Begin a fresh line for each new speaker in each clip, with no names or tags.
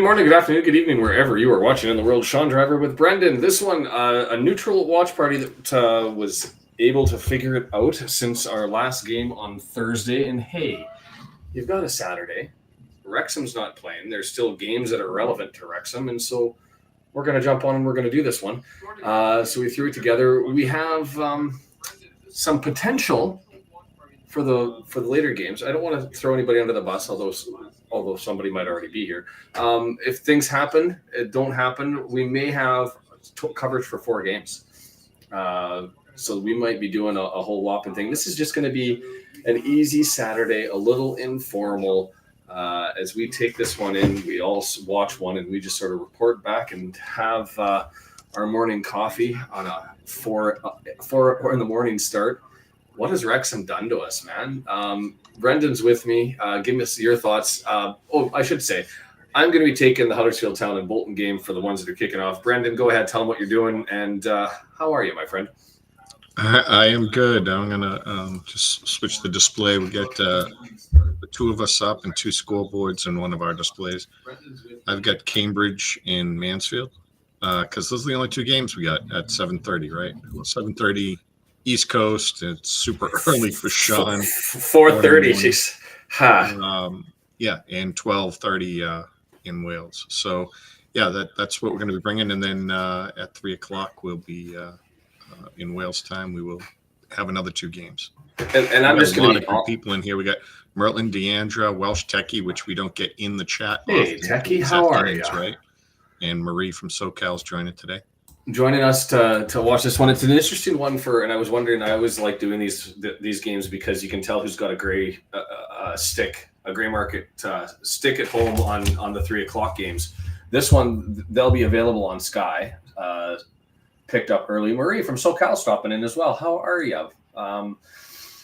morning, good afternoon, good evening, wherever you are watching in the world. Shaun Driver with Brendan. This one, a neutral watch party that was able to figure it out since our last game on Thursday. And hey, you've got a Saturday. Wrexham's not playing. There's still games that are relevant to Wrexham. And so we're going to jump on and we're going to do this one. So we threw it together. We have some potential for the later games. I don't want to throw anybody under the bus, although somebody might already be here. If things happen, don't happen, we may have coverage for 4 games. So we might be doing a whole whopping thing. This is just going to be an easy Saturday, a little informal. As we take this one in, we all watch one and we just sort of report back and have our morning coffee on a 4 in the morning start. What has Wrexham done to us, man? Brendan's with me. Give us your thoughts. I should say, I'm going to be taking the Huddersfield Town and Bolton game for the ones that are kicking off. Brendan, go ahead. Tell them what you're doing. And how are you, my friend?
I am good. I'm going to just switch the display. We got the 2 of us up and 2 scoreboards in one of our displays. I've got Cambridge and Mansfield because those are the only 2 games we got at 7:30, right? Well, 7:30 East Coast. It's super early for Shaun.
4:30. She's
yeah, and 12:30 in Wales. So yeah, that's what we're going to be bringing. And then at 3:00 we'll be in Wales time. We will have another 2 games.
And I'm just going to
be people in here. We got Merlin, Deandra, Welsh Techie, which we don't get in the chat.
Hey, Techie, how are you?
Right. And Marie from SoCal's joining today.
Joining us to watch this one. It's an interesting one and I was wondering, I always like doing these games because you can tell who's got a gray gray market stick at home on the 3:00 games. This one, they'll be available on Sky, picked up early. Marie from SoCal stopping in as well. How are you?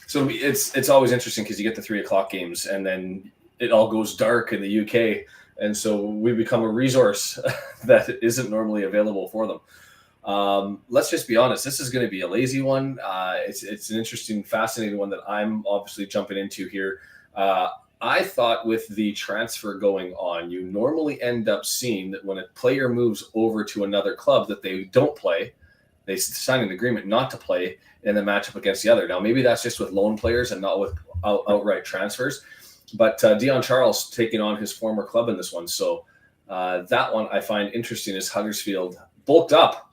So it's always interesting because you get the 3:00 games and then it all goes dark in the UK. And so we become a resource that isn't normally available for them. Let's just be honest. This is going to be a lazy one. It's an interesting, fascinating one that I'm obviously jumping into here. I thought with the transfer going on, you normally end up seeing that when a player moves over to another club that they don't play, they sign an agreement not to play in the matchup against the other. Now, maybe that's just with loan players and not with outright transfers. But Dion Charles taking on his former club in this one. So that one I find interesting is Huddersfield bulked up.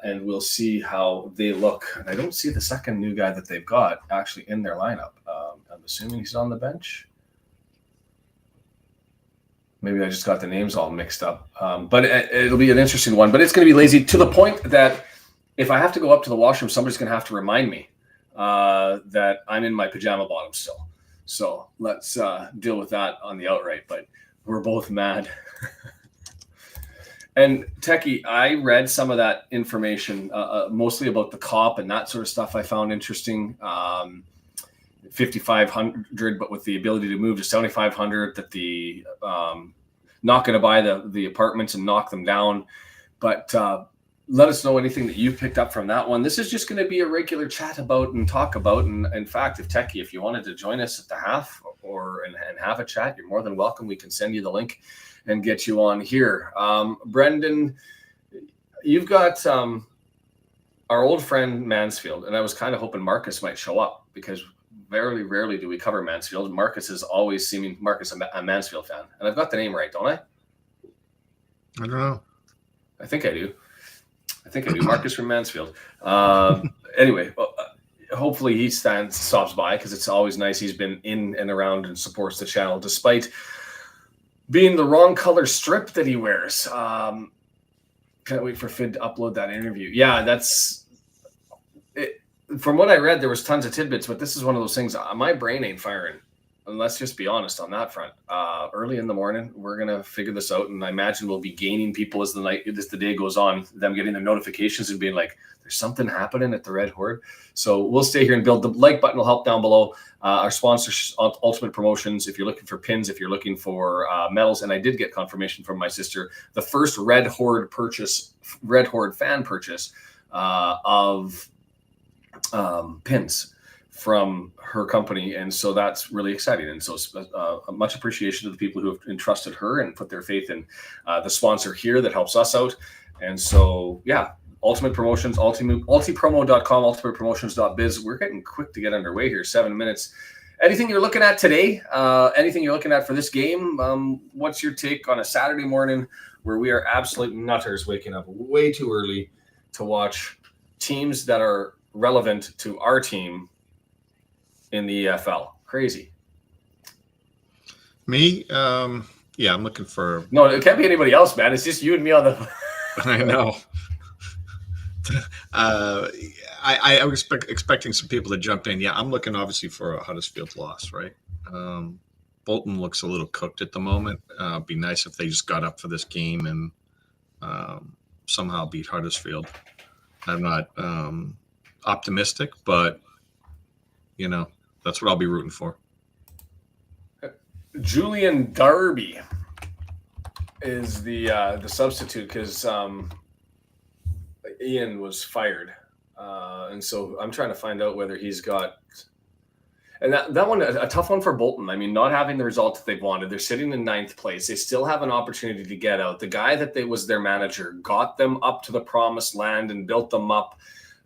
And we'll see how they look. And I don't see the second new guy that they've got actually in their lineup. I'm assuming he's on the bench. Maybe I just got the names all mixed up. But it'll be an interesting one. But it's going to be lazy to the point that if I have to go up to the washroom, somebody's going to have to remind me that I'm in my pajama bottoms still. So let's deal with that on the outright. But we're both mad. And Techie, I read some of that information, mostly about the COP and that sort of stuff I found interesting. 5,500, but with the ability to move to 7,500, that the not going to buy the apartments and knock them down. But let us know anything that you picked up from that one. This is just going to be a regular chat about and talk about. And in fact, if you wanted to join us at the half and have a chat, you're more than welcome. We can send you the link and get you on here. Brendan, you've got our old friend Mansfield, and I was kind of hoping Marcus might show up because very rarely do we cover Mansfield. Marcus is always seeming a Mansfield fan. And I've got the name right, don't I?
I don't know.
I think I do. Marcus from Mansfield. Anyway, hopefully he stops by because it's always nice. He's been in and around and supports the channel despite being the wrong color strip that he wears. Can't wait for Fid to upload that interview. Yeah, that's it. From what I read, there was tons of tidbits, but this is one of those things. My brain ain't firing. And let's just be honest on that front. Early in the morning, we're going to figure this out. And I imagine we'll be gaining people as the day goes on, them getting their notifications and being like, there's something happening at the Red Horde. So we'll stay here and build. The like button will help down below. Our sponsors, Ultimate Promotions, if you're looking for pins, if you're looking for medals. And I did get confirmation from my sister, the first Red Horde fan purchase of pins from her company, and so that's really exciting. And so much appreciation to the people who have entrusted her and put their faith in the sponsor here that helps us out. And so, yeah, Ultimate Promotions, ultipromo.com, ultimatepromotions.biz. We're getting quick to get underway here, 7 minutes. Anything you're looking at today? Anything you're looking at for this game? What's your take on a Saturday morning where we are absolute nutters waking up way too early to watch teams that are relevant to our team in the EFL? Crazy.
Me? Yeah, I'm looking for...
No, it can't be anybody else, man. It's just you and me on the...
I know. I was expecting some people to jump in. Yeah, I'm looking obviously for a Huddersfield loss, right? Bolton looks a little cooked at the moment. It'd be nice if they just got up for this game and somehow beat Huddersfield. I'm not optimistic, but, you know, that's what I'll be rooting for.
Julian Darby is the substitute because Ian was fired. And so I'm trying to find out whether he's got... And that one, a tough one for Bolton. I mean, not having the result that they've wanted. They're sitting in 9th place. They still have an opportunity to get out. The guy that was their manager got them up to the promised land and built them up.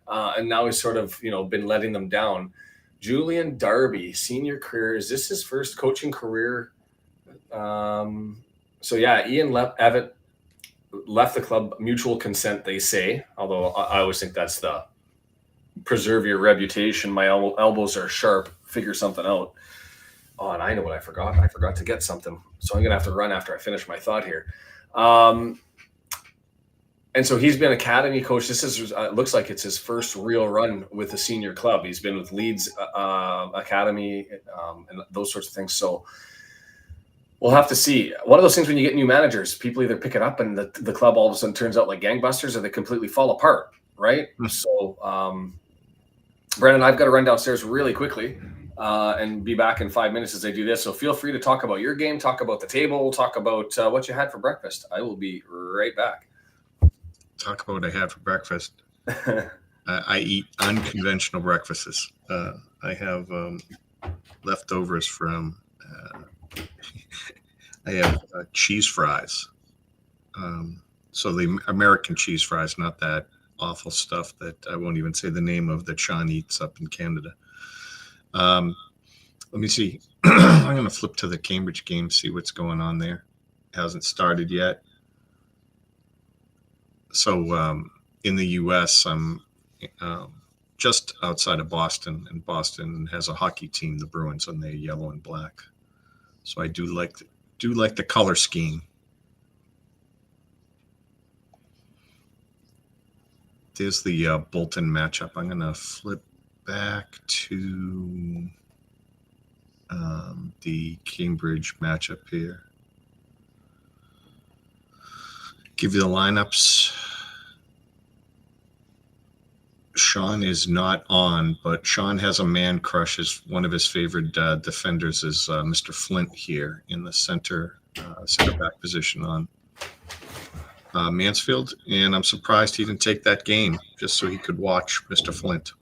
And now he's sort of, been letting them down. Julian Darby, senior career. Is this his first coaching career? So, yeah, Ian Evatt left the club, mutual consent, they say. Although I always think that's the preserve your reputation. My elbows are sharp. Figure something out. Oh, and I know what I forgot. I forgot to get something. So I'm going to have to run after I finish my thought here. And so he's been academy coach. This is looks like it's his first real run with a senior club. He's been with Leeds Academy and those sorts of things. So we'll have to see. One of those things when you get new managers, people either pick it up and the club all of a sudden turns out like gangbusters, or they completely fall apart, right? Mm-hmm. So, Brendan, I've got to run downstairs really quickly and be back in 5 minutes as I do this. So feel free to talk about your game, talk about the table, talk about what you had for breakfast. I will be right back.
Talk about what I had for breakfast. I eat unconventional breakfasts. I have leftovers from... I have cheese fries. So the American cheese fries, not that awful stuff that I won't even say the name of that Shaun eats up in Canada. Let me see. I'm going to flip to the Cambridge game, see what's going on there. It hasn't started yet. So in the U.S., I'm just outside of Boston, and Boston has a hockey team, the Bruins, and they're yellow and black. So I do like the color scheme. There's the Bolton matchup. I'm going to flip back to the Cambridge matchup here. Give you the lineups. Shaun is not on, but Shaun has a man crush. One of his favorite defenders is Mr. Flint here in the center back position on Mansfield. And I'm surprised he didn't take that game just so he could watch Mr. Flint.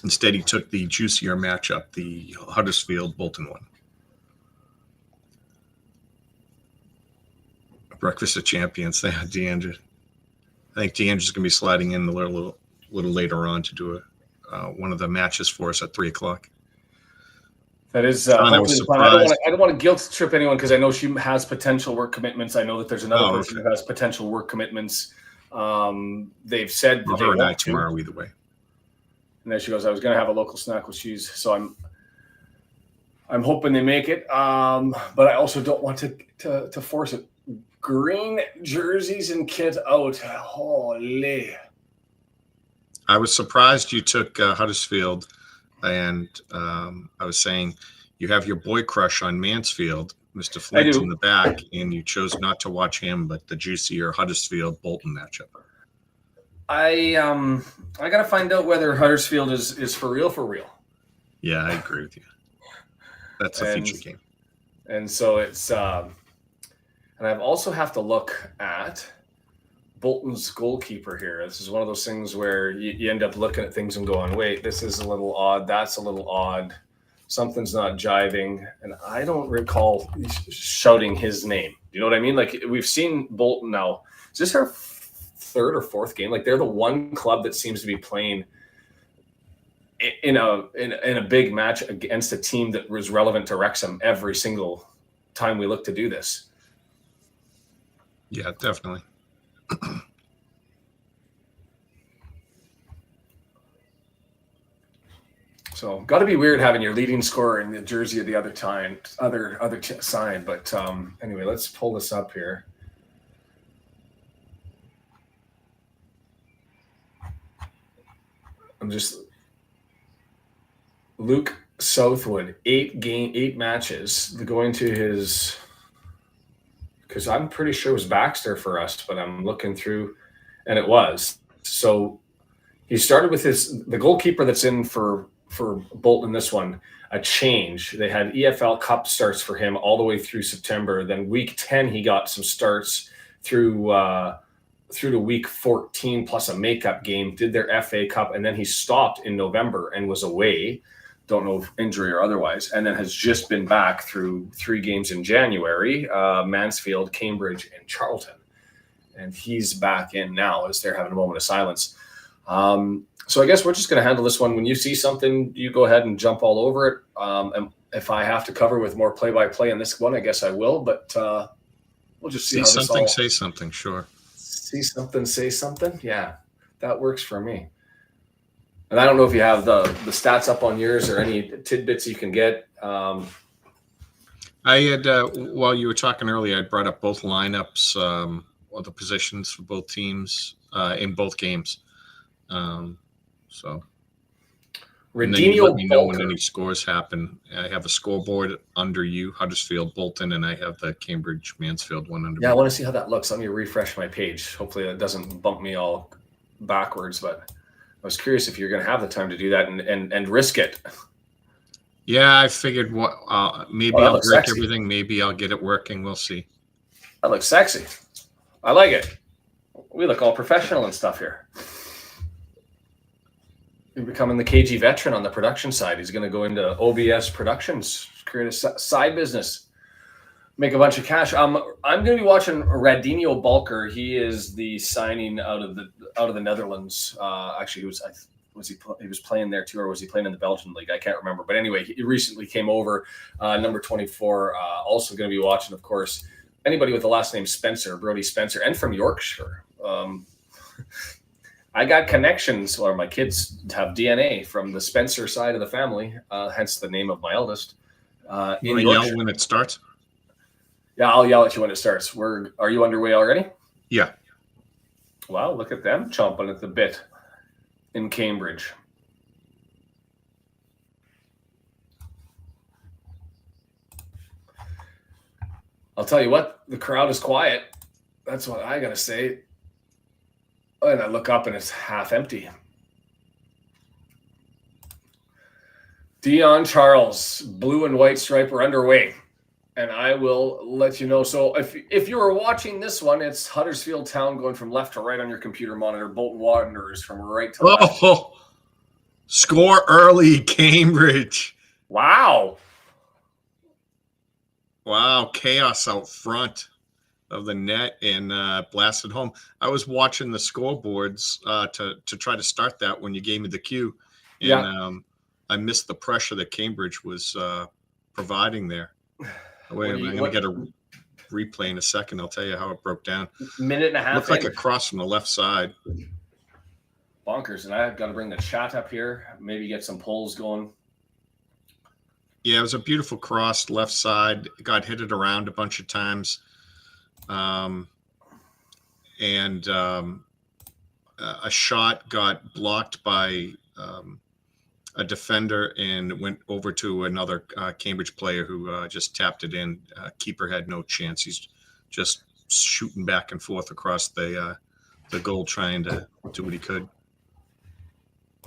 Instead, he took the juicier matchup, the Huddersfield-Bolton one. Breakfast of Champions. DeAndre. I think DeAndre's going to be sliding in a little later on to do one of the matches for us at 3:00.
That is.
I was surprised.
I don't want to guilt trip anyone because I know she has potential work commitments. I know that there's another person who has potential work commitments. They've said that
her and I tomorrow either way.
And then she goes, "I was going to have a local snack with cheese." So I'm hoping they make it, but I also don't want to force it. Green jerseys and kit out. Holy.
I was surprised you took Huddersfield, and I was saying you have your boy crush on Mansfield, Mr. Flint in the back, and you chose not to watch him, but the juicier Huddersfield-Bolton matchup.
I got to find out whether Huddersfield is for real. Yeah,
I agree with you. That's a feature game.
And so it's... And I also have to look at Bolton's goalkeeper here. This is one of those things where you end up looking at things and going, wait, this is a little odd. That's a little odd. Something's not jiving. And I don't recall shouting his name. You know what I mean? Like, we've seen Bolton now. Is this our third or fourth game? Like, they're the one club that seems to be playing in a big match against a team that was relevant to Wrexham every single time we look to do this.
Yeah, definitely.
So, got to be weird having your leading scorer in the jersey of the other side. But anyway, let's pull this up here. I'm just Luke Southwood, 8 matches, going to his, because I'm pretty sure it was Baxter for us, but I'm looking through, and it was. So he started with the goalkeeper that's in for Bolton, this one, a change. They had EFL Cup starts for him all the way through September. Then week 10, he got some starts through to week 14 plus a makeup game, did their FA Cup, and then he stopped in November and was away. Don't know if injury or otherwise, and then has just been back through 3 games in January, Mansfield, Cambridge, and Charlton. And he's back in now as they're having a moment of silence. So I guess we're just going to handle this one. When you see something, you go ahead and jump all over it. And if I have to cover with more play-by-play in this one, I guess I will. But we'll just see how this all...
Say something, sure.
See something, say something? Yeah, that works for me. And I don't know if you have the stats up on yours or any tidbits you can get.
I had, while you were talking earlier, I brought up both lineups, or the positions for both teams in both games. So and then you let me know when any scores happen. I have a scoreboard under you, Huddersfield, Bolton, and I have the Cambridge, Mansfield one under me.
I want to see how that looks. Let me refresh my page. Hopefully that doesn't bump me all backwards, but I was curious if you're going to have the time to do that and risk it.
Yeah, I figured maybe I'll break everything. Maybe I'll get it working. We'll see.
That looks sexy. I like it. We look all professional and stuff here. You're becoming the KG veteran on the production side. He's going to go into OBS Productions, create a side business, make a bunch of cash. I'm going to be watching Radinho Balker. He is the signing out of the Netherlands. Actually, he was playing there too, or was he playing in the Belgian league? I can't remember. But anyway, he recently came over. Number 24. Also going to be watching, of course, anybody with the last name Spencer, Brody Spencer, and from Yorkshire. I got connections, or my kids have DNA from the Spencer side of the family, hence the name of my eldest.
You want to yell when it starts?
Yeah, I'll yell at you when it starts. Are you underway already?
Yeah.
Wow, look at them chomping at the bit in Cambridge. I'll tell you what, the crowd is quiet. That's what I got to say. And I look up and it's half empty. Dion Charles, blue and white stripe are underway. And I will let you know. So if you were watching this one, it's Huddersfield Town going from left to right on your computer monitor. Bolton Wanderers from right to left.
Oh, score early, Cambridge.
Wow.
Chaos out front of the net and blasted home. I was watching the scoreboards to try to start that when you gave me the cue. And I missed the pressure that Cambridge was providing there. Wait, I'm going to get a replay in a second. I'll tell you how it broke down.
Minute and a half.
Looked like a cross from the left side.
Bonkers. And I've got to bring the chat up here. Maybe get some polls going.
Yeah, it was a beautiful cross, left side. Got hit it around a bunch of times. A shot got blocked by a defender and went over to another Cambridge player who just tapped it in. Keeper had no chance. He's just shooting back and forth across the goal, trying to do what he could.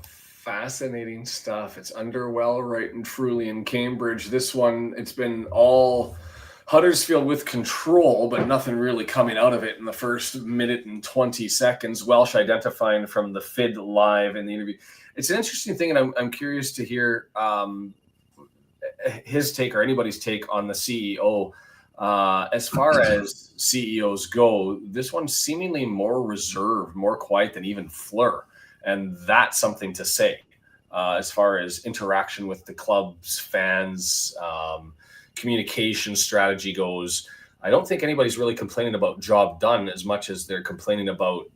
Fascinating stuff. It's underwell right and truly in Cambridge. This one, it's been all Huddersfield with control, but nothing really coming out of it in the first minute and 20 seconds. Welsh identifying from the FID live in the interview. It's an interesting thing, and I'm curious to hear his take or anybody's take on the CEO. As far as CEOs go, this one's seemingly more reserved, more quiet than even Fleur. And that's something to say as far as interaction with the club's fans, communication strategy goes. I don't think anybody's really complaining about job done as much as they're complaining about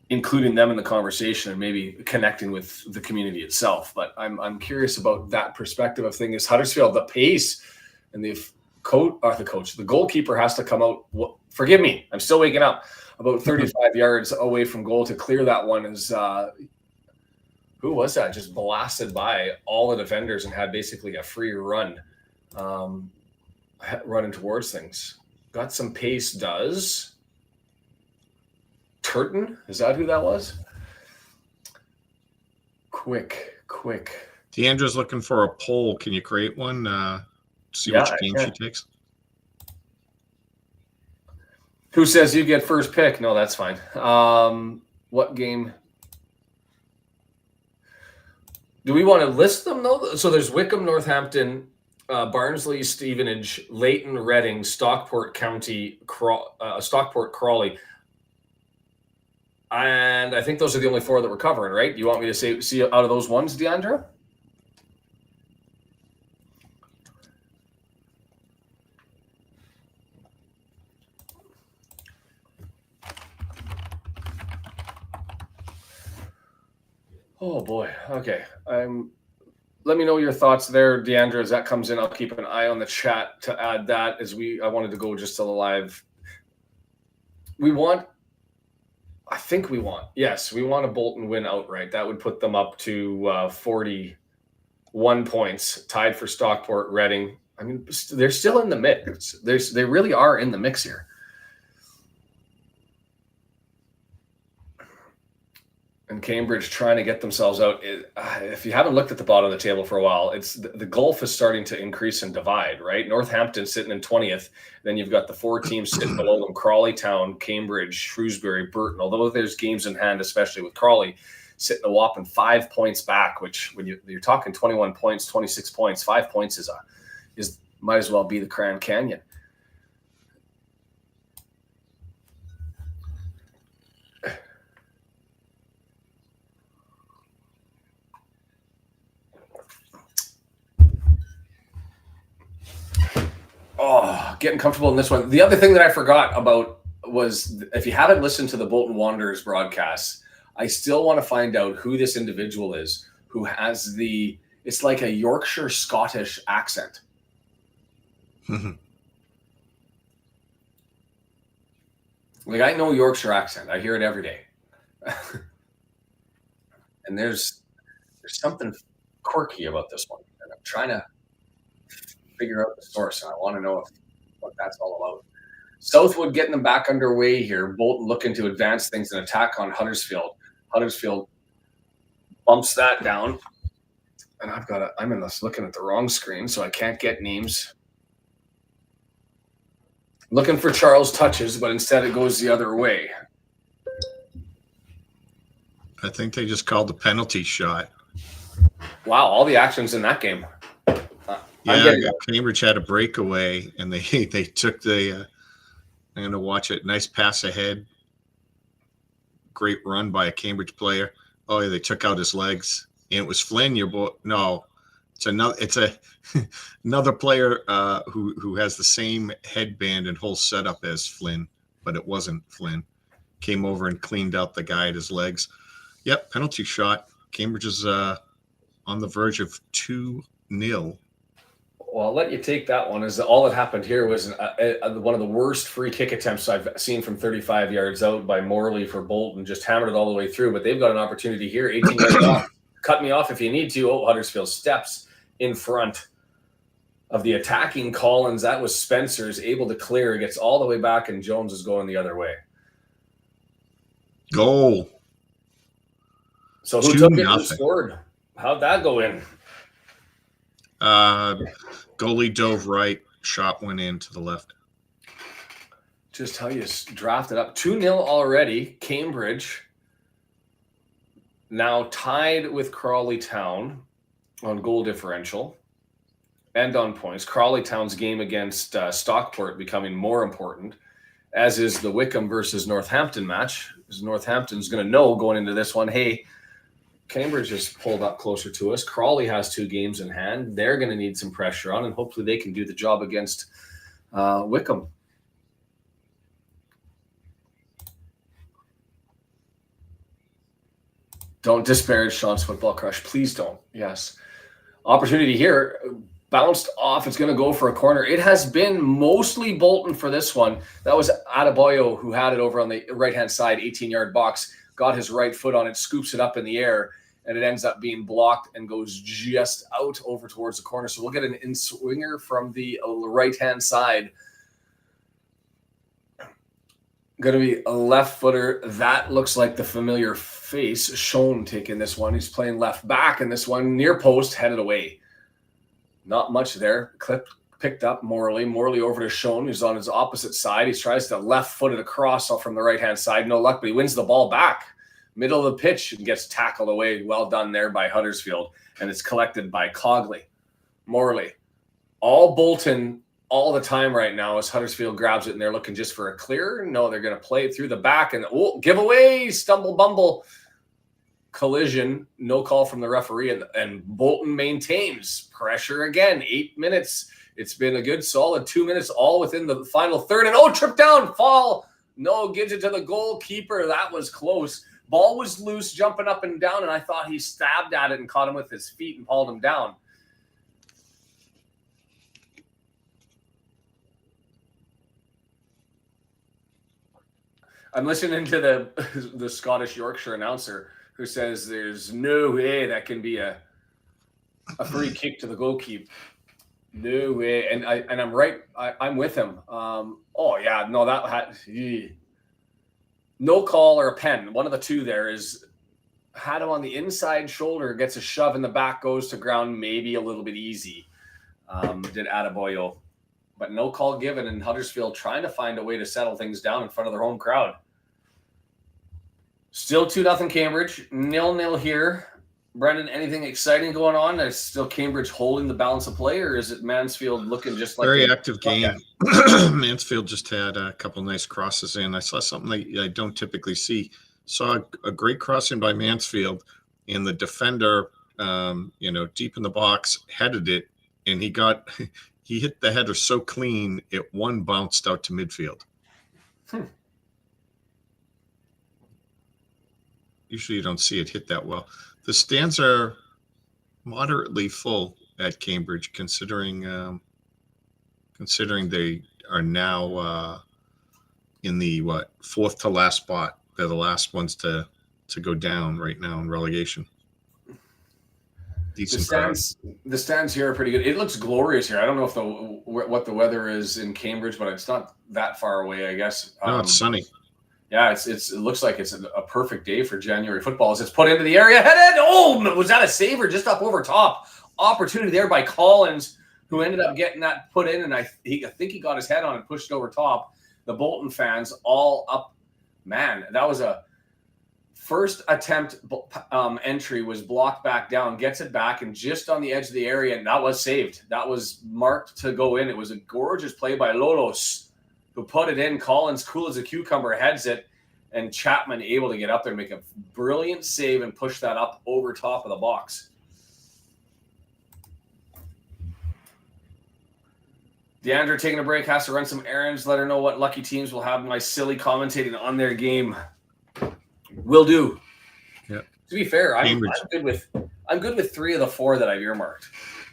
including them in the conversation and maybe connecting with the community itself. But I'm curious about that perspective of things. Huddersfield, the pace and the goalkeeper has to come out. Forgive me, I'm still waking up. About 35 yards away from goal to clear that one is who was that? Just blasted by all the defenders and had basically a free run running towards things. Got some pace, does. Turton? Is that who that was? Quick.
Deandra's looking for a poll. Can you create one? See which game she takes?
Who says you get first pick? No, that's fine. What game? Do we want to list them, though? So there's Wycombe, Northampton, Barnsley, Stevenage, Leighton, Reading, Stockport County, Stockport, Crawley. And I think those are the only four that we're covering, right? You want me to see out of those ones, Deandra? Oh boy. Okay. Let me know your thoughts there, Deandra. As that comes in, I'll keep an eye on the chat to add that. I wanted to go just to the live. We want a Bolton win outright. That would put them up to 41 points, tied for Stockport, Reading. I mean, they're still in the mix. They really are in the mix here. And Cambridge trying to get themselves out. If you haven't looked at the bottom of the table for a while, it's the gulf is starting to increase and divide, right? Northampton sitting in 20th. Then you've got the four teams sitting below them: Crawley Town, Cambridge, Shrewsbury, Burton. Although there's games in hand, especially with Crawley, sitting a whopping 5 points back, which when you're talking 21 points, 26 points, 5 points is might as well be the Grand Canyon. Oh, getting comfortable in this one. The other thing that I forgot about was, if you haven't listened to the Bolton Wanderers broadcast, I still want to find out who this individual is who has it's like a Yorkshire Scottish accent.
Mm-hmm.
Like, I know Yorkshire accent. I hear it every day. And there's something quirky about this one. And I'm trying to figure out the source. And I want to know what that's all about. Southwood getting them back underway here. Bolton looking to advance things and attack on Huddersfield. Huddersfield bumps that down. And I'm looking at the wrong screen, so I can't get names. Looking for Charles touches, but instead it goes the other way.
I think they just called the penalty shot.
Wow, all the actions in that game.
Cambridge had a breakaway, and they took the. I'm going to watch it. Nice pass ahead. Great run by a Cambridge player. Oh, yeah, they took out his legs, and it was Flynn. Your boy? No, it's another player who has the same headband and whole setup as Flynn, but it wasn't Flynn. Came over and cleaned out the guy at his legs. Yep, penalty shot. Cambridge is on the verge of 2-0.
Well, I'll let you take that one. As all that happened here was one of the worst free kick attempts I've seen from 35 yards out by Morley for Bolton. Just hammered it all the way through, but they've got an opportunity here. 18 yards off. Cut me off if you need to. Oh, Huddersfield steps in front of the attacking Collins. That was Spencer's, able to clear. Gets all the way back, and Jones is going the other way.
Goal.
So who took it and scored? How'd that go in?
Goalie dove right, shot went in to the left.
Just how you drafted up 2-0 already. Cambridge now tied with Crawley Town on goal differential and on points. Crawley Town's game against Stockport becoming more important, as is the Wycombe versus Northampton match. Because Northampton's going to know going into this one, hey, Cambridge has pulled up closer to us. Crawley has 2 games in hand. They're going to need some pressure on, and hopefully they can do the job against Wycombe. Don't disparage Shaun's football crush. Please don't. Yes. Opportunity here. Bounced off. It's going to go for a corner. It has been mostly Bolton for this one. That was Adebayo who had it over on the right-hand side, 18-yard box, got his right foot on it, scoops it up in the air, and it ends up being blocked and goes just out over towards the corner. So we'll get an in-swinger from the right-hand side. Going to be a left footer. That looks like the familiar face. Shaun taking this one. He's playing left back in this one. Near post, headed away. Not much there. Picked up Morley. Morley over to Shaun, who's on his opposite side. He tries to left foot it across from the right-hand side. No luck, but he wins the ball back. Middle of the pitch and gets tackled away. Well done there by Huddersfield. And it's collected by Cogley. Morley. All Bolton all the time right now as Huddersfield grabs it and they're looking just for a clear. No, they're going to play it through the back and give away, stumble bumble, collision, no call from the referee, and Bolton maintains pressure again. 8 minutes. It's been a good solid 2 minutes, all within the final third. And trip down, fall. No, gives it to the goalkeeper. That was close. Ball was loose, jumping up and down, and I thought he stabbed at it and caught him with his feet and hauled him down. I'm listening to the Scottish Yorkshire announcer who says there's no way that can be a free kick to the goalkeeper. No way. And I'm right. I'm with him. No call or a pen. One of the two there is had him on the inside shoulder, gets a shove in the back, goes to ground, maybe a little bit easy. Did Adebayo. But no call given, and Huddersfield trying to find a way to settle things down in front of their home crowd. Still 2-0 Cambridge. 0-0 here. Brendan, anything exciting going on? Is still Cambridge holding the balance of play, or is it Mansfield looking just like
very active game? Mansfield just had a couple nice crosses in. I saw something that I don't typically see. Saw a great crossing by Mansfield, and the defender, deep in the box, headed it, and he hit the header so clean it bounced out to midfield. Usually you don't see it hit that well. The stands are moderately full at Cambridge, considering they are now in the fourth to last spot. They're the last ones to go down right now in relegation.
The stands here are pretty good. It looks glorious here. I don't know what the weather is in Cambridge, but it's not that far away, I guess.
No, it's sunny.
Yeah, it looks like it's a perfect day for January football as it's put into the area. Headed. Oh, was that a save or just up over top? Opportunity there by Collins, who ended up getting that put in, and I think he got his head on and pushed it over top. The Bolton fans all up. Man, that was a first attempt entry was blocked back down, gets it back, and just on the edge of the area, and that was saved. That was marked to go in. It was a gorgeous play by Lolos, who put it in. Collins, cool as a cucumber, heads it, and Chapman able to get up there and make a brilliant save and push that up over top of the box. Deandra taking a break, has to run some errands, let her know what lucky teams will have my silly commentating on their game. Will do.
Yeah.
To be fair, I'm good with 3 of the 4 that I've earmarked.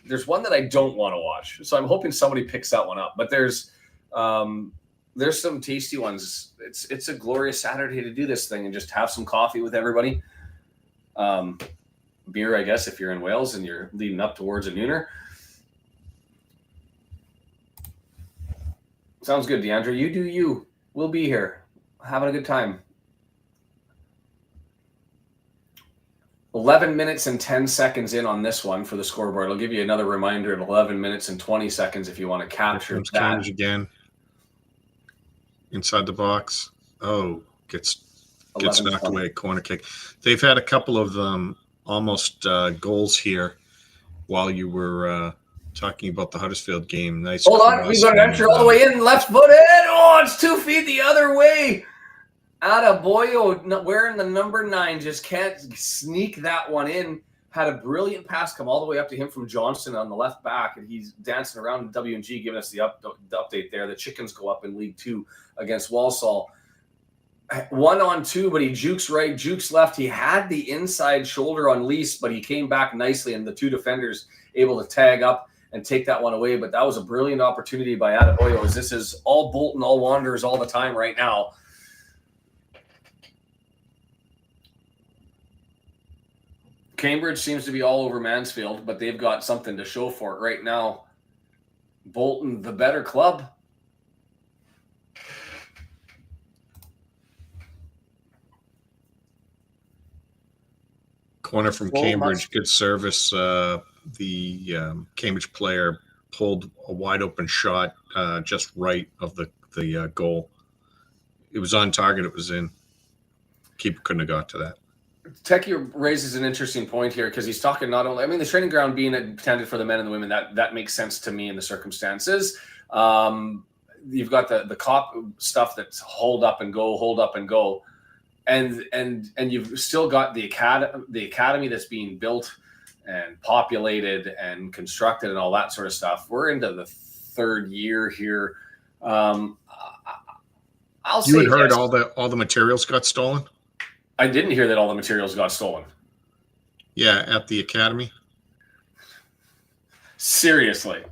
There's one that I don't want to watch, so I'm hoping somebody picks that one up. But there's some tasty ones. It's a glorious Saturday to do this thing and just have some coffee with everybody. Beer, I guess, if you're in Wales and you're leading up towards a nooner. Sounds good, Deandra. You do you. We'll be here. Having a good time. 11 minutes and 10 seconds in on this one for the scoreboard. I'll give you another reminder at 11 minutes and 20 seconds if you want to capture that.
Cambridge again. Inside the box. Oh, gets knocked away. Corner kick. They've had a couple of almost goals here while you were talking about the Huddersfield game. Nice.
Hold on. We've got to enter all the way in. Left footed. Oh, it's 2 feet the other way. Attaboyo, wearing the number 9, just can't sneak that one in. Had a brilliant pass come all the way up to him from Johnston on the left back, and he's dancing around in W&G, giving us the update there. The Chickens go up in League 2 against Walsall. 1-on-2, but he jukes right, jukes left. He had the inside shoulder on Lease, but he came back nicely, and the 2 defenders able to tag up and take that one away. But that was a brilliant opportunity by Attaboyo, as this is all Bolton, all Wanderers all the time right now. Cambridge seems to be all over Mansfield, but they've got something to show for it right now. Bolton, the better club.
Corner from Cambridge, good service. The Cambridge player pulled a wide open shot just right of the goal. It was on target. It was in. Keeper couldn't have got to that.
Techie raises an interesting point here because he's talking not only, I mean, the training ground being intended for the men and the women, that makes sense to me in the circumstances. You've got the cop stuff that's hold up and go. And you've still got the academy that's being built and populated and constructed and all that sort of stuff. We're into the 3rd year here. You
had heard yes. all the materials got stolen?
I didn't hear that all the materials got stolen.
Yeah, at the academy.
Seriously.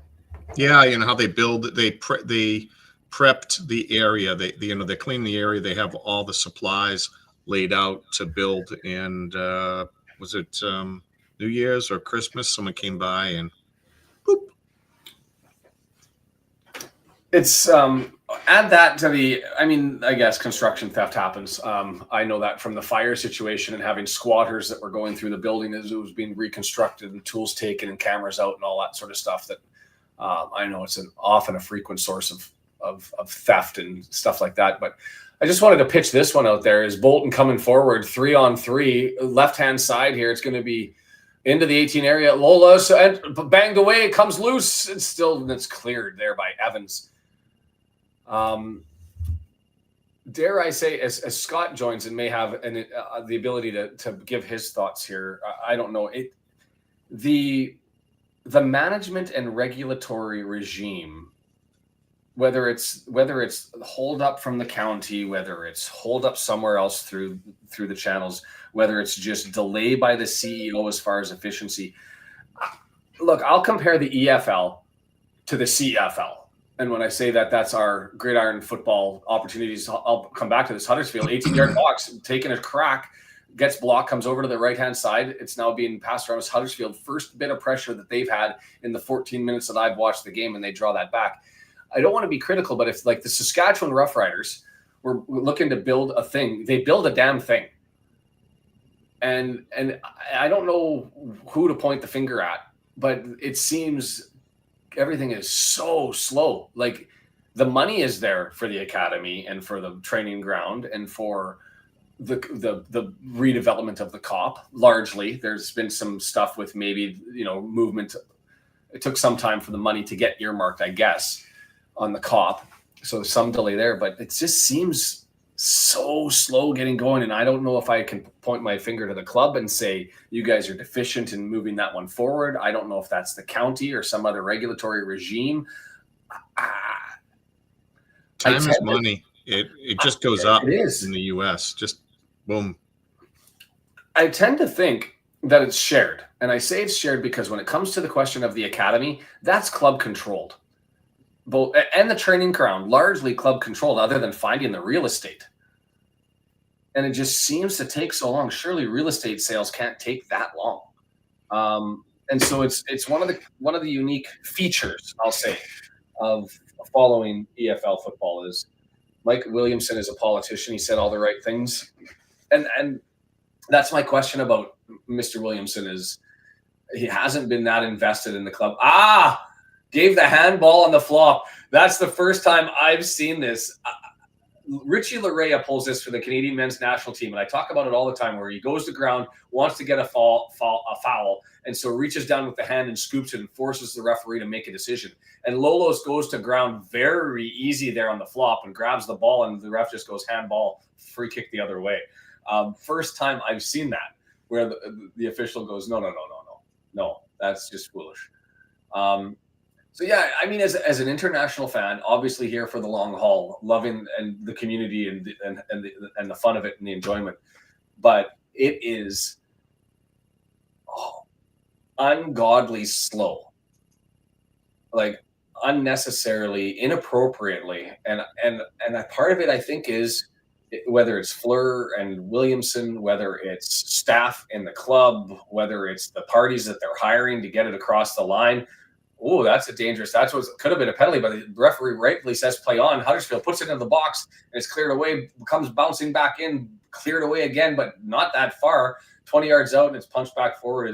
Yeah, you know how they build. They prepped the area. They clean the area. They have all the supplies laid out to build. And was it New Year's or Christmas? Someone came by and boop.
It's add that to the, I mean, I guess construction theft happens. I know that from the fire situation and having squatters that were going through the building as it was being reconstructed and tools taken and cameras out and all that sort of stuff that I know it's often a frequent source of theft and stuff like that. But I just wanted to pitch this one out there. Is Bolton coming forward 3-on-3, left-hand side here. It's going to be into the 18 area. Lola banged away. It comes loose. It's cleared there by Evans. Dare I say, as Scott joins and may have the ability to give his thoughts here, I don't know. The management and regulatory regime, whether it's hold up from the county, whether it's hold up somewhere else through the channels, whether it's just delay by the CEO as far as efficiency. Look, I'll compare the EFL to the CFL. And when I say that, that's our gridiron football opportunities. I'll come back to this. Huddersfield, 18-yard box, taking a crack, gets blocked, comes over to the right-hand side. It's now being passed around as Huddersfield. First bit of pressure that they've had in the 14 minutes that I've watched the game, and they draw that back. I don't want to be critical, but if like the Saskatchewan Roughriders were looking to build a thing, they build a damn thing. And I don't know who to point the finger at, but it seems everything is so slow. Like the money is there for the academy and for the training ground and for the redevelopment of the COP. Largely, there's been some stuff with maybe movement. It took some time for the money to get earmarked, I guess, on the COP. So some delay there, but it just seems so slow getting going. And I don't know if I can point my finger to the club and say, you guys are deficient in moving that one forward. I don't know if that's the county or some other regulatory regime.
Time is money. It just goes up in the US. Just boom.
I tend to think that it's shared. And I say it's shared because when it comes to the question of the academy, that's club controlled. Both and the training ground, largely club controlled, other than finding the real estate. And it just seems to take so long. Surely real estate sales can't take that long. And so it's one of the unique features, I'll say, of following EFL football is Mike Williamson is a politician. He said all the right things. And that's my question about Mr. Williamson he hasn't been that invested in the club. Gave the handball on the flop. That's the first time I've seen this. Richie Larea pulls this for the Canadian men's national team, and I talk about it all the time, where he goes to ground, wants to get a foul, and so reaches down with the hand and scoops it and forces the referee to make a decision. And Lolos goes to ground very easy there on the flop and grabs the ball, and the ref just goes handball, free kick the other way. First time I've seen that, where the official goes, no, that's just foolish. So yeah, I mean, as an international fan, obviously here for the long haul, loving and the community and the fun of it and the enjoyment, but it is ungodly slow, like unnecessarily, inappropriately, and a part of it I think is whether it's Fleur and Williamson, whether it's staff in the club, whether it's the parties that they're hiring to get it across the line. Oh, that's could have been a penalty, but the referee rightfully says play on. Huddersfield puts it into the box and it's cleared away, comes bouncing back in, cleared away again, but not that far, 20 yards out, and it's punched back forward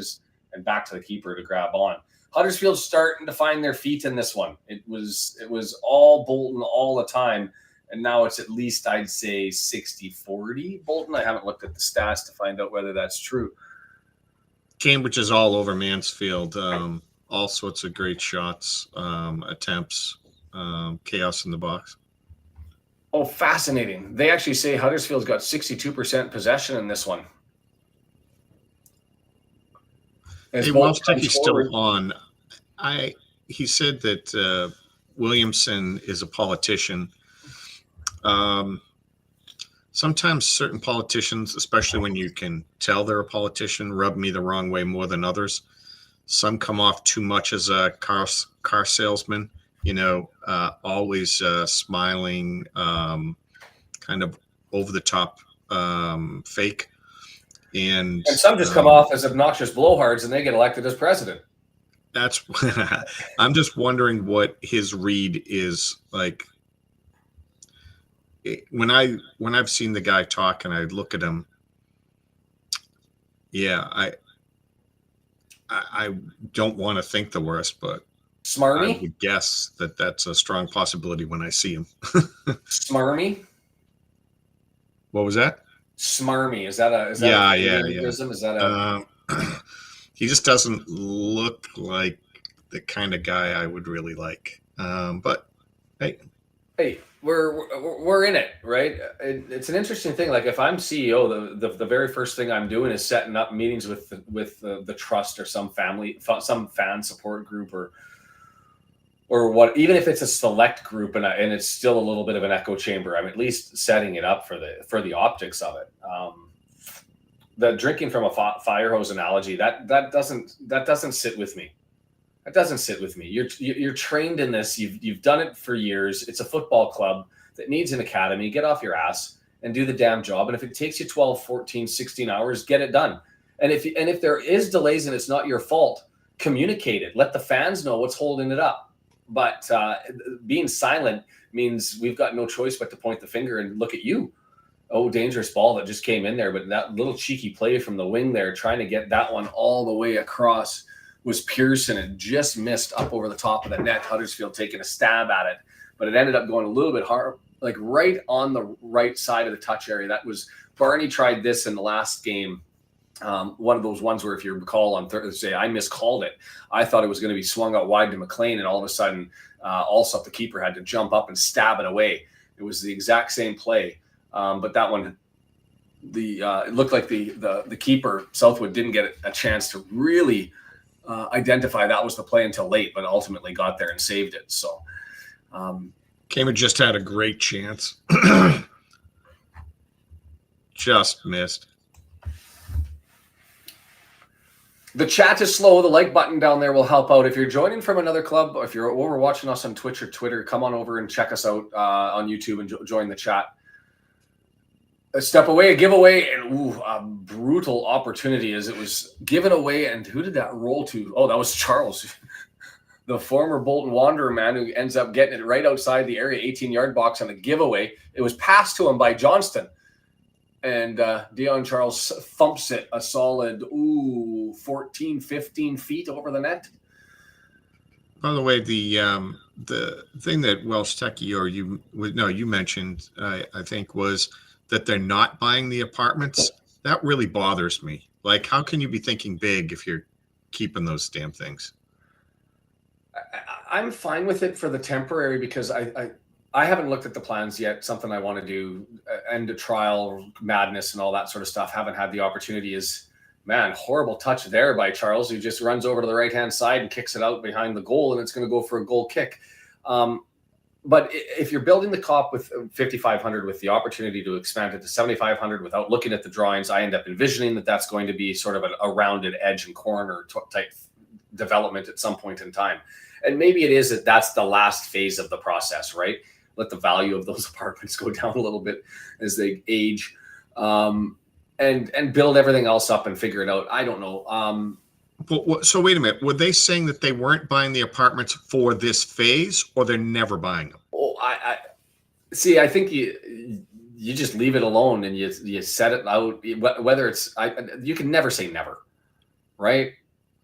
and back to the keeper to grab on. Huddersfield's starting to find their feet in this one. It was all Bolton all the time, and now it's at least, I'd say, 60-40 Bolton. I haven't looked at the stats to find out whether that's true.
Cambridge is all over Mansfield. All sorts of great shots, attempts, chaos in the box.
Oh, fascinating. They actually say Huddersfield's got 62% possession in this one.
Hey, while Techie's still on, he said that Williamson is a politician. Sometimes certain politicians, especially when you can tell they're a politician, rub me the wrong way more than others. Some come off too much as a car salesman, always smiling, kind of over the top, fake. And
some just come off as obnoxious blowhards and they get elected as president.
That's I'm just wondering what his read is like. When I've seen the guy talk and I look at him, yeah, I don't want to think the worst, but
smarmy.
I would guess that that's a strong possibility when I see him.
Smarmy.
What was that?
Smarmy. Is that a
yeah.
Is that a?
He just doesn't look like the kind of guy I would really like. But
hey, we're in it, right? It's an interesting thing. Like if I'm CEO, the very first thing I'm doing is setting up meetings with the trust or some fan support group or what. Even if it's a select group and it's still a little bit of an echo chamber, I'm at least setting it up for the optics of it. The drinking from a fire hose analogy that doesn't sit with me. It doesn't sit with me. You're trained in this. You've done it for years. It's a football club that needs an academy. Get off your ass and do the damn job. And if it takes you 12, 14, 16 hours, get it done. And if there is delays and it's not your fault, communicate it. Let the fans know what's holding it up. But being silent means we've got no choice but to point the finger and look at you. Oh, dangerous ball that just came in there. But that little cheeky play from the wing there, trying to get that one all the way across, was Pearson and just missed up over the top of the net. Huddersfield taking a stab at it, but it ended up going a little bit hard, like right on the right side of the touch area. That was Barney tried this in the last game. One of those ones where, if you recall, on Thursday, I miscalled it. I thought it was going to be swung out wide to McLean, and all of a sudden, Allsop, the keeper, had to jump up and stab it away. It was the exact same play, but that one, it looked like the keeper Southwood didn't get a chance to really identify that was the play until late, but ultimately got there and saved it. So
Cambridge just had a great chance. Just missed.
The chat is slow. The like button down there will help out. If you're joining from another club, or if you're over watching us on Twitch or Twitter, come on over and check us out on YouTube and join the chat. A step away, a giveaway, and a brutal opportunity as it was given away. And who did that roll to? Oh, that was Charles, the former Bolton Wanderer man, who ends up getting it right outside the area 18-yard box on a giveaway. It was passed to him by Johnston. and Dion Charles thumps it a solid 14, 15 feet over the net.
By the way, the thing that Welsh Techie or you mentioned, I think, was that they're not buying the apartments. That really bothers me. Like, how can you be thinking big if you're keeping those damn things?
I'm fine with it for the temporary because I haven't looked at the plans yet. Something I want to do, end of trial madness and all that sort of stuff. Haven't had the opportunity. Man, horrible touch there by Charles, who just runs over to the right-hand side and kicks it out behind the goal, and it's going to go for a goal kick. But if you're building the Cop with 5,500 with the opportunity to expand it to 7,500 without looking at the drawings, I end up envisioning that that's going to be sort of a rounded edge and corner type development at some point in time. And maybe it is that's the last phase of the process, right? Let the value of those apartments go down a little bit as they age, and build everything else up and figure it out. I don't know.
So wait a minute. Were they saying that they weren't buying the apartments for this phase, or they're never buying them?
Oh, I see. I think you just leave it alone and you set it out. Whether it's you can never say never, right?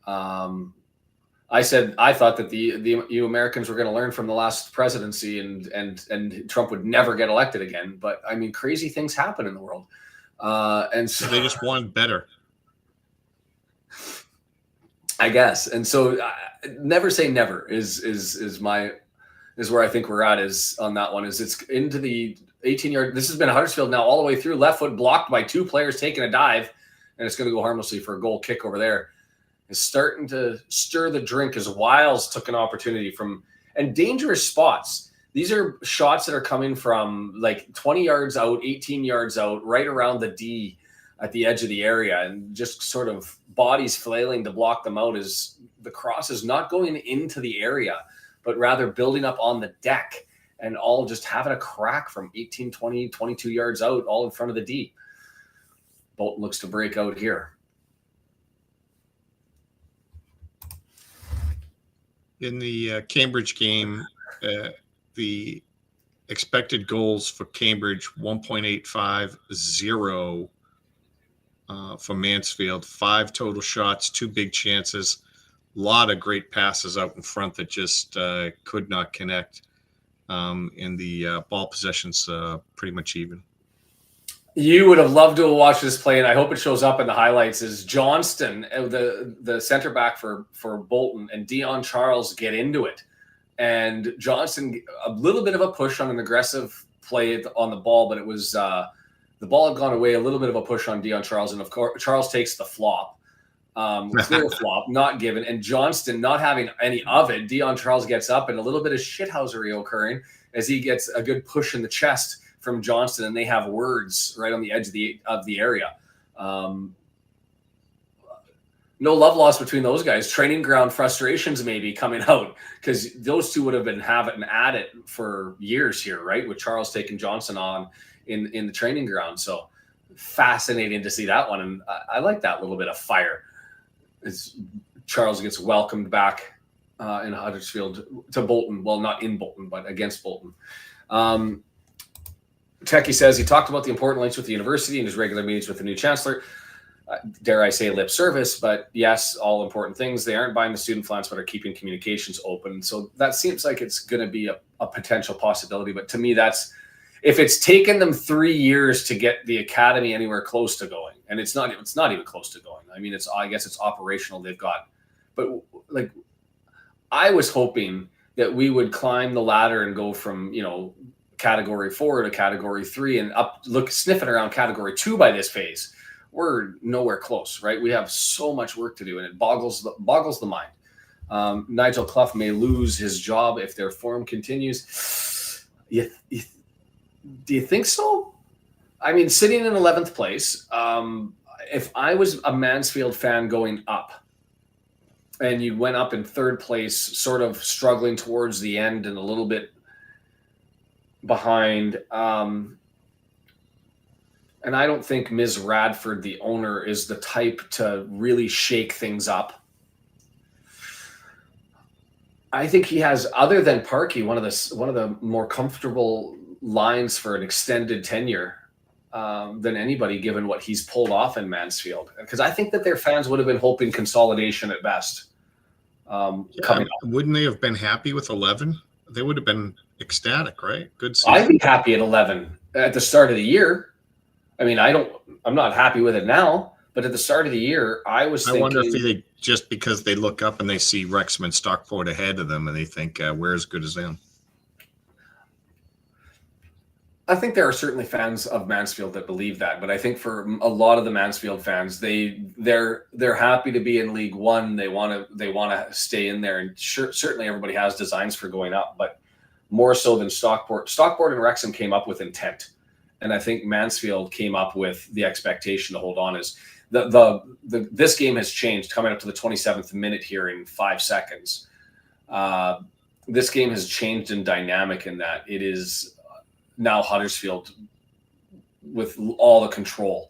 I thought that you Americans were going to learn from the last presidency and Trump would never get elected again. But I mean, crazy things happen in the world, and so
they just wanted better,
I guess. And so, never say never is where I think we're at is on that one. Is it's into the 18-yard. This has been Huddersfield now all the way through. Left foot blocked by two players taking a dive, and it's going to go harmlessly for a goal kick over there. Is starting to stir the drink as Wiles took an opportunity from and dangerous spots. These are shots that are coming from like 20 yards out, 18 yards out, right around the D at the edge of the area, and just sort of bodies flailing to block them out as the cross is not going into the area, but rather building up on the deck and all just having a crack from 18, 20, 22 yards out, all in front of the D. Bolton looks to break out here.
In the Cambridge game, the expected goals for Cambridge 1.85, 0 for Mansfield, 5 total shots, 2 big chances, a lot of great passes out in front that just could not connect. In the ball possessions, pretty much even.
You would have loved to have watched this play, and I hope it shows up in the highlights. Is Johnston, the center back for Bolton, and Dion Charles get into it, and Johnston a little bit of a push on an aggressive play on the ball, but it was the ball had gone away. A little bit of a push on Dion Charles, and of course Charles takes the flop, clear flop, not given, and Johnston not having any of it. Dion Charles gets up, and a little bit of shithousery occurring as he gets a good push in the chest from Johnston, and they have words right on the edge of the area. No love lost between those guys. Training ground frustrations maybe coming out because those two would have been having at it for years here, right? With Charles taking Johnson on in the training ground. So fascinating to see that one, and I like that little bit of fire as Charles gets welcomed back in Huddersfield to Bolton. Well, not in Bolton, but against Bolton. Techie says he talked about the important links with the university in his regular meetings with the new chancellor. Dare I say lip service, but yes, all important things. They aren't buying the student plans, but are keeping communications open. So that seems like it's going to be a potential possibility. But to me, if it's taken them 3 years to get the academy anywhere close to going, and it's not even close to going. I mean, I guess it's operational. They've got, but like, I was hoping that we would climb the ladder and go from, category 4 to category 3 and sniffing around category 2 by this phase. We're nowhere close, right? We have so much work to do, and it boggles the mind. Nigel Clough may lose his job if their form continues. Do you think so? I mean, sitting in 11th place, if I was a Mansfield fan going up and you went up in 3rd place, sort of struggling towards the end and a little bit behind, and I don't think Ms. Radford, the owner, is the type to really shake things up. I think he has, other than Parkey, one of the more comfortable lines for an extended tenure. than anybody, given what he's pulled off in Mansfield. Because I think that their fans would have been hoping consolidation at best. Coming up.
Wouldn't they have been happy with 11? They would have been ecstatic, right? Good season.
I'd be happy at 11 at the start of the year. I mean, I'm not happy with it now, but at the start of the year, I wonder
if they just because they look up and they see Wrexham and Stockport ahead of them, and they think we're as good as them.
I think there are certainly fans of Mansfield that believe that, but I think for a lot of the Mansfield fans, they're happy to be in League One. They want to stay in there, and certainly everybody has designs for going up, but more so than Stockport. Stockport and Wrexham came up with intent, and I think Mansfield came up with the expectation to hold on. As this game has changed, coming up to the 27th minute here in 5 seconds. This game has changed in dynamic in that it is now Huddersfield with all the control.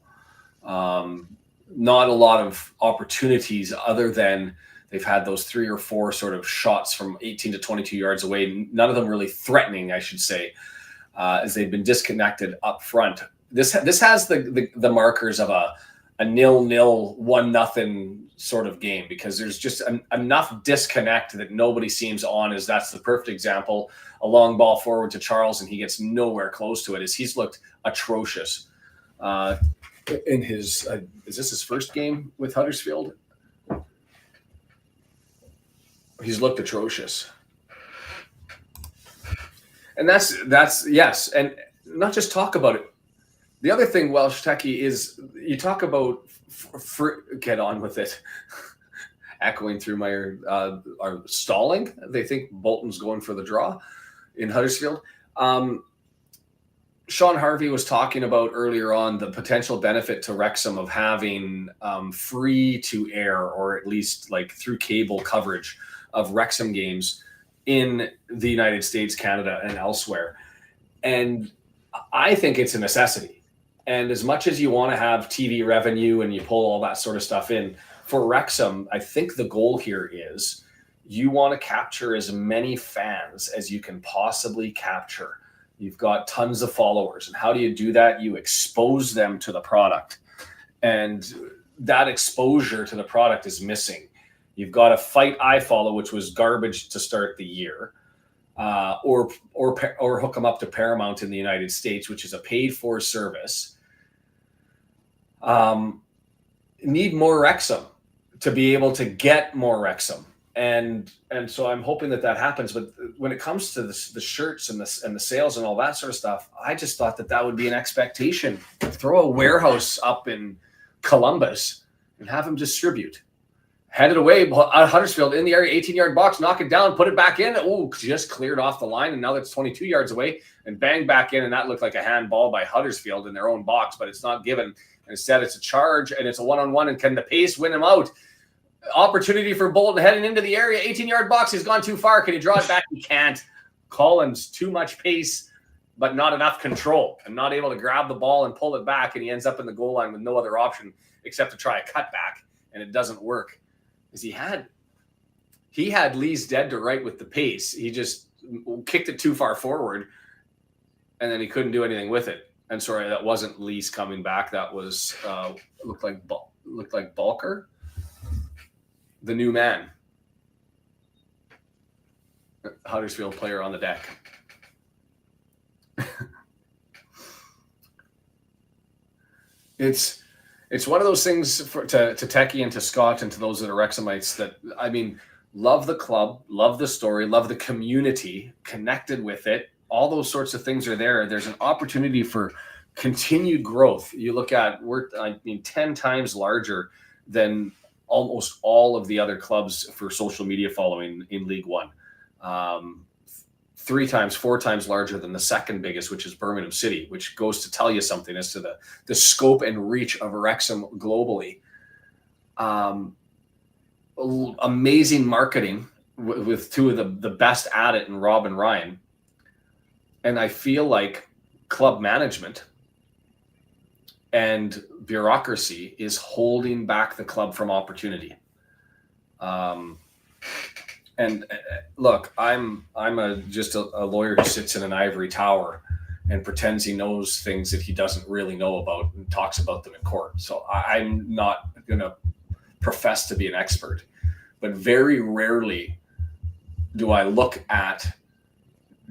Not a lot of opportunities other than they've had those 3 or 4 sort of shots from 18 to 22 yards away. None of them really threatening, I should say, as they've been disconnected up front. This has the markers of a 0-0, 1-0 sort of game, because there's just enough disconnect that nobody seems on. As that's the perfect example. A long ball forward to Charles, and he gets nowhere close to it, as he's looked atrocious in his is this his first game with Huddersfield? He's looked atrocious. And that's yes, and not just talk about it. The other thing, Welsh Techie, is you talk about get on with it. Echoing through my are stalling. They think Bolton's going for the draw in Huddersfield. Sean Harvey was talking about earlier on the potential benefit to Wrexham of having free to air, or at least like through cable coverage of Wrexham games in the United States, Canada, and elsewhere. And I think it's a necessity. And as much as you want to have TV revenue and you pull all that sort of stuff in, for Wrexham, I think the goal here is you want to capture as many fans as you can possibly capture. You've got tons of followers. And how do you do that? You expose them to the product. And that exposure to the product is missing. You've got to fight iFollow, which was garbage to start the year, or hook them up to Paramount in the United States, which is a paid-for service. Need more Wrexham to be able to get more Wrexham. And so I'm hoping that happens. But when it comes to the shirts and the sales and all that sort of stuff, I just thought that would be an expectation. Throw a warehouse up in Columbus and have them distribute. Head it away, Huddersfield in the area, 18-yard box, knock it down, put it back in. Oh, just cleared off the line, and now that's 22 yards away, and bang back in, and that looked like a handball by Huddersfield in their own box, but it's not given. Instead, it's a charge, and it's a one-on-one, and can the pace win him out? Opportunity for Bolton heading into the area, 18-yard box. He's gone too far. Can he draw it back? He can't. Collins, too much pace, but not enough control, and not able to grab the ball and pull it back, and he ends up in the goal line with no other option except to try a cutback, and it doesn't work. Because he had Lee's dead to right with the pace. He just kicked it too far forward, and then he couldn't do anything with it. And sorry, that wasn't Lee's coming back. That was looked like Balker, the new man, Huddersfield player on the deck. It's one of those things to Techie and to Scott and to those that are Wrexhamites that, I mean, love the club, love the story, love the community, connected with it. All those sorts of things are there. There's an opportunity for continued growth. You look at, 10 times larger than almost all of the other clubs for social media following in League One. 4 times larger than the second biggest, which is Birmingham City, which goes to tell you something as to the scope and reach of Wrexham globally. Amazing marketing with 2 of the best at it in Rob and Ryan. And I feel like club management and bureaucracy is holding back the club from opportunity. And look, I'm just a lawyer who sits in an ivory tower, and pretends he knows things that he doesn't really know about and talks about them in court. So I'm not going to profess to be an expert, but very rarely do I look at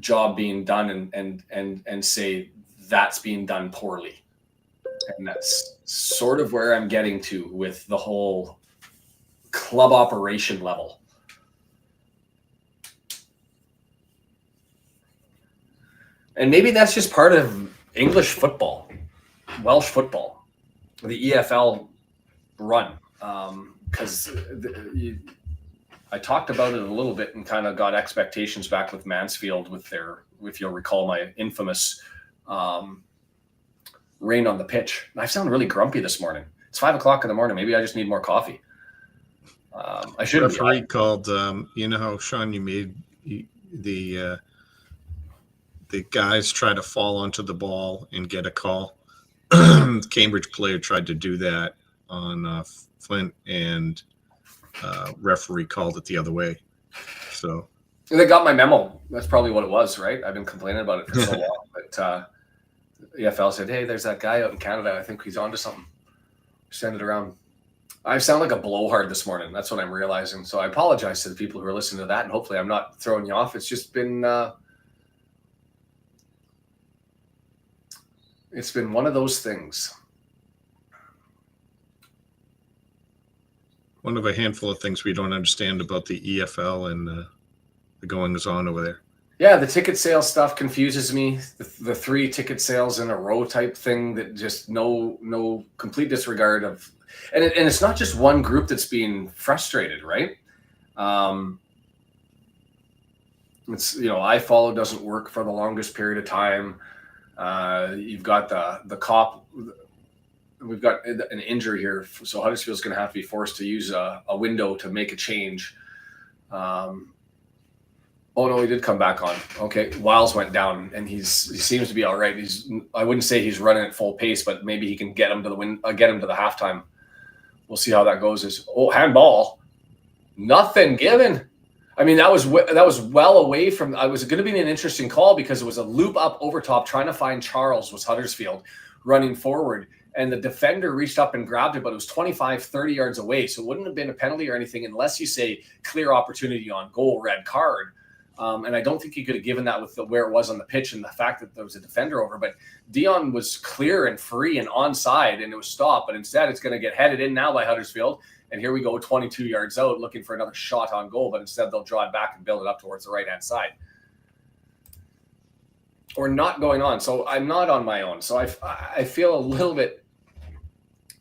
job being done and say that's being done poorly. And that's sort of where I'm getting to with the whole club operation level. And maybe that's just part of English football, Welsh football, the EFL run. Because I talked about it a little bit and kind of got expectations back with Mansfield with their, if you'll recall, my infamous rain on the pitch. I sound really grumpy this morning. It's 5 o'clock in the morning. Maybe I just need more coffee. I should.
Referee called. You know how, Shaun, you made the guys try to fall onto the ball and get a call. Cambridge player tried to do that on Flint, and referee called it the other way. So
they got my memo. That's probably what it was, right? I've been complaining about it for so long, but EFL said, "Hey, there's that guy out in Canada. I think he's onto something. Send it around." I sound like a blowhard this morning. That's what I'm realizing. So I apologize to the people who are listening to that, and hopefully I'm not throwing you off. It's just been it's been one of those things.
One of a handful of things we don't understand about the EFL and the goings on over there.
Yeah, the ticket sales stuff confuses me. The 3 ticket sales in a row type thing that just no complete disregard of, and it's not just one group that's being frustrated, right? It's, iFollow doesn't work for the longest period of time. You've got the cop. We've got an injury here, so Huddersfield's going to have to be forced to use a window to make a change. Oh no, he did come back on. Okay, Wiles went down, and he seems to be all right. I wouldn't say he's running at full pace, but maybe he can get him to the halftime. We'll see how that goes. Handball, nothing given. I mean, that was well away from. I was going to be an interesting call because it was a loop up over top trying to find Charles, was Huddersfield running forward, and the defender reached up and grabbed it, but it was 25, 30 yards away, so it wouldn't have been a penalty or anything unless you say clear opportunity on goal, red card. And I don't think he could have given that with where it was on the pitch and the fact that there was a defender over. But Dion was clear and free and onside, and it was stopped. But instead, it's going to get headed in now by Huddersfield. And here we go, 22 yards out, looking for another shot on goal. But instead, they'll draw it back and build it up towards the right-hand side. Or not going on. So I'm not on my own. So I feel a little bit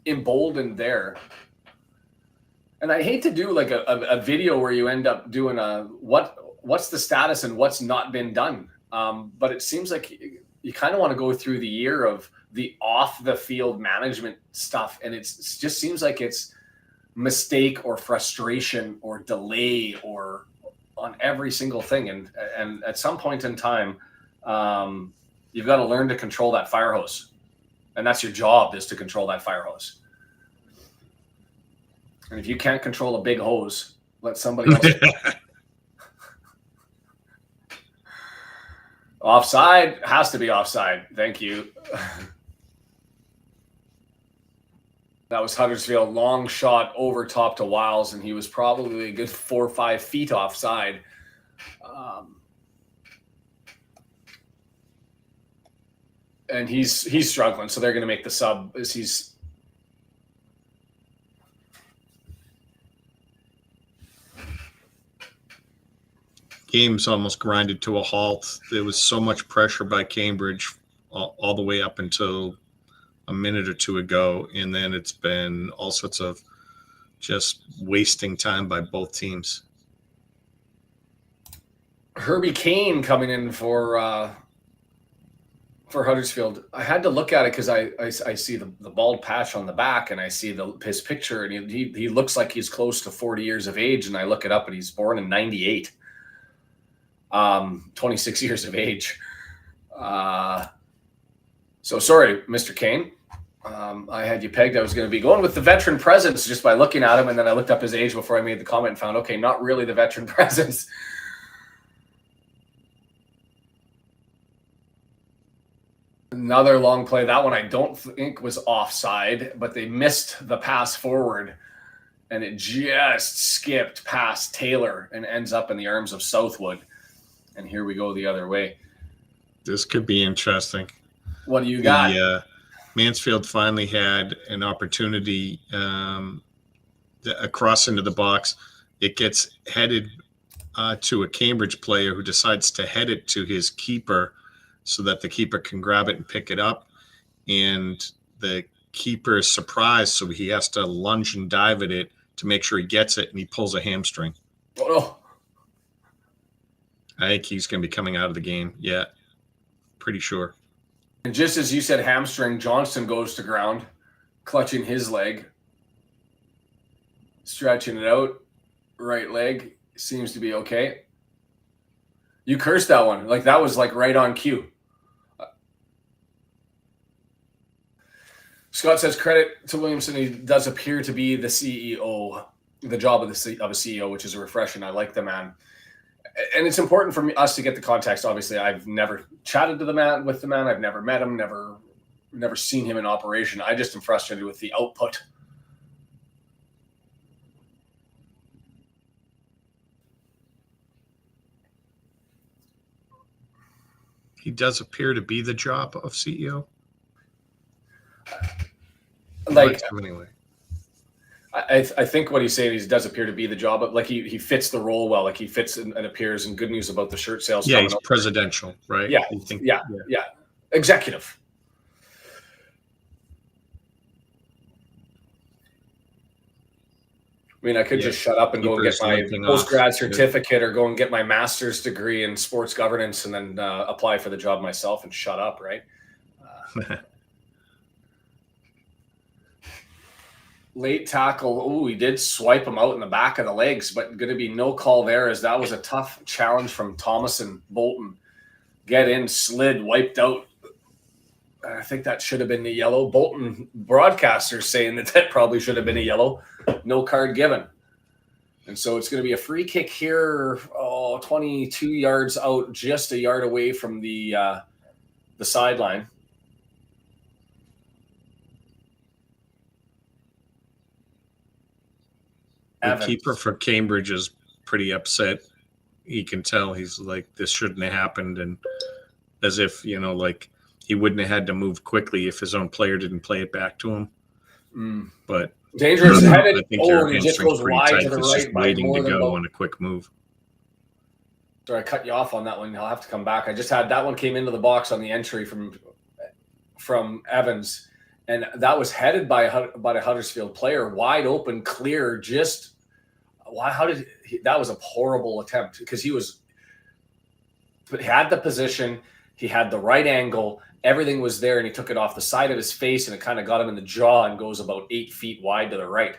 emboldened there. And I hate to do like a video where you end up doing what's the status and what's not been done. But it seems like you kind of want to go through the year of the off the field management stuff. And it just seems like it's mistake or frustration or delay or on every single thing. And at some point in time, you've got to learn to control that fire hose. And that's your job, is to control that fire hose. And if you can't control a big hose, let somebody else. Offside has to be offside. Thank you. That was Huddersfield, long shot over top to Wiles, and he was probably a good 4 or 5 feet offside. And he's struggling, so they're going to make the sub as he's.
Game's almost grinded to a halt. There was so much pressure by Cambridge all the way up until a minute or two ago, and then it's been all sorts of just wasting time by both teams.
Herbie Kane coming in for Huddersfield. I had to look at it because I see the bald patch on the back, and I see his picture, and he looks like he's close to 40 years of age, and I look it up, and he's born in 98. 26 years of age. So sorry, Mr. Kane. I had you pegged. I was going to be going with the veteran presence just by looking at him, and then I looked up his age before I made the comment and found, okay, not really the veteran presence. Another long play. That one I don't think was offside, but they missed the pass forward, and it just skipped past Taylor and ends up in the arms of Southwood. And here we go the other way.
This could be interesting.
What do you got?
Mansfield finally had an opportunity across into the box. It gets headed to a Cambridge player who decides to head it to his keeper so that the keeper can grab it and pick it up. And the keeper is surprised, so he has to lunge and dive at it to make sure he gets it, and he pulls a hamstring.
Oh, no.
I think he's going to be coming out of the game. Yeah, pretty sure.
And just as you said hamstring, Johnston goes to ground, clutching his leg, stretching it out. Right leg seems to be okay. You cursed that one. Like, that was like right on cue. Scott says credit to Williamson. He does appear to be the CEO, the job of a CEO, which is a refreshing. I like the man. And it's important for us to get the context. Obviously, I've never chatted to the man with the man. I've never met him, never seen him in operation. I just am frustrated with the output.
He does appear to be the job of CEO.
Like,
anyway.
I think what he's saying is he does appear to be the job, but like he fits the role well. Like he fits and appears. And good news about the shirt sales.
Yeah, he's presidential, right?
Yeah, yeah, executive. I mean, I could just shut up and go and get my post-grad certificate or go and get my master's degree in sports governance and then apply for the job myself and shut up, right? Late tackle. Oh, he did swipe him out in the back of the legs, but going to be no call there as that was a tough challenge from Thomas and Bolton. Get in, slid, wiped out. I think that should have been the yellow. Bolton broadcasters saying that probably should have been a yellow. No card given. And so it's going to be a free kick here, 22 yards out, just a yard away from the sideline.
The keeper for Cambridge is pretty upset. He can tell he's like, this shouldn't have happened. And as if, like he wouldn't have had to move quickly if his own player didn't play it back to him. But
dangerous headed.
I think your
just goes wide
tight.
to the
It's
right.
just waiting to go on a quick move.
Sorry, I cut you off on that one. I'll have to come back. I just had that one came into the box on the entry from Evans. And that was headed by a Huddersfield player, wide open, clear. That was a horrible attempt because he had the position, he had the right angle, everything was there, and he took it off the side of his face, and it kind of got him in the jaw and goes about 8 feet wide to the right.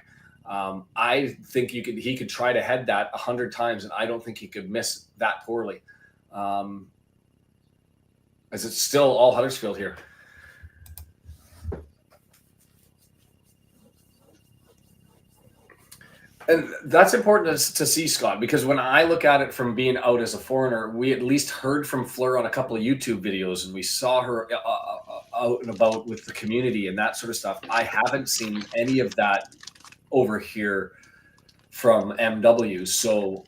I think he could try to head that 100 times, and I don't think he could miss that poorly. As it's still all Huddersfield here. And that's important to see, Scott, because when I look at it from being out as a foreigner, we at least heard from Fleur on a couple of YouTube videos, and we saw her out and about with the community and that sort of stuff. I haven't seen any of that over here from MW. So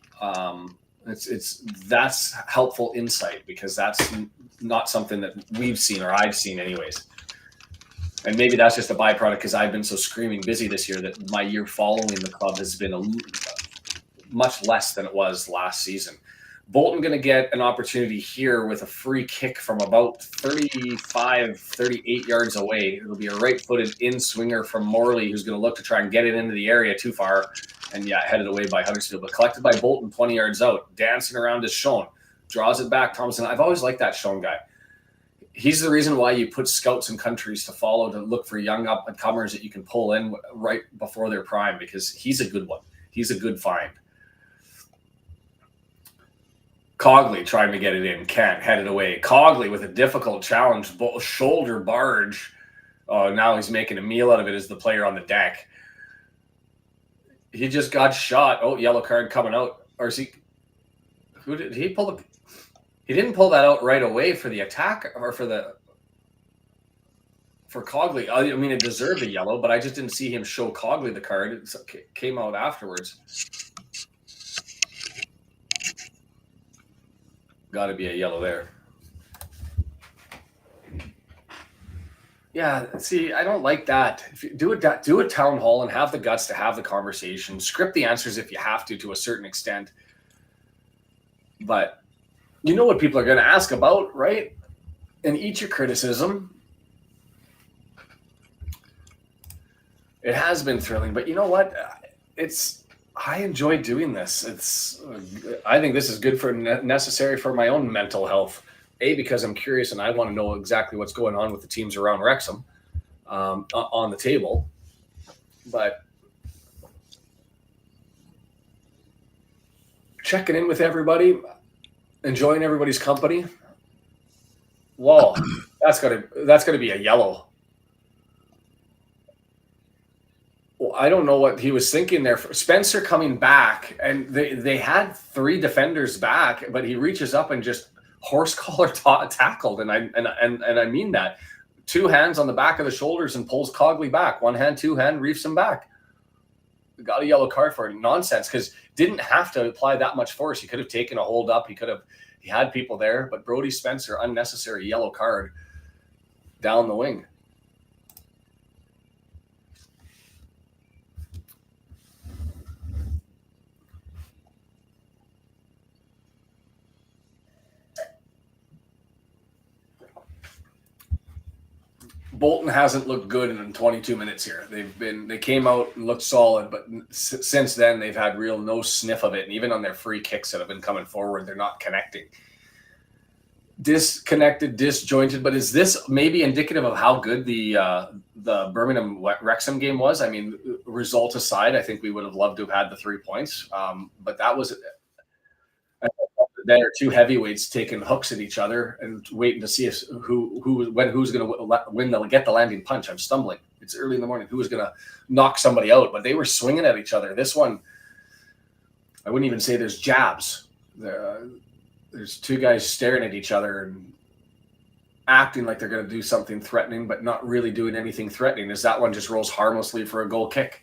that's helpful insight because that's not something that we've seen or I've seen anyways. And maybe that's just a byproduct because I've been so screaming busy this year that my year following the club has been much less than it was last season. Bolton going to get an opportunity here with a free kick from about 35, 38 yards away. It'll be a right-footed in-swinger from Morley who's going to look to try and get it into the area too far and, headed away by Huddersfield. But collected by Bolton 20 yards out. Dancing around is Shaun. Draws it back. Thompson. I've always liked that Shaun guy. He's the reason why you put scouts in countries to follow, to look for young up-and-comers that you can pull in right before their prime because he's a good one. He's a good find. Cogley trying to get it in. Can't. Headed away. Cogley with a difficult challenge. Shoulder barge. Oh, now he's making a meal out of it as the player on the deck. He just got shot. Oh, yellow card coming out. Or is he... Who did he pull the... He didn't pull that out right away for the attack or for the... for Cogley. I mean, it deserved a yellow, but I just didn't see him show Cogley the card. It came out afterwards. Got to be a yellow there. Yeah, see, I don't like that. If you do a town hall and have the guts to have the conversation. Script the answers if you have to a certain extent. But you know what people are going to ask about, right? And eat your criticism. It has been thrilling, but you know what? I enjoy doing this. I think this is good for necessary for my own mental health. Because I'm curious and I want to know exactly what's going on with the teams around Wrexham on the table. But checking in with everybody, enjoying everybody's company. Whoa, that's gotta be a yellow. Well, I don't know what he was thinking there. Spencer coming back, and they had 3 defenders back, but he reaches up and just horse collar tackled, and I mean that. 2 hands on the back of the shoulders and pulls Cogley back. 1 hand, 2 hand, reefs him back. Got a yellow card for it. Nonsense, because didn't have to apply that much force. He could have taken a hold up. He had people there, but Brody Spencer, unnecessary yellow card down the wing. Bolton hasn't looked good in 22 minutes here. They came out and looked solid, but since then they've had no sniff of it. And even on their free kicks that have been coming forward, they're not connecting. Disconnected, disjointed. But is this maybe indicative of how good the Birmingham Wrexham game was? I mean, result aside, I think we would have loved to have had the 3 points. But that was there are 2 heavyweights taking hooks at each other and waiting to see who's going to get the landing punch. I'm stumbling. It's early in the morning. Who was going to knock somebody out? But they were swinging at each other. This one, I wouldn't even say there's jabs. There's 2 guys staring at each other and acting like they're going to do something threatening, but not really doing anything threatening, as that one just rolls harmlessly for a goal kick.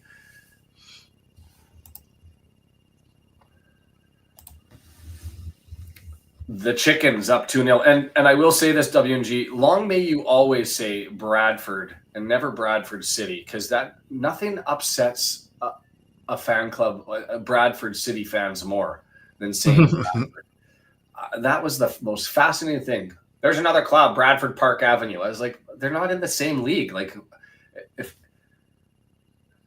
The Chickens up 2-0. And I will say this, W&G, long may you always say Bradford and never Bradford City, because that nothing upsets a fan club, Bradford City fans, more than saying Bradford. That was the most fascinating thing. There's another club, Bradford Park Avenue. I was like, they're not in the same league. Like,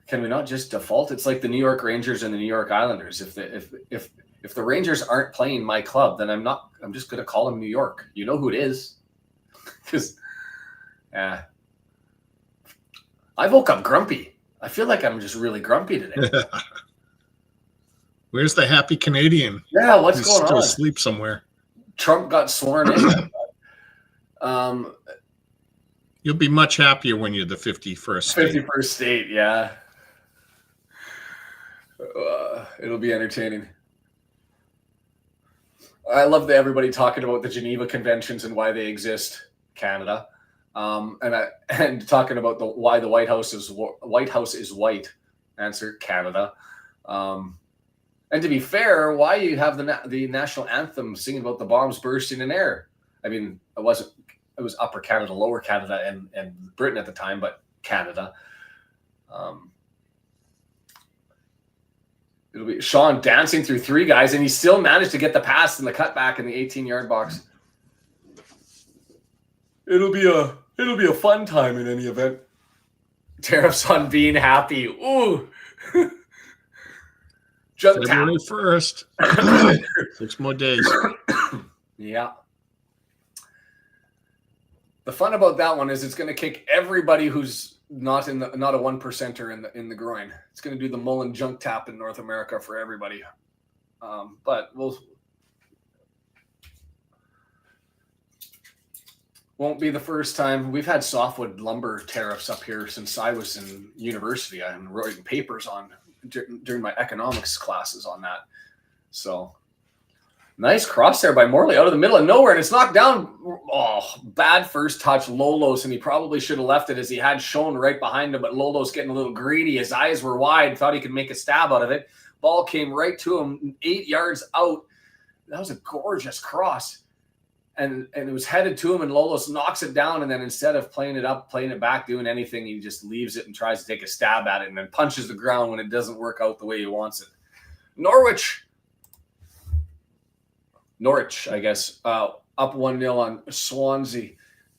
can we not just default? It's like the New York Rangers and the New York Islanders. If the Rangers aren't playing my club, then I'm just going to call them New York. You know who it is. Because, I woke up grumpy. I feel like I'm just really grumpy today.
Where's the happy Canadian?
Yeah, what's
He's
going on?
still asleep somewhere.
Trump got sworn in.
You'll be much happier when you're the 51st state.
51st state, yeah. It'll be entertaining. I love everybody talking about the Geneva Conventions and why they exist, Canada, and talking about why the White House is white. Answer, Canada. And to be fair, why you have the national anthem singing about the bombs bursting in air? I mean, it was Upper Canada, Lower Canada, and Britain at the time, but Canada. It'll be Shaun dancing through 3 guys, and he still managed to get the pass and the cutback in the 18-yard box. It'll be a fun time in any event. Tariffs on being happy. Ooh.
February 1st. 6 more days.
Yeah. The fun about that one is it's going to kick everybody who's not a 1%er in the groin. It's going to do the Mullen junk tap in North America for everybody. But won't be the first time. We've had softwood lumber tariffs up here since I was in university. I'm writing papers on during my economics classes on that. So Nice cross there by Morley out of the middle of nowhere, and it's knocked down. Oh, bad first touch, Lolos, and he probably should have left it as he had Shaun right behind him, but Lolos getting a little greedy. His eyes were wide, thought he could make a stab out of it. Ball came right to him, 8 yards out. That was a gorgeous cross. And it was headed to him, and Lolos knocks it down, and then instead of playing it up, playing it back, doing anything, he just leaves it and tries to take a stab at it and then punches the ground when it doesn't work out the way he wants it. Norwich, I guess, up 1-0 on Swansea.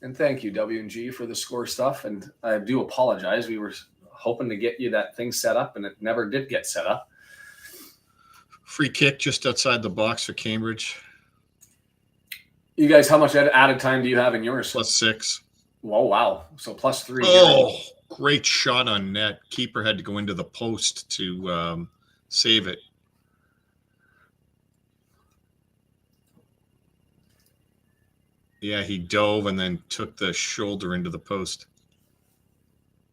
And thank you, W&G, for the score stuff. And I do apologize. We were hoping to get you that thing set up, and it never did get set up.
Free kick just outside the box for Cambridge.
You guys, how much added time do you have in yours?
+6.
Oh, wow. So +3.
Oh, great shot on net. Keeper had to go into the post to save it. Yeah, he dove and then took the shoulder into the post.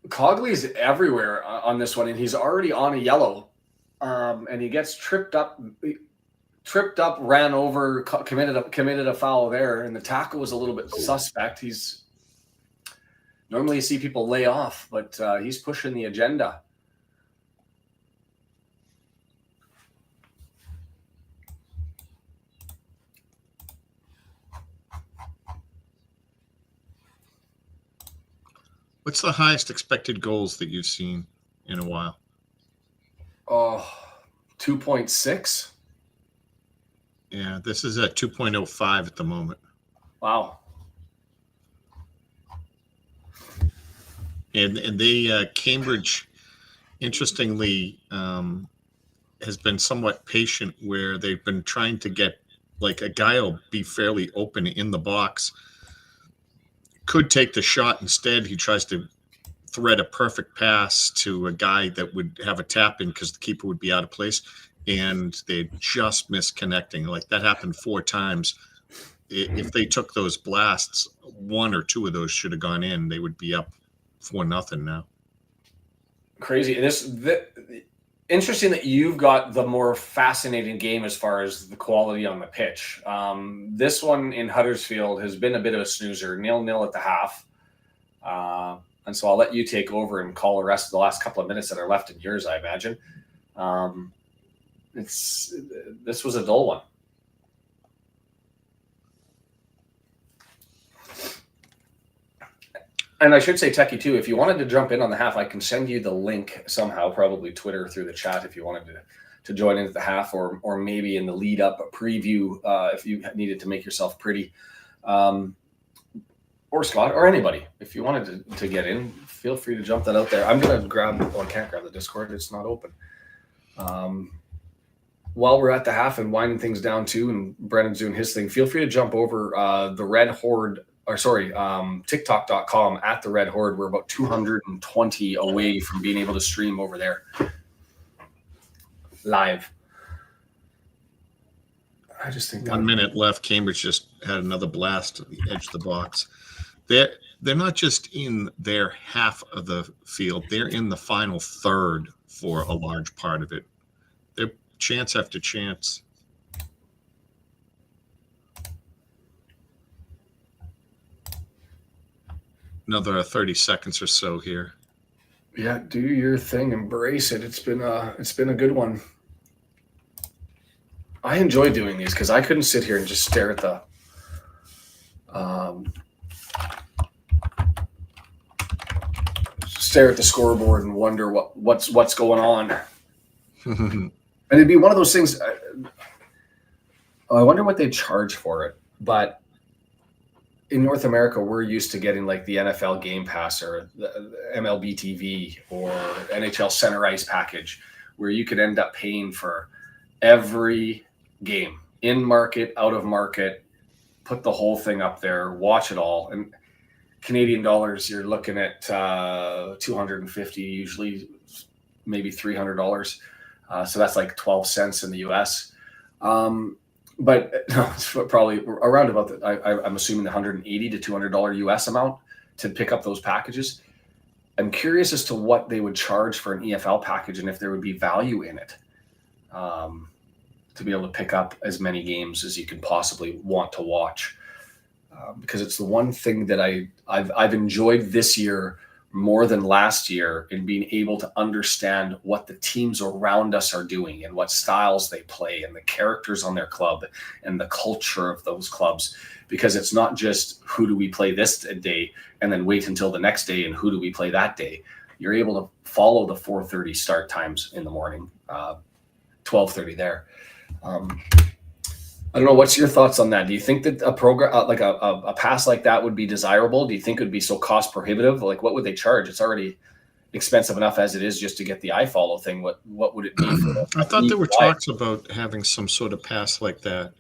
Cogley's everywhere on this one, and he's already on a yellow. And he gets tripped up, ran over, committed a foul there, and the tackle was a little bit suspect. Normally you see people lay off, but he's pushing the agenda.
What's the highest expected goals that you've seen in a while?
2.6.
Yeah, this is at 2.05 at the moment.
Wow.
And they Cambridge, interestingly, has been somewhat patient where they've been trying to get, like, a guy will be fairly open in the box, could take the shot. Instead, he tries to thread a perfect pass to a guy that would have a tap in because the keeper would be out of place, and they just missed connecting. Like, that happened 4 times. If they took those blasts, 1 or 2 of those should have gone in. They would be up 4-0 now.
Crazy. Interesting that you've got the more fascinating game as far as the quality on the pitch. This one in Huddersfield has been a bit of a snoozer, 0-0 at the half. And so I'll let you take over and call the rest of the last couple of minutes that are left in yours, I imagine. This was a dull one. And I should say, Techie, too, if you wanted to jump in on the half, I can send you the link somehow, probably Twitter through the chat if you wanted to join in at the half, or maybe in the lead-up preview if you needed to make yourself pretty. Or Scott, or anybody. If you wanted to get in, feel free to jump that out there. I'm going to grab – I can't grab the Discord. It's not open. While we're at the half and winding things down, too, and Brendan's doing his thing, feel free to jump over the Red Horde – TikTok.com at the Red Horde. We're about 220 away from being able to stream over there live. I just think
1 minute left. Cambridge just had another blast at the edge of the box. They're not just in their half of the field. They're in the final third for a large part of it. They're chance after chance. Another 30 seconds or so here.
Yeah, do your thing, embrace it. It's been a good one. I enjoy doing these because I couldn't sit here and just stare at the scoreboard and wonder what's going on. And it'd be one of those things. I wonder what they charge for it, but in North America, we're used to getting like the NFL Game Pass or the MLB TV or NHL Center Ice package, where you could end up paying for every game, in market, out of market, put the whole thing up there, watch it all. And Canadian dollars, you're looking at $250, usually maybe $300. So that's like 12 cents in the US. But no, it's probably around about I'm assuming the $180 to $200 US amount to pick up those packages. I'm curious as to what they would charge for an EFL package and if there would be value in it. to be able to pick up as many games as you can possibly want to watch, because it's the one thing that I've enjoyed this year more than last year, in being able to understand what the teams around us are doing and what styles they play and the characters on their club and the culture of those clubs. Because it's not just who do we play this day and then wait until the next day and who do we play that day. You're able to follow the 4:30 start times in the morning, 12:30 there. I don't know. What's your thoughts on that? Do you think that a program like a pass like that would be desirable? Do you think it would be so cost prohibitive? Like, what would they charge? It's already expensive enough as it is just to get the iFollow thing. What would it be?
I thought there were talks about having some sort of pass like that,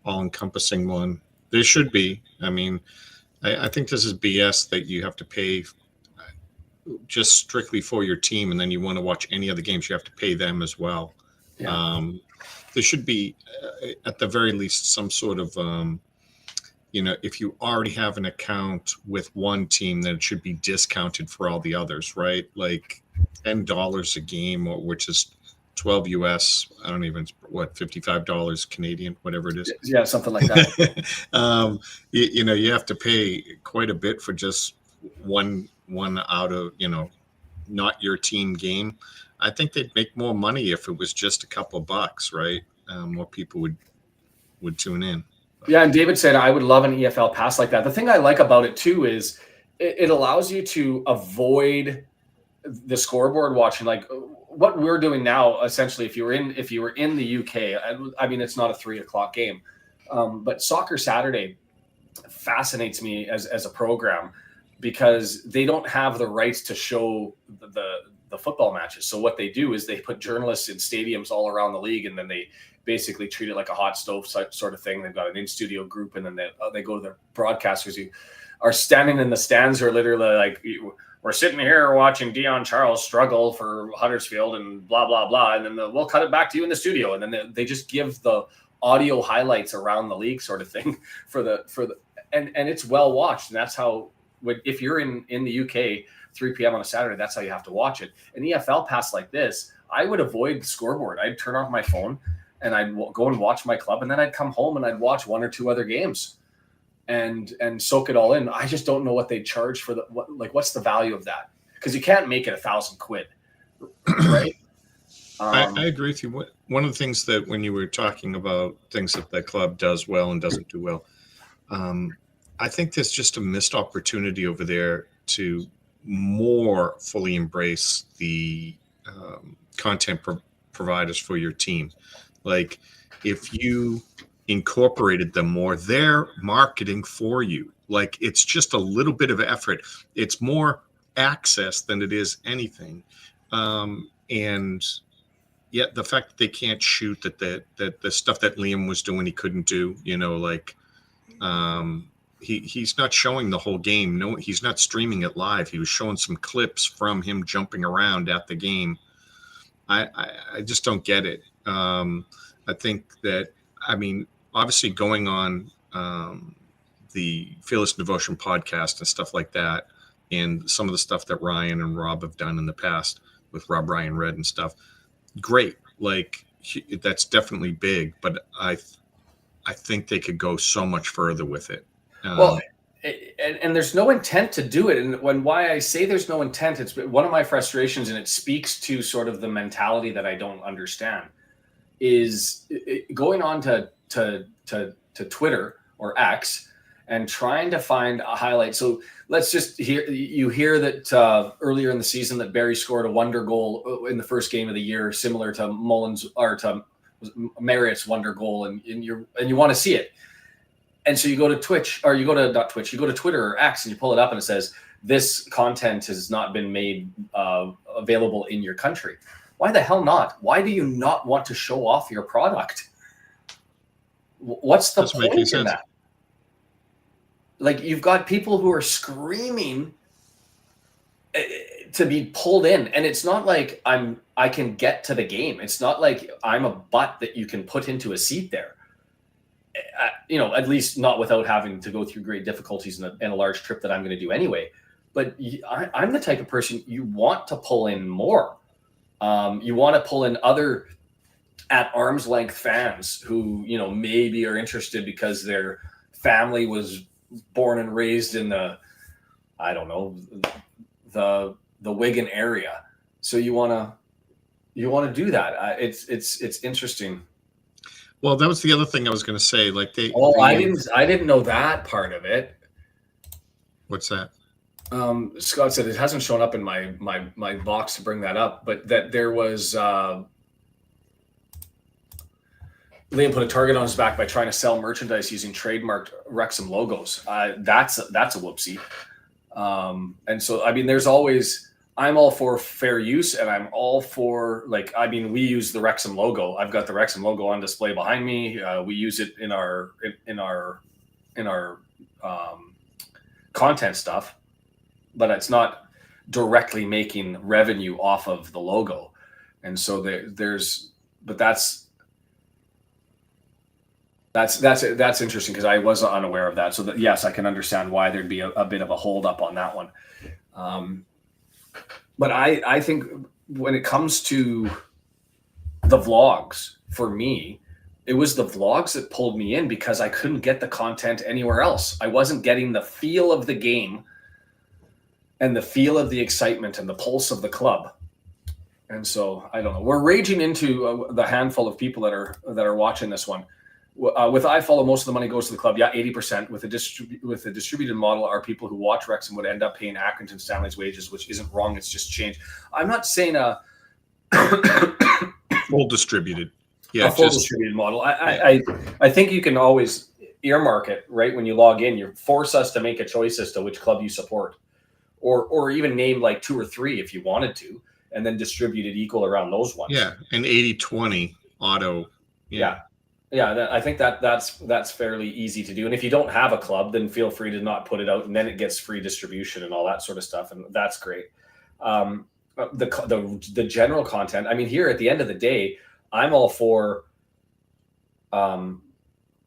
all-encompassing one. There should be. I mean, I think this is BS that you have to pay just strictly for your team, and then you want to watch any other games, you have to pay them as well. Yeah. There should be, at the very least, some sort of, if you already have an account with one team, then it should be discounted for all the others, right? Like $10 a game, which is 12 US. I don't even, $55 Canadian, whatever it is.
Yeah, something like that.
You have to pay quite a bit for just one out of, not your team game. I think they'd make more money if it was just a couple of bucks, right? More people would tune in.
Yeah, and David said, I would love an EFL pass like that. The thing I like about it too is it allows you to avoid the scoreboard watching, like what we're doing now. Essentially, if you were in the UK, I mean, it's not a 3:00 game, but Soccer Saturday fascinates me as a program, because they don't have the rights to show the football matches. So what they do is they put journalists in stadiums all around the league, and then they basically treat it like a hot stove sort of thing. They've got an in-studio group, and then they go to the broadcasters who are standing in the stands, who are literally like, we're sitting here watching Dion Charles struggle for Huddersfield and blah, blah, blah. And then we'll cut it back to you in the studio. And then they just give the audio highlights around the league sort of thing and it's well watched. And that's how, if you're in the UK, 3 p.m. on a Saturday, that's how you have to watch it. An EFL pass like this, I would avoid the scoreboard. I'd turn off my phone and I'd go and watch my club, and then I'd come home and I'd watch one or two other games and soak it all in. I just don't know what they charge for what's the value of that? Because you can't make it $1,000, right?
I agree with you. One of the things that, when you were talking about things that the club does well and doesn't do well, I think there's just a missed opportunity over there to more fully embrace the content providers for your team. Like, if you incorporated them more, they're marketing for you. Like, it's just a little bit of effort. It's more access than it is anything. And yet the fact that they can't shoot that the stuff that Liam was doing, he couldn't do, he's not showing the whole game. No, he's not streaming it live. He was showing some clips from him jumping around at the game. I just don't get it. I think that, obviously going on the Fearless Devotion podcast and stuff like that, and some of the stuff that Ryan and Rob have done in the past with Rob Ryan Red and stuff, great. Like, that's definitely big, but I think they could go so much further with it.
Well, and there's no intent to do it. And why I say there's no intent, it's one of my frustrations, and it speaks to sort of the mentality that I don't understand, is going on to Twitter or X and trying to find a highlight. So let's just hear that earlier in the season that Barry scored a wonder goal in the first game of the year, similar to Mullins or to Marriott's wonder goal, and you want to see it. And so you go to you go to Twitter or X, and you pull it up, and it says, this content has not been made available in your country. Why the hell not? Why do you not want to show off your product? What's the point in that? Like, you've got people who are screaming to be pulled in, and it's not like I can get to the game. It's not like I'm a butt that you can put into a seat there. At least not without having to go through great difficulties and a large trip that I'm going to do anyway. But I'm the type of person you want to pull in more. You want to pull in other at arm's length fans who, you know, maybe are interested because their family was born and raised in the, I don't know, the Wigan area. So you want to do that. It's interesting.
Well, that was the other thing I was going to say. Like
I didn't know that part of it.
What's that?
Scott said it hasn't shown up in my box to bring that up, but that there was Liam put a target on his back by trying to sell merchandise using trademarked Wrexham logos. That's a whoopsie. And so, I mean, there's always, I'm all for fair use, and I'm all for, like, I mean, we use the Wrexham logo. I've got the Wrexham logo on display behind me. We use it in our content stuff, but it's not directly making revenue off of the logo. And so but that's interesting, because I was unaware of that. So that, yes, I can understand why there'd be a bit of a hold up on that one. But I think when it comes to the vlogs, for me, it was the vlogs that pulled me in, because I couldn't get the content anywhere else. I wasn't getting the feel of the game and the feel of the excitement and the pulse of the club. And so, I don't know. We're raging into the handful of people that are watching this one. With iFollow, most of the money goes to the club. Yeah, 80%. With the distributed model, our people who watch Wrexham would end up paying Accrington Stanley's wages, which isn't wrong. It's just change. I'm not saying
full distributed.
Yeah, a full distributed model. I think you can always earmark it, right? When you log in, you force us to make a choice as to which club you support, or even name like 2 or 3 if you wanted to, and then distribute it equal around those ones.
Yeah, an 80-20 auto.
Yeah. I think that's fairly easy to do. And if you don't have a club, then feel free to not put it out, and then it gets free distribution and all that sort of stuff, and that's great. The general content, I mean, here at the end of the day, I'm all for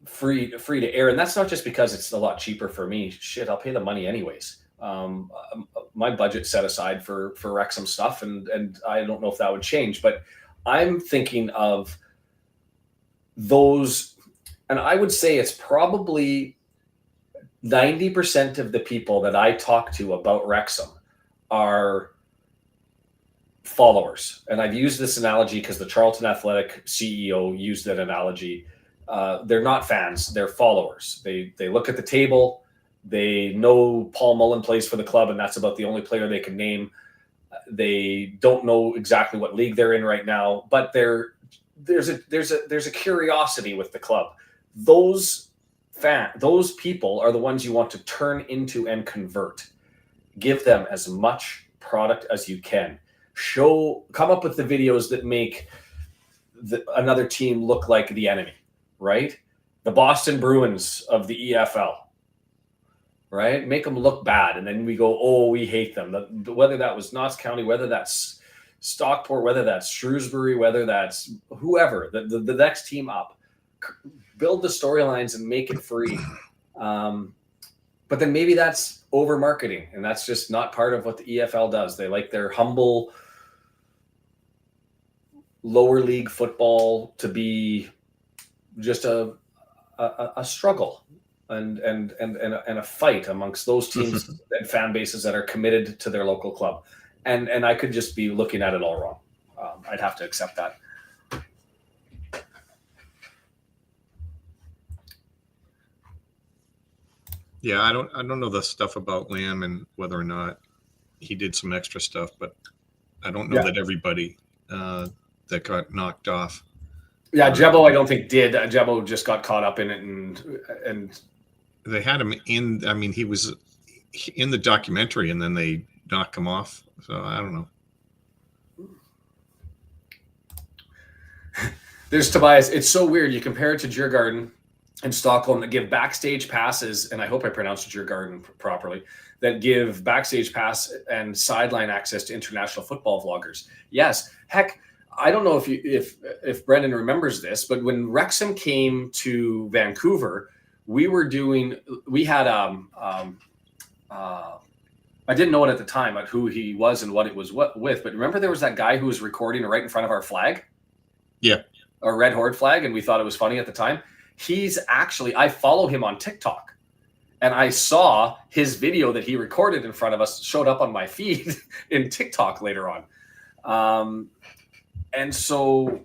free to air, and that's not just because it's a lot cheaper for me. Shit, I'll pay the money anyways. My budget set aside for Wrexham stuff, and I don't know if that would change, but I'm thinking of those, and I would say it's probably 90% of the people that I talk to about Wrexham are followers. And I've used this analogy because the Charlton Athletic CEO used that analogy. They're not fans, they're followers. They look at the table, they know Paul Mullen plays for the club, and that's about the only player they can name. They don't know exactly what league they're in right now, but there's a curiosity with the club. Those people are the ones you want to turn into and convert. Give them as much product as you can. Come up with the videos that make another team look like the enemy, right? The Boston Bruins of the EFL, right? Make them look bad, and then we go, oh, we hate them. Whether that was Notts County, whether that's Stockport, whether that's Shrewsbury, whether that's whoever, the next team up, build the storylines and make it free. But then maybe that's over marketing, and that's just not part of what the EFL does. They like their humble lower league football to be just a struggle and a fight amongst those teams and fan bases that are committed to their local club. And I could just be looking at it all wrong. I'd have to accept that.
Yeah, I don't know the stuff about Lamb and whether or not he did some extra stuff, but I don't know that everybody that got knocked off.
Yeah, Jebo I don't think did. Jebo just got caught up in it, and
they had him in. I mean, he was in the documentary, and then they knocked him off. So I don't know.
There's Tobias. It's so weird. You compare it to Djurgården and Stockholm that give backstage passes, and I hope I pronounced Djurgården properly, that give backstage pass and sideline access to international football vloggers. Yes, heck, I don't know if Brendan remembers this, but when Wrexham came to Vancouver, we had I didn't know it at the time, who he was and what it was with, but remember there was that guy who was recording right in front of our flag?
Yeah.
or red horde flag, and we thought it was funny at the time. He's actually, I follow him on TikTok, and I saw his video that he recorded in front of us showed up on my feed in TikTok later on. And so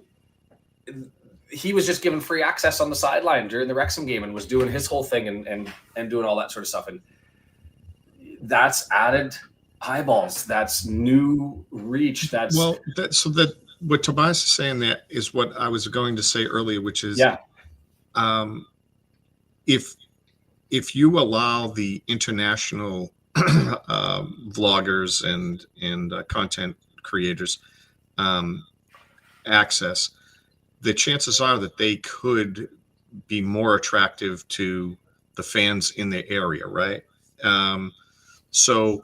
he was just given free access on the sideline during the Wrexham game and was doing his whole thing and doing all that sort of stuff. And that's added eyeballs. That's new reach. That's
what Tobias is saying there is what I was going to say earlier, which is, if you allow the international vloggers and content creators access, the chances are that they could be more attractive to the fans in the area, right? So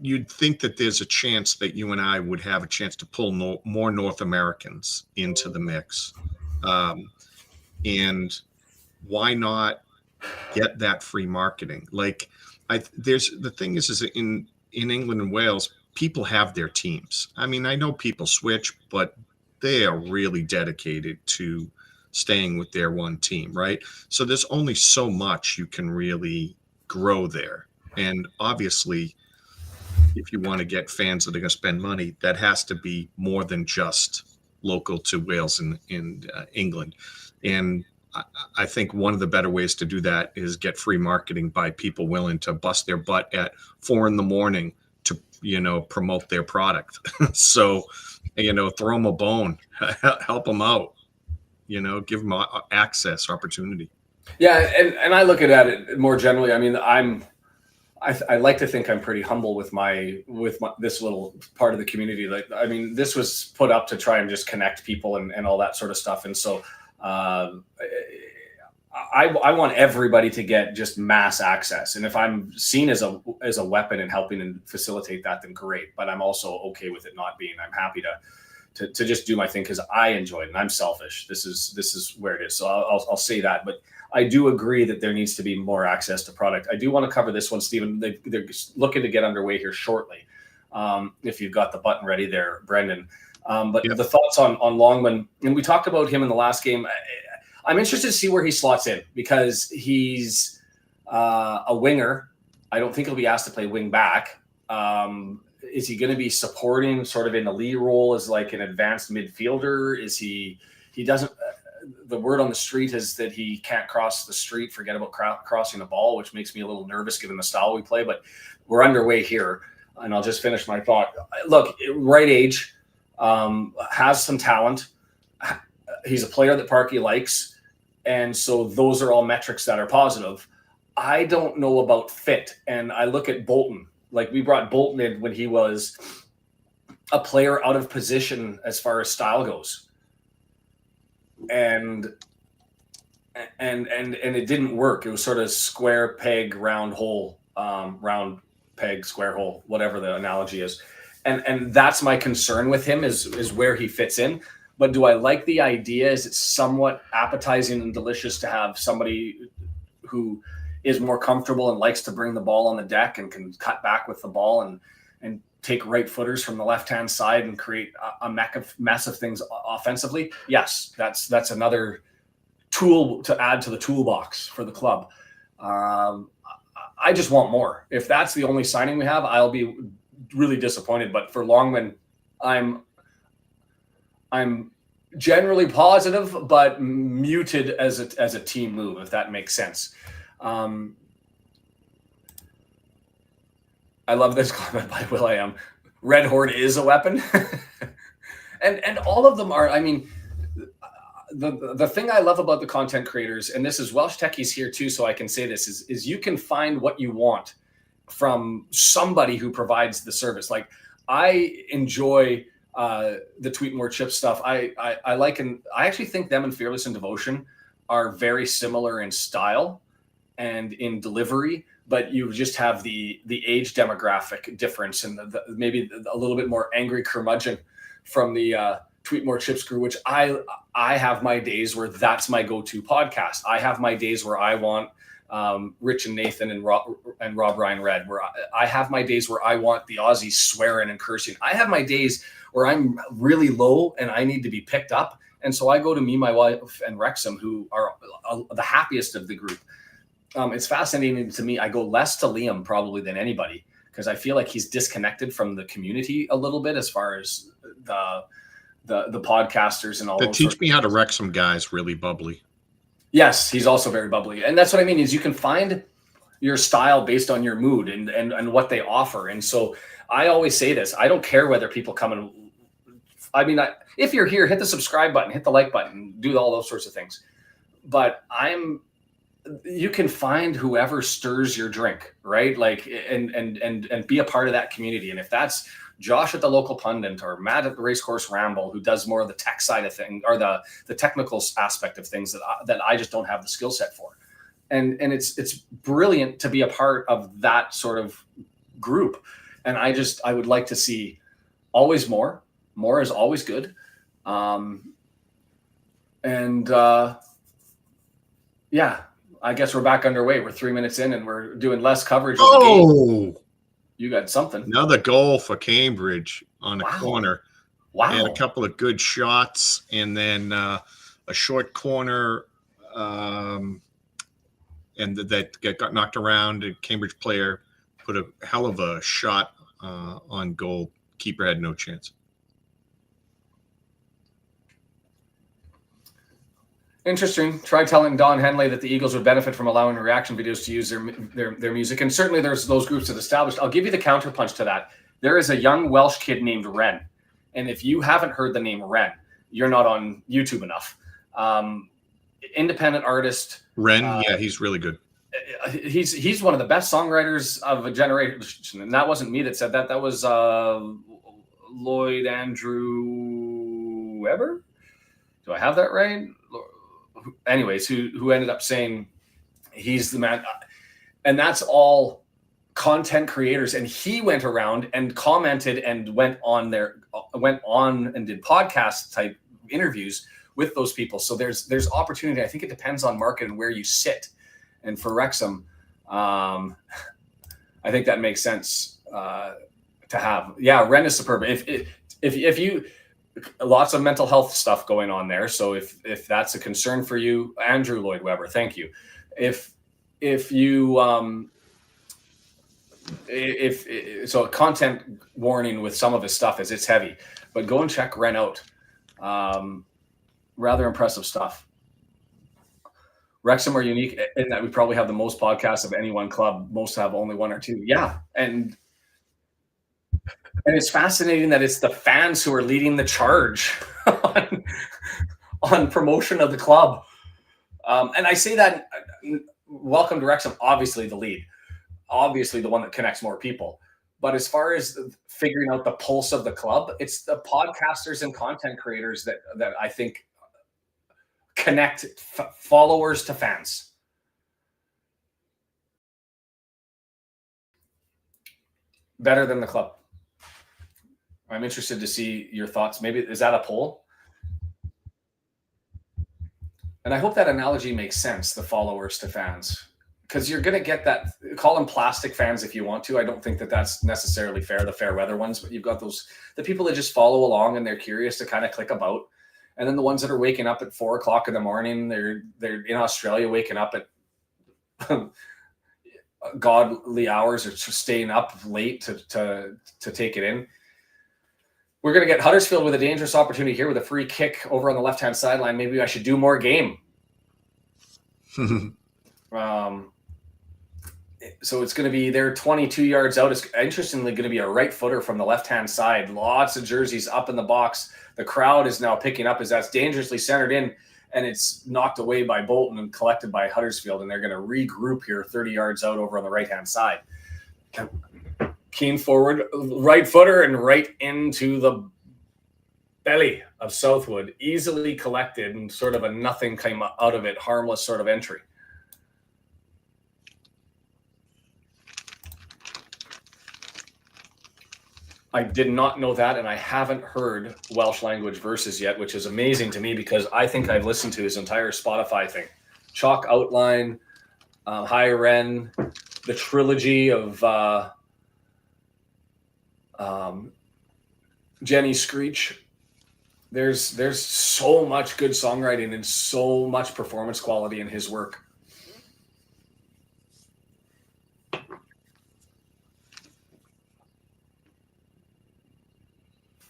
you'd think that there's a chance that you and I would have a chance to pull more North Americans into the mix. And why not get that free marketing? Like, the thing is that in England and Wales, people have their teams. I mean, I know people switch, but they are really dedicated to staying with their one team, right? So there's only so much you can really grow there. And obviously, if you want to get fans that are going to spend money, that has to be more than just local to Wales and England. And I think one of the better ways to do that is get free marketing by people willing to bust their butt at 4 a.m. to, promote their product. So, throw them a bone, help them out, give them access, opportunity.
Yeah. And I look at it more generally. I mean, I like to think I'm pretty humble with my this little part of the community. Like, I mean, this was put up to try and just connect people and all that sort of stuff. And so I want everybody to get just mass access. And if I'm seen as a weapon in helping and facilitate that, then great. But I'm also okay with it not being. I'm happy to just do my thing because I enjoy it and I'm selfish. This is where it is. So I'll say that. But I do agree that there needs to be more access to product. I do want to cover this one, Stephen. They're looking to get underway here shortly. If you've got the button ready there, Brendan. But the thoughts on Longman, and we talked about him in the last game. I'm interested to see where he slots in because he's a winger. I don't think he'll be asked to play wing back. Is he going to be supporting sort of in the lead role as like an advanced midfielder? Is he doesn't, the word on the street is that he can't cross the street, forget about crossing the ball, which makes me a little nervous given the style we play, but we're underway here. And I'll just finish my thought. Look, right age, has some talent. He's a player that Parky likes. And so those are all metrics that are positive. I don't know about fit. And I look at Bolton. Like, we brought Bolton in when he was a player out of position as far as style goes. And it didn't work. It was sort of square peg, round hole, round peg, square hole, whatever the analogy is. And that's my concern with him is where he fits in. But do I like the idea? Is it somewhat appetizing and delicious to have somebody who is more comfortable and likes to bring the ball on the deck and can cut back with the ball and take right footers from the left-hand side and create a mess of things offensively? Yes, that's another tool to add to the toolbox for the club. I just want more. If that's the only signing we have, I'll be really disappointed. But for Longman, I'm generally positive, but muted as a team move, if that makes sense. I love this comment by Will.i.am. Red Horde is a weapon. and all of them are, I mean, the thing I love about the content creators, and this is Welsh Techies here too, so I can say this, is you can find what you want from somebody who provides the service. Like, I enjoy the Tweet More Chip stuff. I like, and I actually think them and Fearless and Devotion are very similar in style and in delivery, but you just have the age demographic difference and maybe a little bit more angry curmudgeon from the Tweet More Chips crew, which I have my days where that's my go-to podcast. I have my days where I want Rich and Nathan and Rob Ryan Red, where I have my days where I want the Aussies swearing and cursing. I have my days where I'm really low and I need to be picked up. And so I go to me, my wife, and Wrexham, who are the happiest of the group. It's fascinating to me. I go less to Liam probably than anybody, because I feel like he's disconnected from the community a little bit as far as the podcasters and all.
That teach me how to Wrexham guys really bubbly.
Yes, he's also very bubbly. And that's what I mean, is you can find your style based on your mood and what they offer. And so I always say this, I don't care whether people come and, if you're here, hit the subscribe button, hit the like button, do all those sorts of things. But you can find whoever stirs your drink, right? Like, and be a part of that community. And if that's Josh at the local pundit or Matt at the Racecourse Ramble, who does more of the tech side of things, or the technical aspect of things that I just don't have the skill set for. And it's brilliant to be a part of that sort of group. And I would like to see always more. More is always good. Yeah, I guess we're back underway. We're 3 minutes in and we're doing less coverage of the game. You got something.
Another goal for Cambridge on a corner.
Wow.
And a couple of good shots, and then a short corner and that got knocked around. A Cambridge player put a hell of a shot on goal. Keeper had no chance.
Interesting. Try telling Don Henley that the Eagles would benefit from allowing reaction videos to use their music. And certainly there's those groups that established. I'll give you the counterpunch to that. There is a young Welsh kid named Ren. And if you haven't heard the name Ren, you're not on YouTube enough. Independent artist.
Ren, yeah, he's really good.
He's one of the best songwriters of a generation. And that wasn't me that said that. That was Lloyd Andrew Webber. Do I have that right? Anyways, who ended up saying he's the man. And that's all content creators. And he went around and commented and went on and did podcast type interviews with those people. So there's opportunity. I think it depends on market and where you sit. And for Wrexham, I think that makes sense to have. Yeah, Ren is superb. If you lots of mental health stuff going on there. So if that's a concern for you, Andrew Lloyd Webber, thank you. If so, a content warning with some of his stuff is it's heavy, but go and check Ren out. Rather impressive stuff. Wrexham are unique in that we probably have the most podcasts of any one club. Most have only one or two. Yeah. And it's fascinating that it's the fans who are leading the charge on promotion of the club. And I say that, welcome to Wrexham, obviously the lead, obviously the one that connects more people. But as far as figuring out the pulse of the club, it's the podcasters and content creators that I think connect followers to fans. Better than the club. I'm interested to see your thoughts. Maybe, is that a poll? And I hope that analogy makes sense, the followers to fans, because you're going to get that. Call them plastic fans if you want to. I don't think that that's necessarily fair, the fair weather ones, but you've got the people that just follow along and they're curious to kind of click about. And then the ones that are waking up at 4:00 in the morning, they're in Australia waking up at godly hours or staying up late to take it in. We're going to get Huddersfield with a dangerous opportunity here with a free kick over on the left-hand sideline. Maybe I should do more game. So it's going to be, they're 22 yards out. It's interestingly going to be a right footer from the left-hand side. Lots of jerseys up in the box. The crowd is now picking up as that's dangerously centered in, and it's knocked away by Bolton and collected by Huddersfield, and they're going to regroup here 30 yards out over on the right-hand side. Keen forward, right footer, and right into the belly of Southwood. Easily collected, and sort of a nothing came out of it, harmless sort of entry. I did not know that, and I haven't heard Welsh language verses yet, which is amazing to me because I think I've listened to his entire Spotify thing. Chalk outline, Hi Ren, the trilogy of Jenny Screech. There's so much good songwriting and so much performance quality in his work.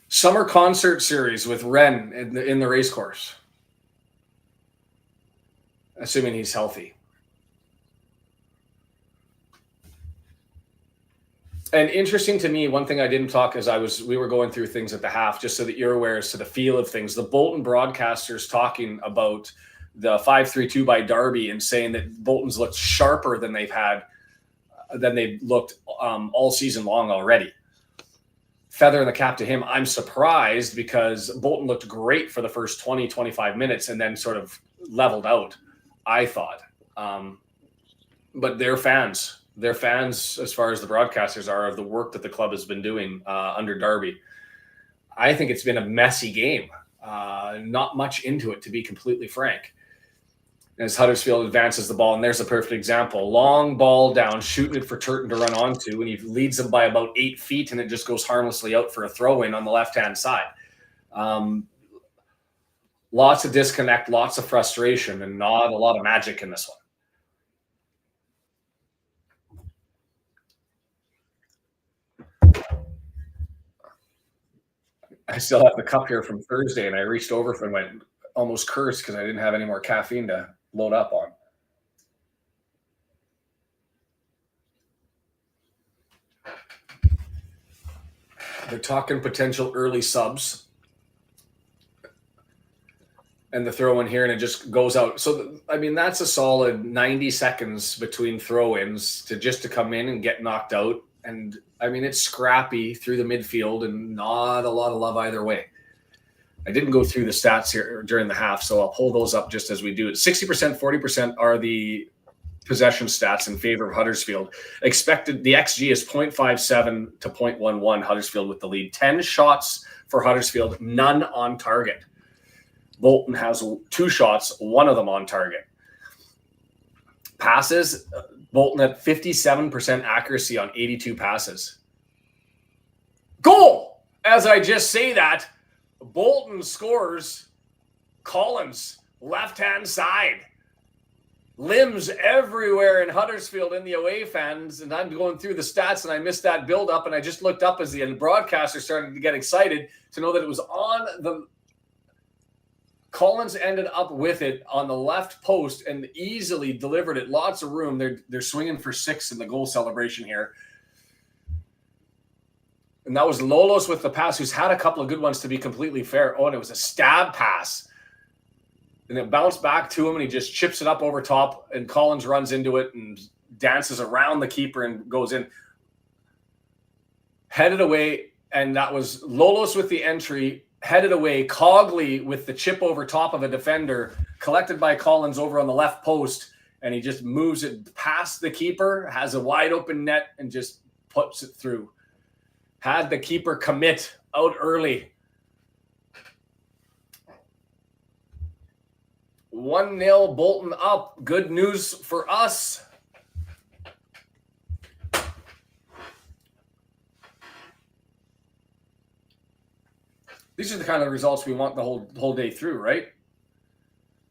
Summer concert series with Ren in the race course, assuming he's healthy. And interesting to me, one thing I didn't talk as we were going through things at the half, just so that you're aware as to the feel of things. The Bolton broadcasters talking about the 5-3-2 by Derby and saying that Bolton's looked sharper than they've looked all season long already. Feather in the cap to him. I'm surprised because Bolton looked great for the first 20, 25 minutes and then sort of leveled out, I thought. But they're fans, as far as the broadcasters are, of the work that the club has been doing under Derby. I think it's been a messy game. Not much into it, to be completely frank. As Huddersfield advances the ball, and there's a perfect example. Long ball down, shooting it for Turton to run onto, and he leads them by about 8 feet, and it just goes harmlessly out for a throw-in on the left-hand side. Lots of disconnect, lots of frustration, and not a lot of magic in this one. I still have the cup here from Thursday, and I reached over and went almost cursed because I didn't have any more caffeine to load up on. They're talking potential early subs. And the throw in here, and it just goes out. So, I mean, that's a solid 90 seconds between throw-ins to come in and get knocked out. And, I mean, it's scrappy through the midfield and not a lot of love either way. I didn't go through the stats here during the half, so I'll pull those up just as we do it. 60%, 40% are the possession stats in favor of Huddersfield. Expected, the XG is 0.57 to 0.11, Huddersfield with the lead. 10 shots for Huddersfield, none on target. Bolton has 2 shots, one of them on target. Passes, Bolton at 57% accuracy on 82 passes. Goal! As I just say that, Bolton scores. Collins, left-hand side. Limbs everywhere in Huddersfield in the away fans. And I'm going through the stats and I missed that build-up. And I just looked up as the broadcaster started to get excited to know that it was on the... Collins ended up with it on the left post and easily delivered it. Lots of room. They're swinging for 6 in the goal celebration here. And that was Lolos with the pass, who's had a couple of good ones, to be completely fair. Oh, and it was a stab pass. And it bounced back to him, and he just chips it up over top, and Collins runs into it and dances around the keeper and goes in. Headed away, and that was Lolos with the entry, headed away. Cogley with the chip over top of a defender, collected by Collins over on the left post, and he just moves it past the keeper, has a wide open net, and just puts it through. Had the keeper commit out early. 1-0 Bolton up. Good news for us. These are the kind of results we want the whole day through, right?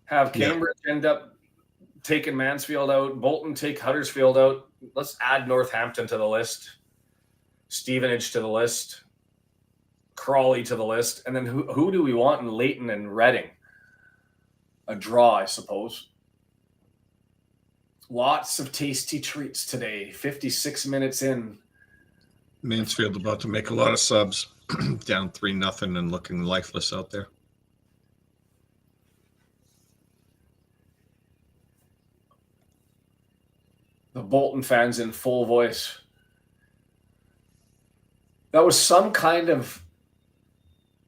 Have Cambridge end up taking Mansfield out, Bolton take Huddersfield out. Let's add Northampton to the list. Stevenage to the list, Crawley to the list, and then who do we want in Leighton and Reading? A draw, I suppose. Lots of tasty treats today. 56 minutes in.
Mansfield about to make a lot of subs, down 3-0 and looking lifeless out there.
The Bolton fans in full voice. That was some kind of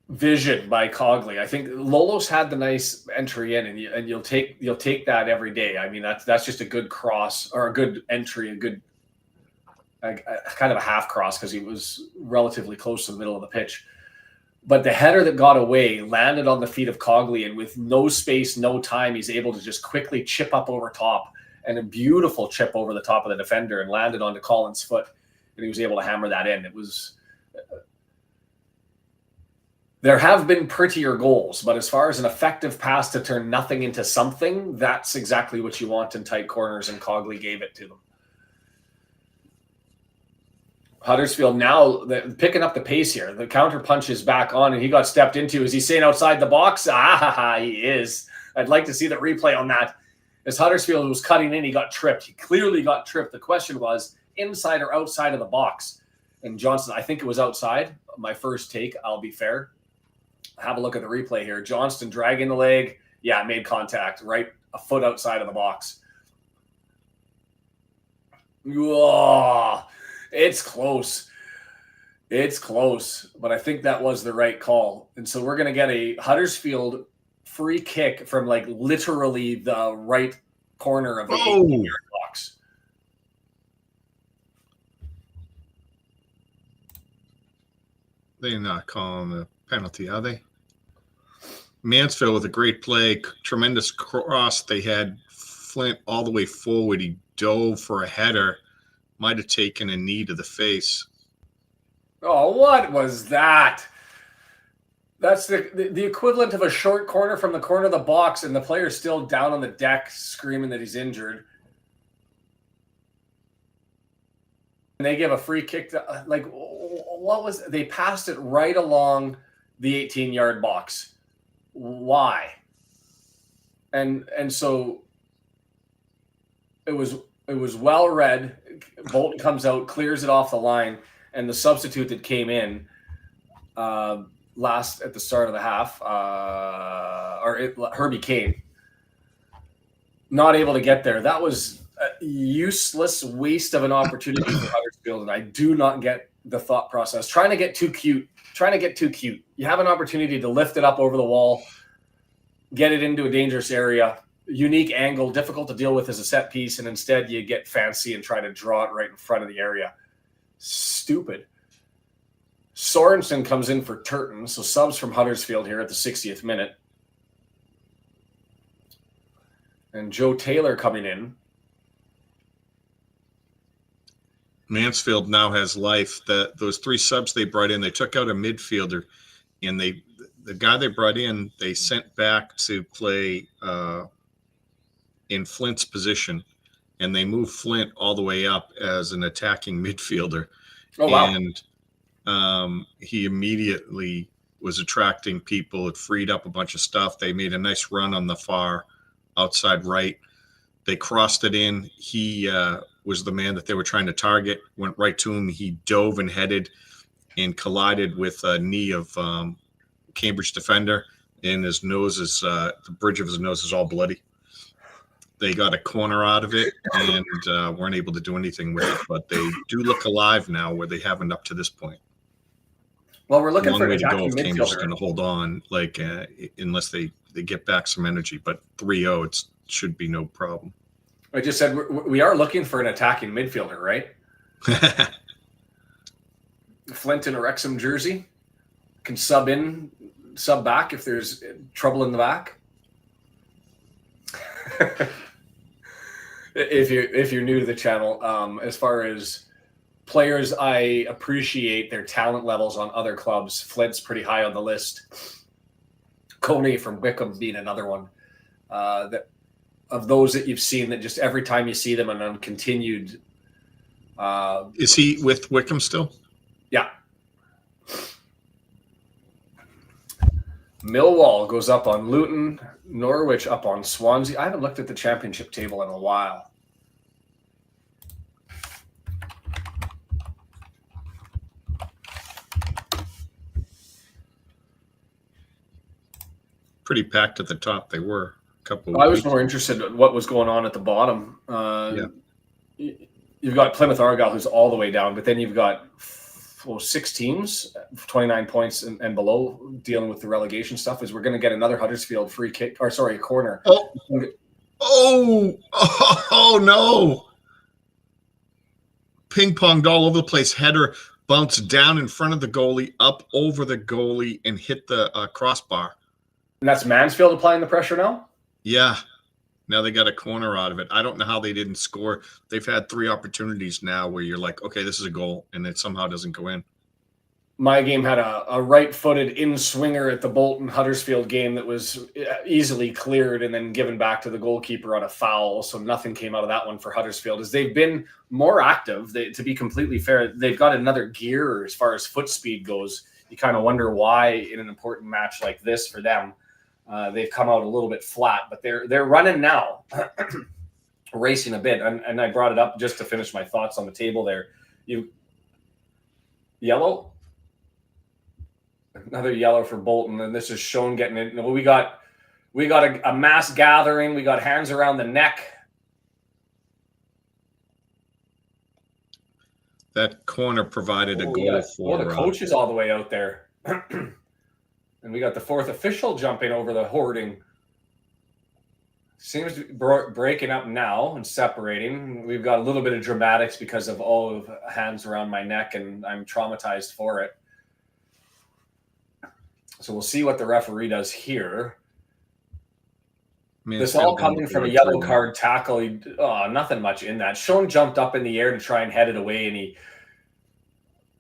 vision by Cogley. I think Lolos had the nice entry in, and you'll take that every day. I mean, that's just a good cross or a good entry, a good kind of a half cross because he was relatively close to the middle of the pitch. But the header that got away landed on the feet of Cogley, and with no space, no time, he's able to just quickly chip up over top and a beautiful chip over the top of the defender and landed onto Collins' foot, and he was able to hammer that in. It was. There have been prettier goals, but as far as an effective pass to turn nothing into something, that's exactly what you want in tight corners, and Cogley gave it to them. Huddersfield now picking up the pace here. The counter punch is back on, and he got stepped into. Is he saying outside the box? He is. I'd like to see the replay on that. As Huddersfield was cutting in, he got tripped. He clearly got tripped. The question was inside or outside of the box. And Johnston, I think it was outside. My first take, I'll be fair. Have a look at the replay here. Johnston dragging the leg. Yeah, made contact right a foot outside of the box. Whoa, it's close. It's close, but I think that was the right call. And so we're going to get a Huddersfield free kick from like literally the right corner of the 18-yard box.
They're not calling the penalty, are they? Mansfield with a great play, tremendous cross. They had Flint all the way forward. He dove for a header, might have taken a knee to the face.
Oh, what was that? That's the equivalent of a short corner from the corner of the box, and the player's still down on the deck screaming that he's injured. And they give a free kick to, like, what was, they passed it right along the 18-yard box. Why? And so it was well read. Bolton comes out, clears it off the line, and the substitute that came in last at the start of the half, Herbie Kane, not able to get there. That was a useless waste of an opportunity for Huddersfield, and I do not get the thought process. Trying to get too cute. You have an opportunity to lift it up over the wall, get it into a dangerous area, unique angle, difficult to deal with as a set piece, and instead you get fancy and try to draw it right in front of the area. Stupid. Sorensen comes in for Turton, so subs from Huddersfield here at the 60th minute. And Joe Taylor coming in.
Mansfield now has life. Those three subs they brought in, they took out a midfielder, and the guy they brought in, they sent back to play in Flint's position, and they moved Flint all the way up as an attacking midfielder. Oh, wow. And he immediately was attracting people. It freed up a bunch of stuff. They made a nice run on the far outside right. They crossed it in. He was the man that they were trying to target, went right to him. He dove and headed and collided with a knee of Cambridge defender, and his nose is the bridge of his nose is all bloody. They got a corner out of it and weren't able to do anything with it, but they do look alive now where they haven't up to this point.
Well, we're looking for
a way to go if Cambridge is going to hold on, like unless they get back some energy. But 3-0, it should be no problem.
I just said we are looking for an attacking midfielder, right? Flint in a Wrexham jersey can sub back if there's trouble in the back. If you're new to the channel, as far as players, I appreciate their talent levels on other clubs. Flint's pretty high on the list. Coney from Wycombe being another one. That of those that you've seen that just every time you see them and on continued.
Is he with Wycombe still?
Yeah. Millwall goes up on Luton. Norwich up on Swansea. I haven't looked at the championship table in a while.
Pretty packed at the top. They were a couple.
I was more interested in what was going on at the bottom. You've got Plymouth Argyle, who's all the way down, but then you've got 6 teams, 29 points and below, dealing with the relegation stuff. Is we're going to get another Huddersfield free kick, corner.
Oh no! Ping-ponged all over the place. Header bounced down in front of the goalie, up over the goalie, and hit the crossbar.
And that's Mansfield applying the pressure now?
Yeah. Now they got a corner out of it. I don't know how they didn't score. They've had 3 opportunities now where you're like, okay, this is a goal, and it somehow doesn't go in.
My game had a right-footed in-swinger at the Bolton Huddersfield game that was easily cleared and then given back to the goalkeeper on a foul. So nothing came out of that one for Huddersfield. As they've been more active, to be completely fair, they've got another gear as far as foot speed goes. You kind of wonder why in an important match like this for them, they've come out a little bit flat, but they're running now, racing a bit. And I brought it up just to finish my thoughts on the table there. Yellow? Another yellow for Bolton, and this is Shaun getting it. We got a mass gathering. We got hands around the neck.
That corner provided a goal for.
The coach is all the way out there. And we got the 4th official jumping over the hoarding. Seems to be breaking up now and separating. We've got a little bit of dramatics because of all of hands around my neck, and I'm traumatized for it. So we'll see what the referee does here. This all coming from a yellow card tackle. Nothing much in that. Shaun jumped up in the air to try and head it away, and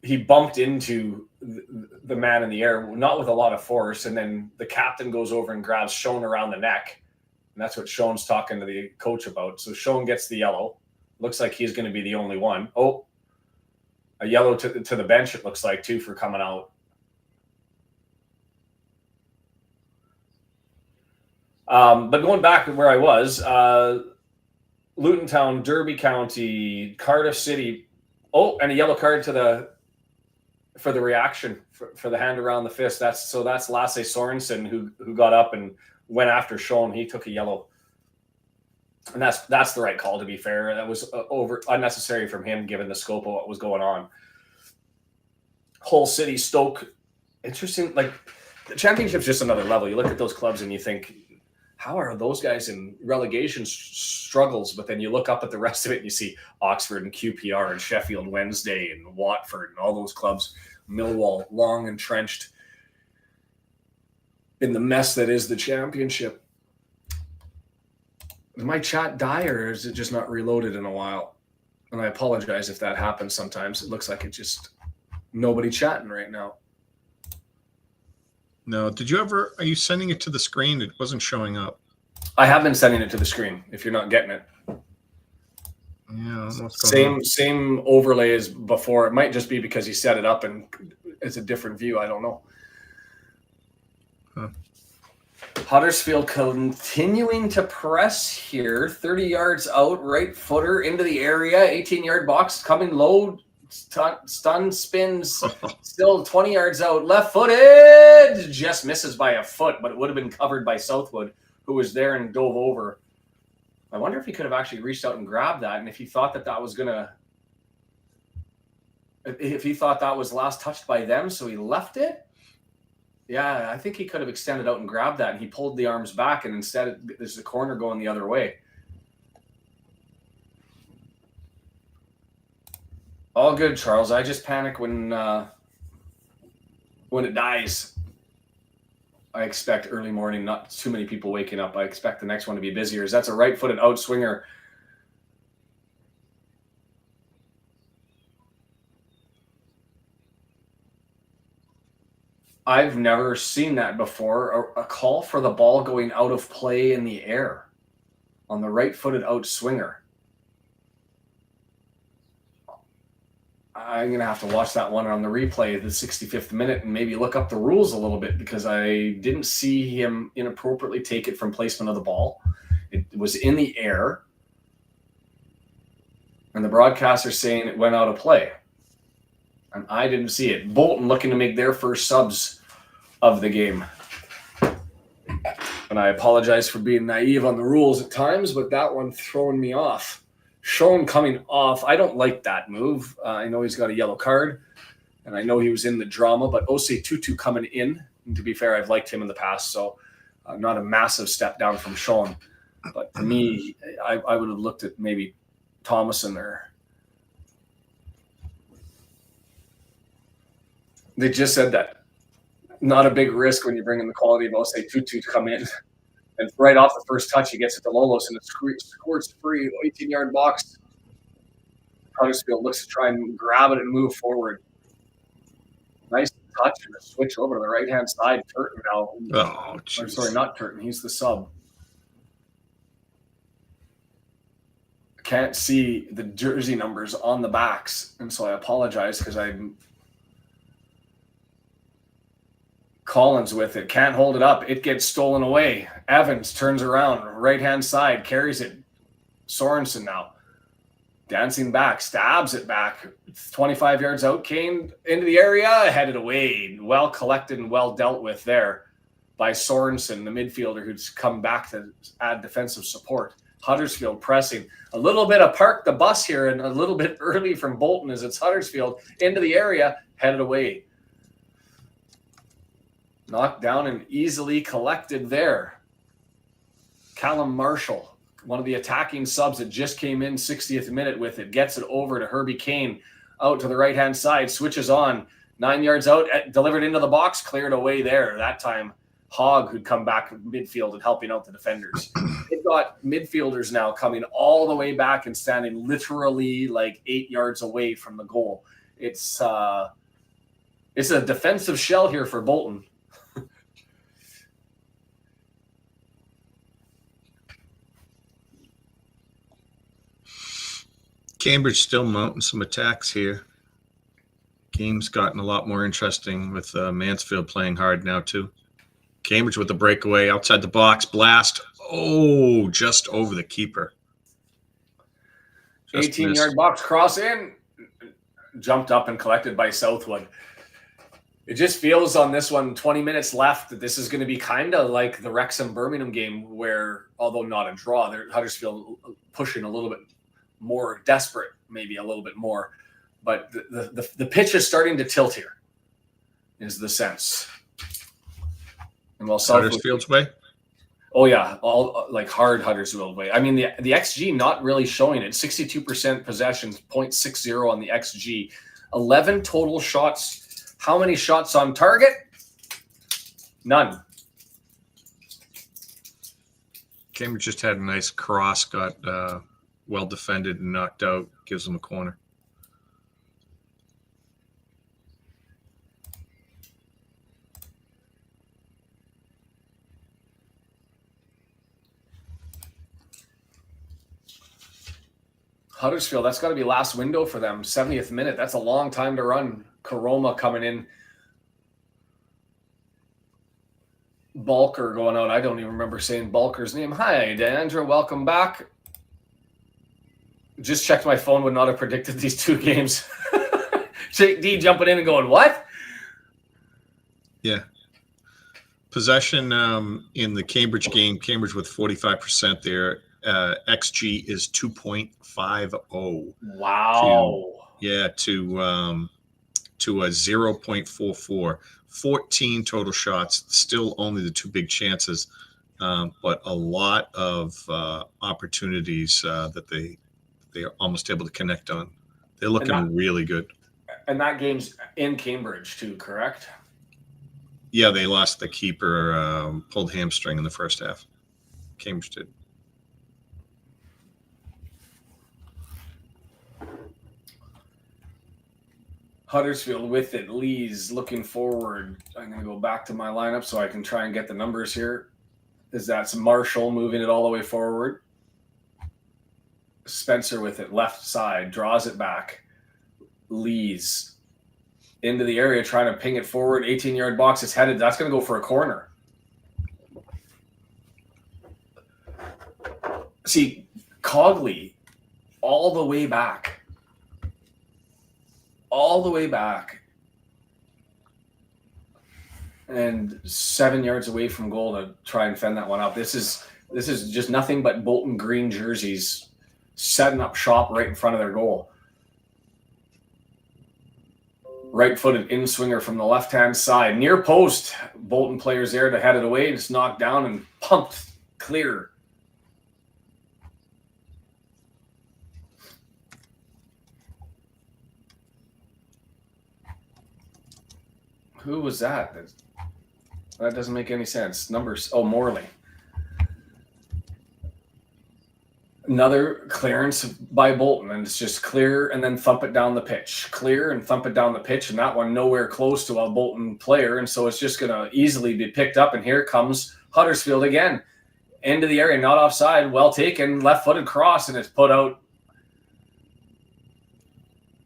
he bumped into the man in the air, not with a lot of force, and then the captain goes over and grabs Shaun around the neck, and that's what Shaun's talking to the coach about. So Shaun gets the yellow. Looks like he's going to be the only one. Oh, a yellow to the bench, it looks like, too, for coming out. But going back to where I was, Luton Town, Derby County, Cardiff City. Oh, and a yellow card for the reaction for the hand around the fist. That's Lasse Sorensen who got up and went after Shaun. He took a yellow, and that's the right call. To be fair, that was unnecessary from him given the scope of what was going on. Hull City, Stoke. Interesting. Like, the championship's just another level. You look at those clubs and you think, how are those guys in relegation struggles? But then you look up at the rest of it and you see Oxford and QPR and Sheffield Wednesday and Watford and all those clubs, Millwall, long entrenched in the mess that is the championship. Did my chat die, or is it just not reloaded in a while? And I apologize if that happens sometimes. It looks like it's just nobody chatting right now.
No. Are you sending it to the screen? It wasn't showing up.
I have been sending it to the screen if you're not getting it.
Yeah.
Same overlay as before. It might just be because he set it up and it's a different view. I don't know.
Huh.
Huddersfield continuing to press here. 30 yards out, right footer into the area. 18-yard box coming low. Stun spins, still 20 yards out, left-footed, just misses by a foot, but it would have been covered by Southwood, who was there and dove over. I wonder if he could have actually reached out and grabbed that, and if he thought that was if he thought that was last touched by them, so he left it. Yeah, I think he could have extended out and grabbed that, and he pulled the arms back, and instead there's the corner going the other way. All good, Charles. I just panic when it dies. I expect early morning, not too many people waking up. I expect the next one to be busier. That's a right-footed outswinger. I've never seen that before. A call for the ball going out of play in the air on the right-footed outswinger. I'm going to have to watch that one on the replay, the 65th minute, and maybe look up the rules a little bit, because I didn't see him inappropriately take it from placement of the ball. It was in the air, and the broadcaster's saying it went out of play. And I didn't see it. Bolton looking to make their first subs of the game. And I apologize for being naive on the rules at times, but that one throwing me off. Shaun coming off. I don't like that move. I know he's got a yellow card, and I know he was in the drama, but Osei Tutu coming in. And to be fair, I've liked him in the past, so not a massive step down from Shaun. But to me, I would have looked at maybe Thomason there. They just said that. Not a big risk when you bring in the quality of Osei Tutu to come in. And right off the first touch, he gets it to Lolos and it squirts free, 18-yard box. Huddersfield looks to try and grab it and move forward. Nice touch and a switch over to the right-hand side. Turton now.
Oh,
or, sorry, not Turton. He's the sub. Can't see the jersey numbers on the backs, and so I apologize because I'm Collins with it. Can't hold it up. It gets stolen away. Evans turns around. Right-hand side. Carries it. Sorensen now. Dancing back. Stabs it back. 25 yards out. Kane into the area. Headed away. Well collected and well dealt with there by Sorensen, the midfielder who's come back to add defensive support. Huddersfield pressing. A little bit of park the bus here and a little bit early from Bolton as it's Huddersfield into the area. Headed away. Knocked down and easily collected there. Callum Marshall, one of the attacking subs that just came in 60th minute with it, gets it over to Herbie Kane out to the right-hand side, switches on, 9 yards out, delivered into the box, cleared away there. That time, Hogg, who'd come back midfield and helping out the defenders. They've got midfielders now coming all the way back and standing literally like 8 yards away from the goal. It's a defensive shell here for Bolton.
Cambridge still mounting some attacks here. Game's gotten a lot more interesting with Mansfield playing hard now too. Cambridge with the breakaway outside the box. Blast. Oh, just over the keeper.
18-yard box cross in. Jumped up and collected by Southwood. It just feels on this one, 20 minutes left, that this is going to be kind of like the Wrexham-Birmingham game where, although not a draw, Huddersfield pushing a little bit more desperate, maybe a little bit more. But the pitch is starting to tilt here, is the sense. And while
Huddersfield's way?
Oh, yeah. All like hard Huddersfield way. I mean, the XG not really showing it. 62% possession, 0.60 on the XG. 11 total shots. How many shots on target? None.
Cambridge just had a nice cross, got well defended and knocked out. Gives them a corner.
Huddersfield, that's got to be last window for them. 70th minute. That's a long time to run. Karoma coming in. Balker going out. I don't even remember saying Balker's name. Hi, Deandra. Welcome back. Just checked my phone. Would not have predicted these two games. Jake D jumping in and going, what?
Yeah. Possession in the Cambridge game. Cambridge with 45% there. XG is 2.50.
Wow.
To a 0.44. 14 total shots. Still only the two big chances, but a lot of opportunities that they are almost able to connect on. They're looking really good.
And that game's in Cambridge too, correct?
Yeah, they lost the keeper, pulled hamstring in the first half. Cambridge did.
Huddersfield with it. Lee's looking forward. I'm going to go back to my lineup so I can try and get the numbers here. That's Marshall moving it all the way forward. Spencer with it, left side, draws it back. Lee's into the area, trying to ping it forward. 18-yard box is headed. That's going to go for a corner. See, Cogley all the way back. All the way back. And 7 yards away from goal to try and fend that one up. This is just nothing but Bolton green jerseys setting up shop right in front of their goal. Right-footed in-swinger from the left-hand side. Near post. Bolton players there to head it away. It's knocked down and pumped clear. Who was that? That doesn't make any sense. Numbers. Oh, Morley. Another clearance by Bolton, and it's just clear and then thump it down the pitch. Clear and thump it down the pitch, and that one nowhere close to a Bolton player, and so it's just going to easily be picked up, and here comes Huddersfield again. Into the area, not offside, well taken, left-footed cross, and it's put out.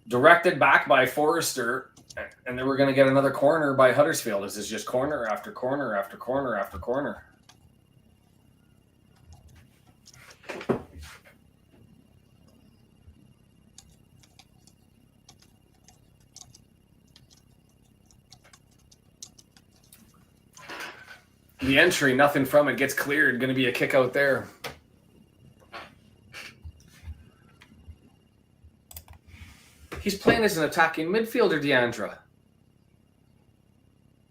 Directed back by Forrester, and then we're going to get another corner by Huddersfield. This is just corner after corner after corner after corner. The entry, nothing from it, gets cleared. Going to be a kick out there. He's playing as an attacking midfielder, Deandra.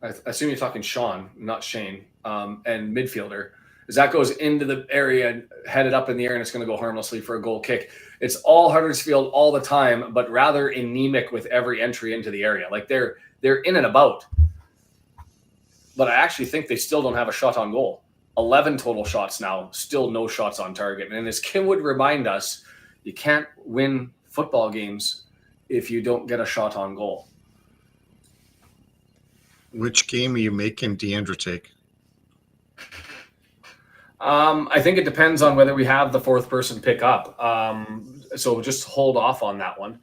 I assume you're talking Shaun, not Shane, and midfielder. As that goes into the area, headed up in the air, and it's going to go harmlessly for a goal kick. It's all Huddersfield all the time, but rather anemic with every entry into the area. Like they're in and about. But I actually think they still don't have a shot on goal. 11 total shots now, still no shots on target. And as Kim would remind us, you can't win football games if you don't get a shot on goal.
Which game are you making Deandra take?
I think it depends on whether we have the fourth person pick up. So just hold off on that one.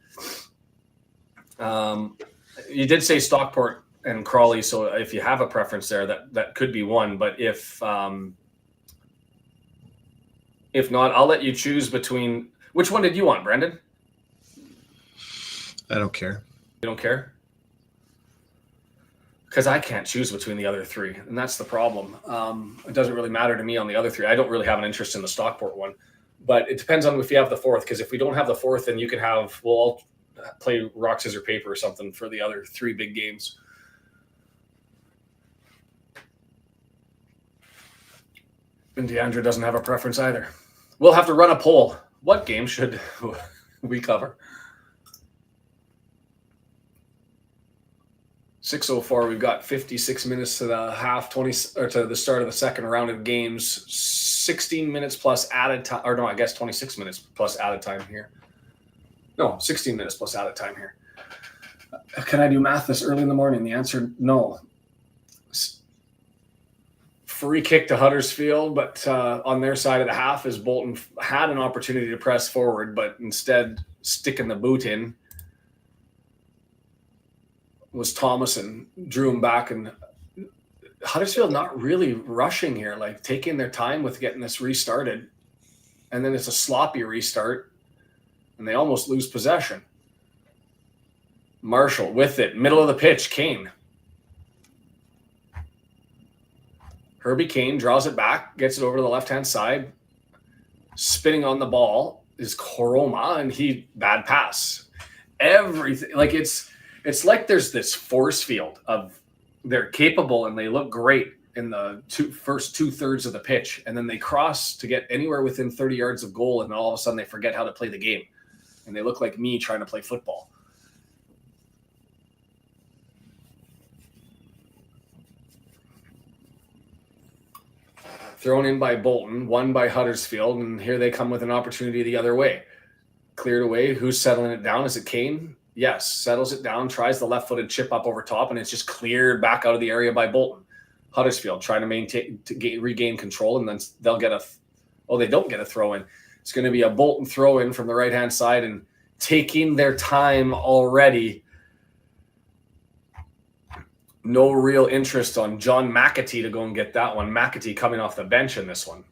You did say Stockport and Crawley, so if you have a preference there, that could be one. But if not, I'll let you choose between. Which one did you want, Brendan?
I don't care.
You don't care? Because I can't choose between the other three, and that's the problem. It doesn't really matter to me on the other three. I don't really have an interest in the Stockport one, but it depends on if you have the fourth. Because if we don't have the fourth, then you can have. We'll all play rock, scissors, paper or something for the other three big games. And Deandra doesn't have a preference either. We'll have to run a poll. What game should we cover? 6:04. We've got 56 minutes to the half, 20 or to the start of the second round of games. 16 minutes plus added time, or no, I guess 26 minutes plus added time here. No, 16 minutes plus added time here. Can I do math this early in the morning? The answer, no. Free kick to Huddersfield, but on their side of the half, as Bolton had an opportunity to press forward, but instead sticking the boot in was Thomason, drew him back, and Huddersfield not really rushing here, like taking their time with getting this restarted, and then it's a sloppy restart, and they almost lose possession. Marshall with it, middle of the pitch, Kane. Herbie Kane draws it back, gets it over to the left-hand side. Spinning on the ball is Koroma, and bad pass. Everything, like it's like there's this force field of they're capable and they look great in the first 2/3 of the pitch, and then they cross to get anywhere within 30 yards of goal, and all of a sudden they forget how to play the game, and they look like me trying to play football. Thrown in by Bolton, won by Huddersfield, and here they come with an opportunity the other way. Cleared away. Who's settling it down? Is it Kane? Yes. Settles it down, tries the left-footed chip up over top, and it's just cleared back out of the area by Bolton. Huddersfield trying to regain control, and then they'll get they don't get a throw-in. It's going to be a Bolton throw-in from the right-hand side, and taking their time already. No real interest on John McAtee to go and get that one. McAtee coming off the bench in this one.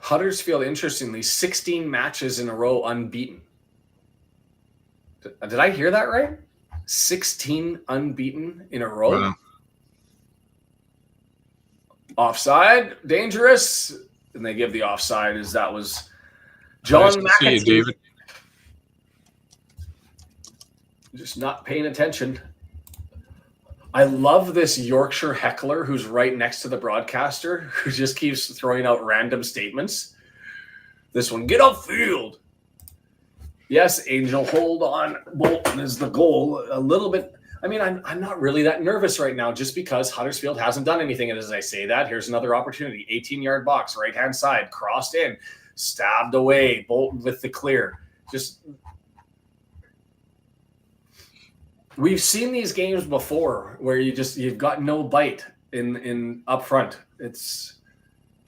Huddersfield, interestingly, 16 matches in a row unbeaten. Did I hear that right? 16 unbeaten in a row?
Wow.
Offside, dangerous, and they give the offside as that was John
Nice to see
McAtee.
you, David.
Just not paying attention. I love this Yorkshire heckler who's right next to the broadcaster who just keeps throwing out random statements. This one, get upfield. Yes, Angel, hold on. Bolton is the goal. A little bit. I mean, I'm not really that nervous right now just because Huddersfield hasn't done anything. And as I say that, here's another opportunity. 18-yard box, right-hand side, crossed in, stabbed away. Bolton with the clear. We've seen these games before where you've got no bite in up front. It's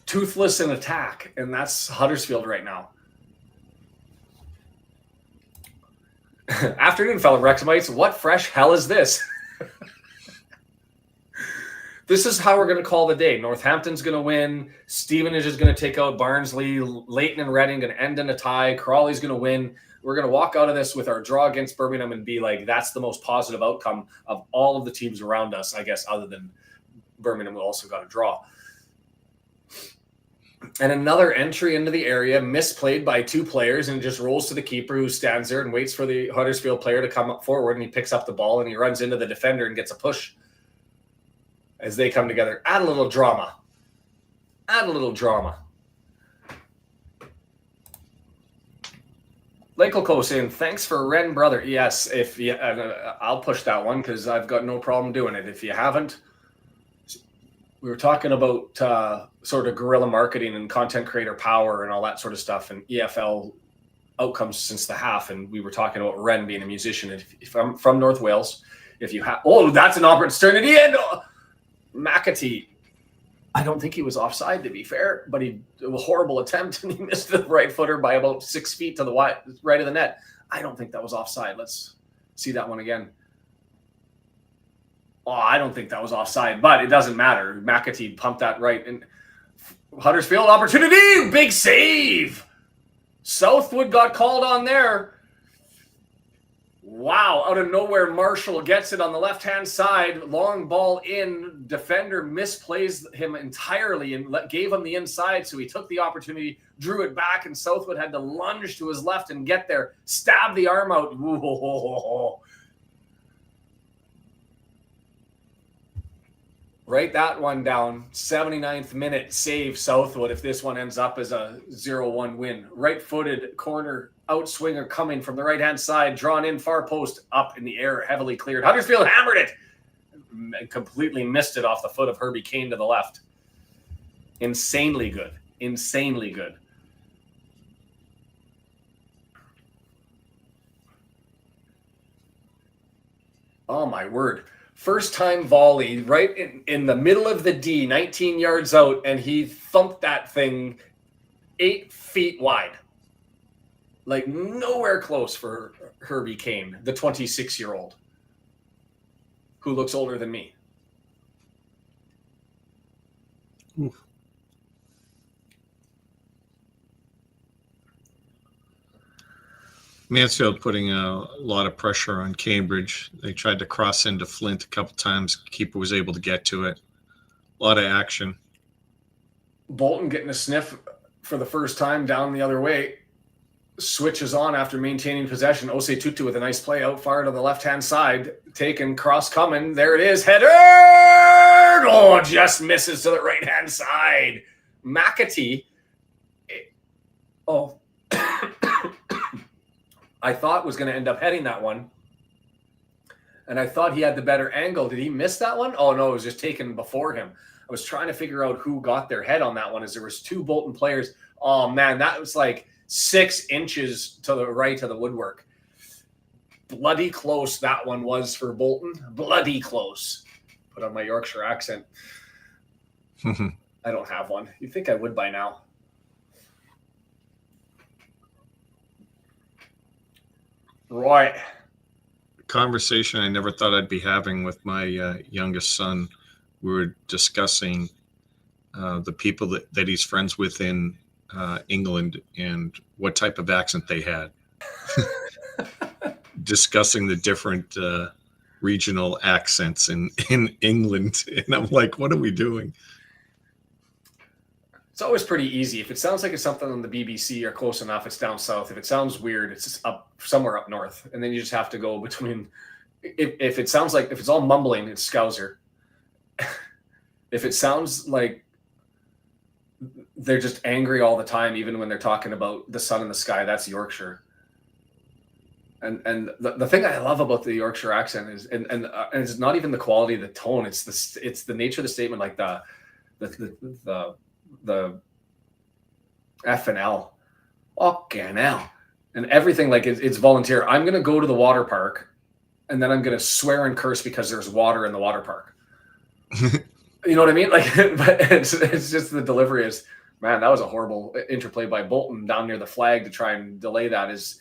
toothless in attack, and that's Huddersfield right now. Afternoon, fellow Wrexhamites. What fresh hell is this? This is how we're going to call the day. Northampton's going to win. Stevenage is going to take out Barnsley. Leighton and Reading going to end in a tie. Crawley's going to win. We're going to walk out of this with our draw against Birmingham and be like, that's the most positive outcome of all of the teams around us, I guess, other than Birmingham, who also got a draw. And another entry into the area, misplayed by two players, and just rolls to the keeper who stands there and waits for the Huddersfield player to come up forward, and he picks up the ball and he runs into the defender and gets a push as they come together. Add a little drama. Lakelco saying, thanks for Ren, brother. Yes, I'll push that one because I've got no problem doing it. If you haven't, we were talking about sort of guerrilla marketing and content creator power and all that sort of stuff and EFL outcomes since the half. And we were talking about Ren being a musician. If I'm from North Wales, if you have, that's an opportunity. And McAtee, I don't think he was offside, to be fair, but it was a horrible attempt and he missed the right footer by about 6 feet to the right of the net. I don't think that was offside. Let's see that one again. Oh, I don't think that was offside, but it doesn't matter. McAtee pumped that right. And Huddersfield opportunity, big save. Southwood got called on there. Wow, out of nowhere, Marshall gets it on the left-hand side. Long ball in. Defender misplays him entirely and gave him the inside, so he took the opportunity, drew it back, and Southwood had to lunge to his left and get there. Stab the arm out. Ooh. Write that one down. 79th minute save Southwood if this one ends up as a 0-1 win. Right-footed corner outswinger coming from the right-hand side, drawn in far post, up in the air, heavily cleared. Huddersfield hammered it and completely missed it off the foot of Herbie Kane to the left. Insanely good. Oh, my word. First time volley right in the middle of the D, 19 yards out, and he thumped that thing 8 feet wide. Like nowhere close for Herbie Kane, the 26-year-old, who looks older than me.
Oof. Mansfield putting a lot of pressure on Cambridge. They tried to cross into Flint a couple times. Keeper was able to get to it. A lot of action.
Bolton getting a sniff for the first time down the other way. Switches on after maintaining possession. Osei Tutu with a nice play out far to the left-hand side. Taken, cross coming. There it is. Header! Oh, just misses to the right-hand side. McAtee. Oh. I thought was going to end up heading that one. And I thought he had the better angle. Did he miss that one? Oh, no, it was just taken before him. I was trying to figure out who got their head on that one as there was two Bolton players. Oh, man, that was like 6 inches to the right of the woodwork. Bloody close that one was for Bolton. Bloody close. Put on my Yorkshire accent. I don't have one. You'd think I would by now. Right.
Conversation I never thought I'd be having with my youngest son. We were discussing the people that he's friends with in England and what type of accent they had. Discussing the different regional accents in England. And I'm like, what are we doing?
It's always pretty easy. If it sounds like it's something on the BBC or close enough, it's down south. If it sounds weird, it's just up somewhere up north. And then you just have to go between. If it sounds like, if it's all mumbling, it's Scouser. If it sounds like they're just angry all the time, even when they're talking about the sun in the sky, that's Yorkshire. And the thing I love about the Yorkshire accent is, and it's not even the quality of the tone. It's the nature of the statement, like the F and L, fucking hell, and everything. Like it's volunteer. I'm gonna go to the water park, and then I'm gonna swear and curse because there's water in the water park. You know what I mean? Like, but it's just the delivery is, man, that was a horrible interplay by Bolton down near the flag to try and delay that. Is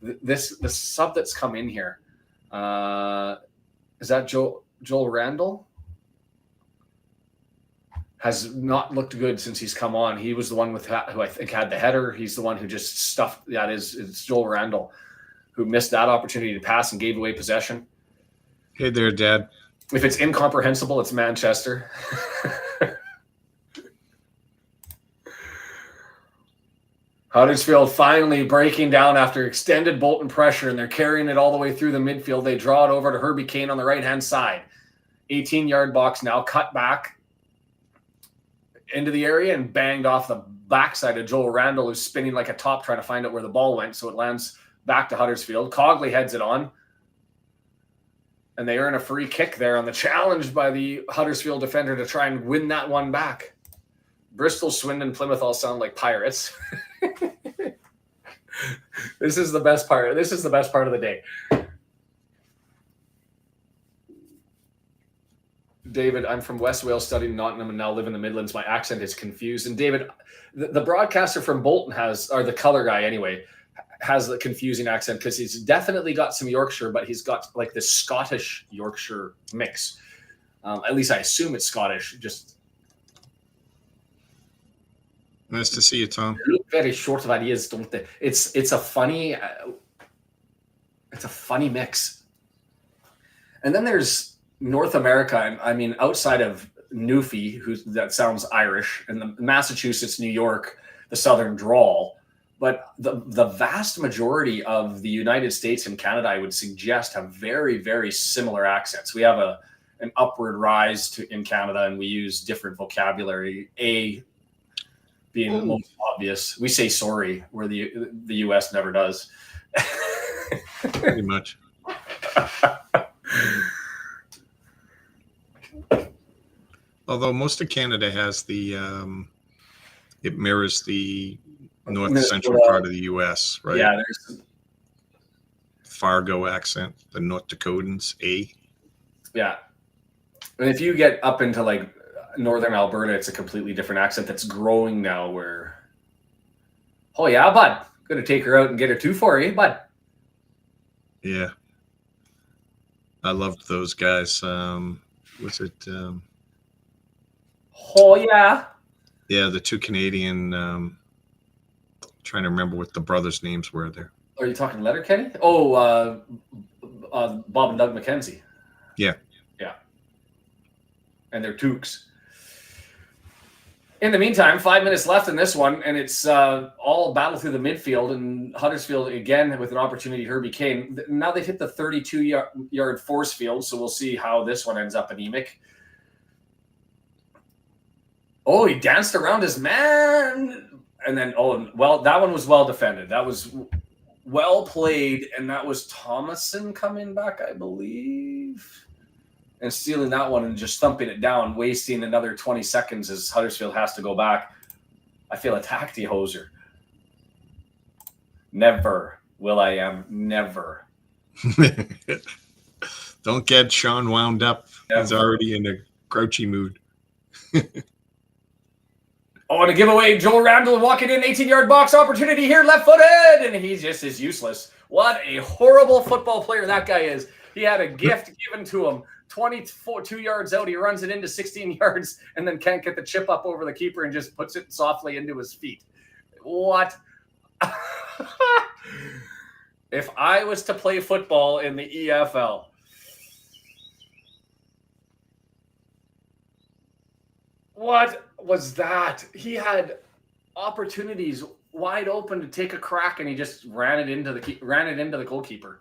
the sub that's come in here? Is that Joel Randall? Has not looked good since he's come on. He was the one who I think had the header. He's the one who just stuffed. That is, it's Joel Randall, who missed that opportunity to pass and gave away possession.
Hey there, Dad.
If it's incomprehensible, it's Manchester. Huddersfield finally breaking down after extended Bolton pressure, and they're carrying it all the way through the midfield. They draw it over to Herbie Kane on the right-hand side. 18-yard box now, cut back into the area and banged off the backside of Joel Randall, who's spinning like a top trying to find out where the ball went, so it lands back to Huddersfield. Cogley heads it on, and they earn a free kick there on the challenge by the Huddersfield defender to try and win that one back. Bristol, Swindon, Plymouth all sound like pirates. This is the best part. This is the best part of the day. David, I'm from West Wales, studying Nottingham, and now live in the Midlands. My accent is confused. And David, the broadcaster from Bolton or the color guy anyway, has the confusing accent because he's definitely got some Yorkshire, but he's got like this Scottish Yorkshire mix. At least I assume it's Scottish. Just
nice to see you, Tom.
They look very short of ideas, don't they? It's a funny mix. And then there's North America. I mean, outside of Newfie, that sounds Irish, and the Massachusetts, New York, the Southern drawl. But the vast majority of the United States and Canada, I would suggest, have very, very similar accents. We have an upward rise in Canada, and we use different vocabulary. Being the most obvious, we say sorry, where the U.S. never does.
Pretty much. Although most of Canada has it mirrors the north central part of the U.S., right?
Yeah, there's
Fargo accent, the North Dakotans,
Yeah, and if you get up into like northern Alberta, it's a completely different accent that's growing now. Where, oh yeah, bud, gonna take her out and get her two for you, bud.
Yeah, I loved those guys. Was it?
Oh yeah.
Yeah, the two Canadian. Trying to remember what the brothers' names were there.
Are you talking Letterkenny? Oh, Bob and Doug McKenzie.
Yeah.
Yeah. And they're Tukes. In the meantime, 5 minutes left in this one, and it's all battle through the midfield, and Huddersfield, again, with an opportunity, Herbie Kane. Now they've hit the 32-yard force field, so we'll see how this one ends up anemic. Oh, he danced around his man. And then, that one was well defended. That was well played, and that was Thomason coming back, I believe, and stealing that one and just thumping it down, wasting another 20 seconds as Huddersfield has to go back. I feel attacked, you hoser. Never will I am. Never.
Don't get Shaun wound up.
Never.
He's already in a grouchy mood.
Oh, and a giveaway, Joel Randall walking in, 18-yard box opportunity here, left-footed, and he just is useless. What a horrible football player that guy is. He had a gift given to him. 22 yards out, he runs it into 16 yards and then can't get the chip up over the keeper and just puts it softly into his feet. What? If I was to play football in the EFL, what was that? He had opportunities wide open to take a crack, and he just ran it into the goalkeeper.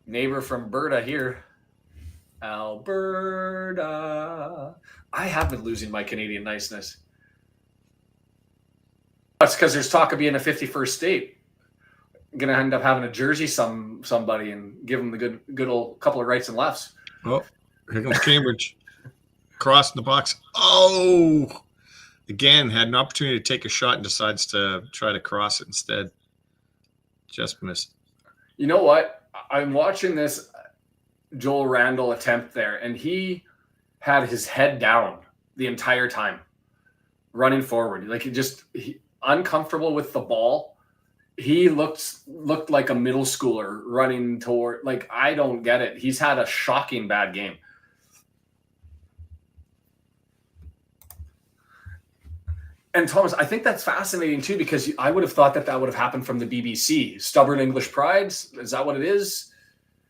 Neighbor from Berta here, Alberta. I have been losing my Canadian niceness. That's because there's talk of being a 51st state. going to end up having a jersey somebody and give him the good old couple of rights and lefts.
Oh, here comes Cambridge. Cross in the box. Oh, again, had an opportunity to take a shot and decides to try to cross it instead. Just missed.
You know what? I'm watching this Joel Randall attempt there, and he had his head down the entire time, running forward. Like uncomfortable with the ball. He looked like a middle schooler running toward. Like, I don't get it. He's had a shocking bad game. And Thomas, I think that's fascinating too, because I would have thought that would have happened from the BBC. Stubborn English pride. Is that what it is?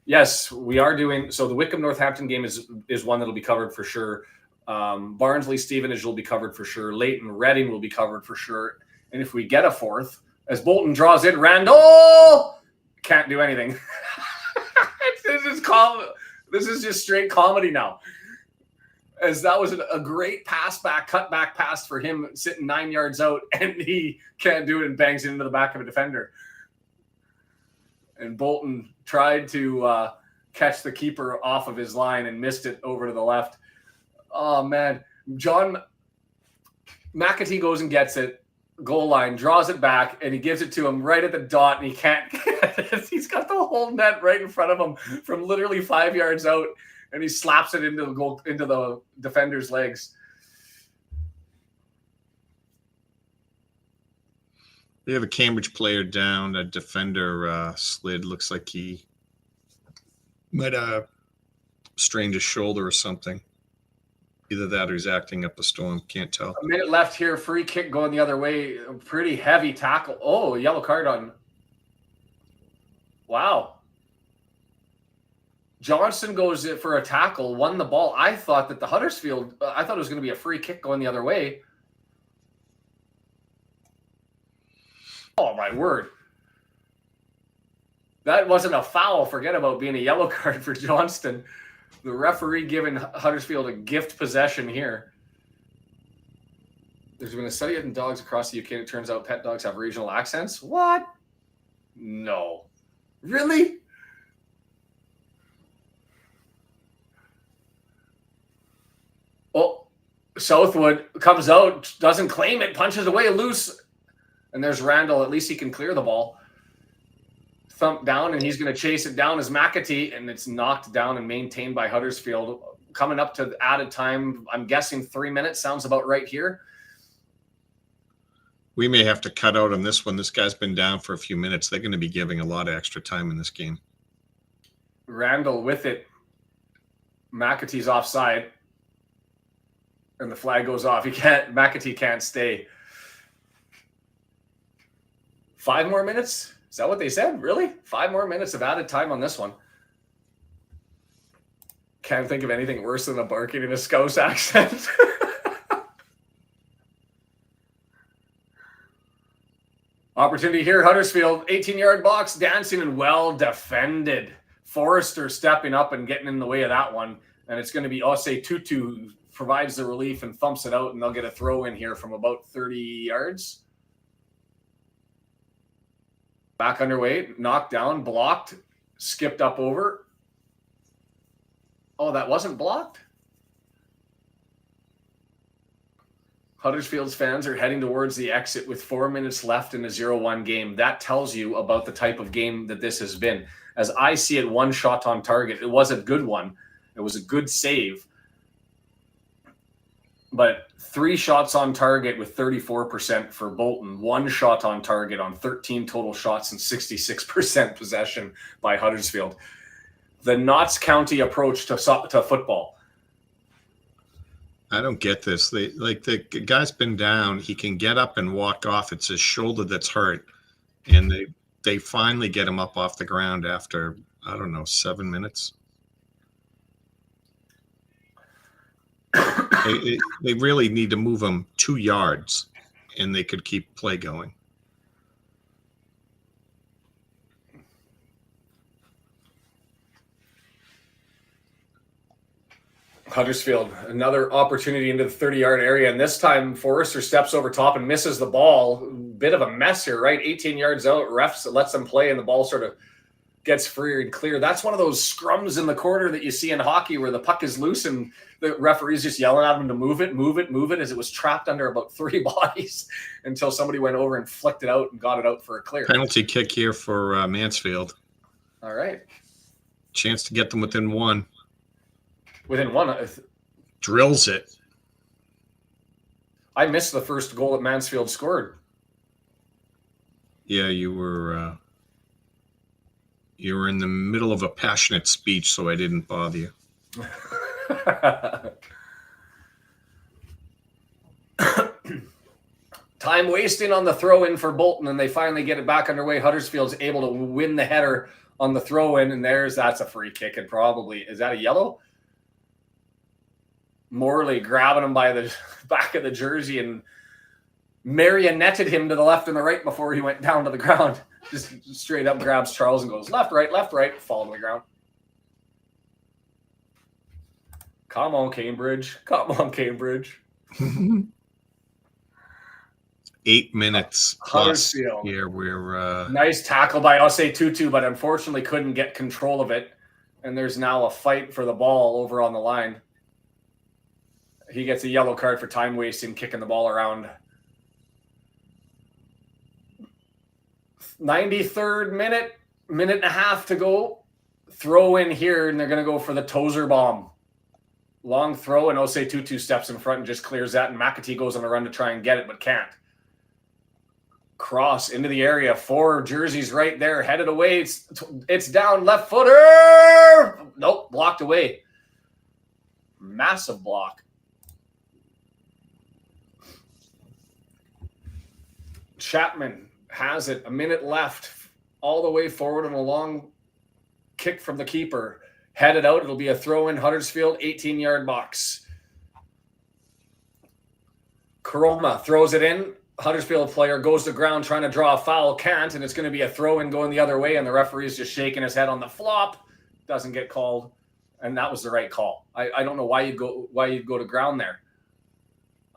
Yes, we are doing. So the Wycombe Northampton game is one that'll be covered for sure. Barnsley Stevenage will be covered for sure. Leighton Reading will be covered for sure. And if we get a fourth, as Bolton draws in, Randall can't do anything. This is just straight comedy now. As that was a great cut back pass for him sitting 9 yards out, and he can't do it and bangs it into the back of a defender. And Bolton tried to catch the keeper off of his line and missed it over to the left. Oh, man. John McAtee goes and gets it, goal line, draws it back, and he gives it to him right at the dot, and he can't get it. He's got the whole net right in front of him from literally 5 yards out. And he slaps it into the defender's legs.
They have a Cambridge player down. A defender slid. Looks like he might have strained his shoulder or something. Either that or he's acting up a storm. Can't tell.
A minute left here. Free kick going the other way. A pretty heavy tackle. Oh, a yellow card on. Wow. Johnson goes for a tackle, won the ball. I thought that the Huddersfield, I thought it was going to be a free kick going the other way. Oh, my word. That wasn't a foul. Forget about being a yellow card for Johnston. The referee giving Huddersfield a gift possession here. There's been a study in dogs across the UK. It turns out pet dogs have regional accents. What? No. Really? Oh, Southwood comes out, doesn't claim it, punches away loose. And there's Randall. At least he can clear the ball. Thump down, and he's going to chase it down as McAtee, and it's knocked down and maintained by Huddersfield. Coming up to added time, I'm guessing 3 minutes. Sounds about right here.
We may have to cut out on this one. This guy's been down for a few minutes. They're going to be giving a lot of extra time in this game.
Randall with it. McAtee's offside. And the flag goes off. McAtee can't stay. 5 more minutes? Is that what they said? Really? 5 more minutes of added time on this one. Can't think of anything worse than a barking in a Scouse accent. Opportunity here, Huddersfield, 18-yard box, dancing and well defended. Forrester stepping up and getting in the way of that one. And it's going to be Osei Tutu provides the relief and thumps it out, and they'll get a throw in here from about 30 yards. Back underway, knocked down, blocked, skipped up over. Oh, that wasn't blocked? Huddersfield's fans are heading towards the exit with 4 minutes left in a 0-1 game. That tells you about the type of game that this has been. As I see it, 1 shot on target. It was a good one. It was a good save. But 3 shots on target with 34% for Bolton. 1 shot on target on 13 total shots and 66% possession by Huddersfield. The Notts County approach to football.
I don't get this. The guy's been down. He can get up and walk off. It's his shoulder that's hurt. And they finally get him up off the ground after, 7 minutes. They really need to move him 2 yards, and they could keep play going.
Huddersfield, another opportunity into the 30-yard area, and this time Forrester steps over top and misses the ball. Bit of a mess here, right? 18 yards out, refs lets them play, and the ball sort of gets free and clear. That's one of those scrums in the corner that you see in hockey where the puck is loose and the referee's just yelling at him to move it, as it was trapped under about 3 bodies until somebody went over and flicked it out and got it out for a clear.
Penalty kick here for Mansfield.
All right.
Chance to get them within 1.
Within 1.
Drills it.
I missed the first goal that Mansfield scored.
Yeah, you were in the middle of a passionate speech, so I didn't bother you.
Time wasting on the throw-in for Bolton, and they finally get it back underway. Huddersfield's able to win the header on the throw-in, and that's a free kick, and probably, is that a yellow? Morley grabbing him by the back of the jersey and marionetted him to the left and the right before he went down to the ground. Just straight up grabs Charles and goes left, right, fall to the ground. Come on, Cambridge.
8 minutes plus here. We're
nice tackle by Osei Tutu, but unfortunately couldn't get control of it. And there's now a fight for the ball over on the line. He gets a yellow card for time wasting, kicking the ball around. 93rd minute and a half to go. Throw in here, and they're going to go for the Tozer bomb. Long throw, and Osei Tutu steps in front and just clears that, and McAtee goes on the run to try and get it, but can't. Cross into the area. 4 jerseys right there, headed away. It's down, left footer. Nope, blocked away. Massive block. Chapman has it, a minute left, all the way forward on a long kick from the keeper. Headed out, it'll be a throw in Huddersfield, 18-yard box. Karoma throws it in. Huddersfield player goes to ground trying to draw a foul, can't, and it's going to be a throw in going the other way, and the referee's just shaking his head on the flop. Doesn't get called, and that was the right call. I don't know why you'd go to ground there.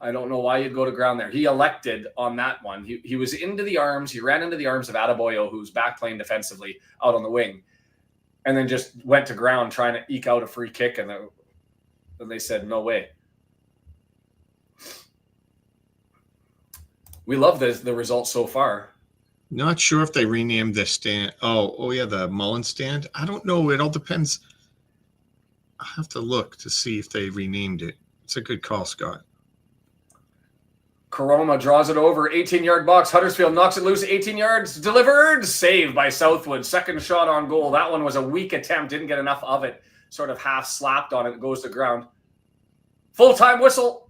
I don't know why you'd go to ground there. He elected on that one. He was into the arms. He ran into the arms of Adebayo, who's back playing defensively out on the wing, and then just went to ground trying to eke out a free kick, and they said, no way. We love the results so far.
Not sure if they renamed the stand. Oh yeah, the Mullen stand. I don't know. It all depends. I have to look to see if they renamed it. It's a good call, Scott.
Karoma draws it over, 18-yard box. Huddersfield knocks it loose, 18 yards, delivered, saved by Southwood. Second shot on goal. That one was a weak attempt, didn't get enough of it. Sort of half slapped on it, goes to ground. Full-time whistle.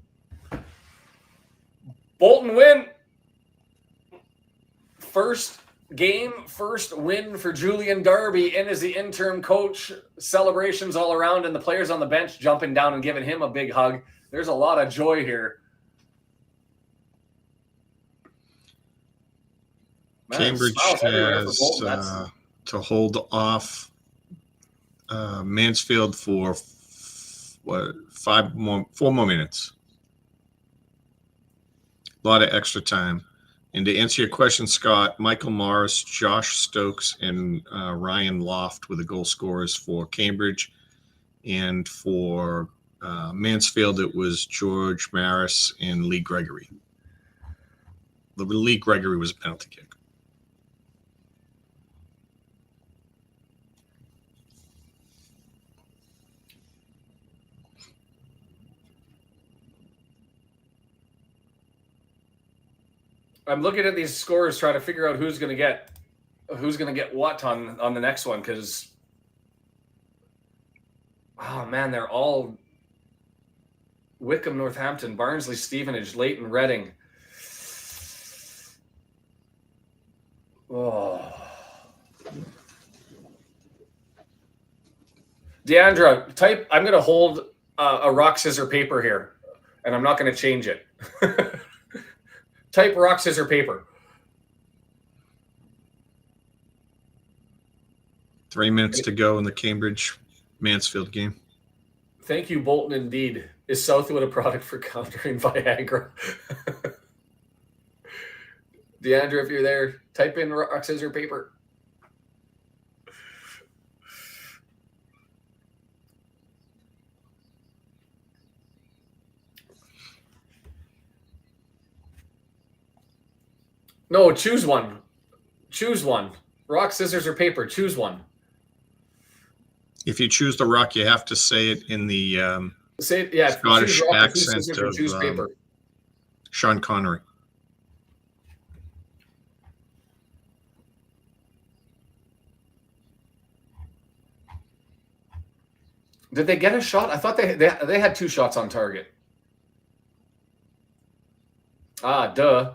Bolton win. First game, first win for Julian Darby in as the interim coach. Celebrations all around, and the players on the bench jumping down and giving him a big hug. There's a lot of joy here. Man,
Cambridge has to hold off Mansfield for 4 more minutes. A lot of extra time. And to answer your question, Scott, Michael Morris, Josh Stokes, and Ryan Loft were the goal scorers for Cambridge. And for Mansfield, it was George Maris and Lee Gregory. Lee Gregory was a penalty kick.
I'm looking at these scores, trying to figure out who's going to get what on the next one, because oh man, they're all Wycombe, Northampton, Barnsley, Stevenage, Leighton, Reading. Oh, Deandra, type. I'm going to hold a rock, scissors, paper here, and I'm not going to change it. Type rock, scissors, paper.
3 minutes to go in the Cambridge-Mansfield game.
Thank you, Bolton. Indeed. Is Southwood a product for countering Viagra? Deandra, if you're there, type in rock, scissors, paper. No, choose one. Choose one. Rock, scissors, or paper. Choose one.
If you choose the rock, you have to say it in the Scottish
rock,
accent
choose paper.
Sean Connery.
Did they get a shot? I thought they had 2 shots on target. Duh.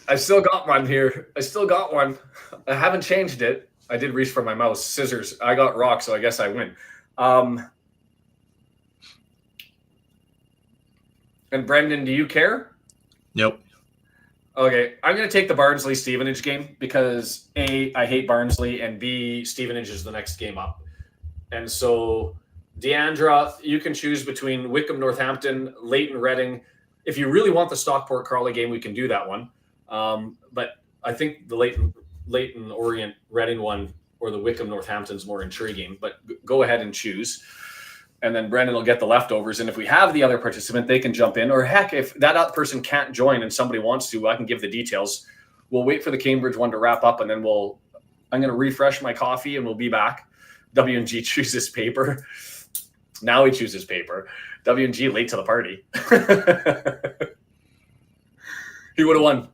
I still got one here. I haven't changed it. I did reach for my mouse. Scissors. I got rock, so I guess I win. And Brendan, do you care?
Nope.
Okay, I'm going to take the Barnsley-Stevenage game because A, I hate Barnsley, and B, Stevenage is the next game up. And so, Deandra, you can choose between Wycombe, Northampton, Leighton, Reading. If you really want the Stockport Crawley game, we can do that one. But I think the Leighton Orient Reading one or the Wycombe Northampton is more intriguing. But go ahead and choose. And then Brendan will get the leftovers. And if we have the other participant, they can jump in. Or heck, if that other person can't join and somebody wants to, I can give the details. We'll wait for the Cambridge one to wrap up, and then I'm going to refresh my coffee, and we'll be back. W&G chooses paper. Now he chooses paper. W&G late to the party. He would have won.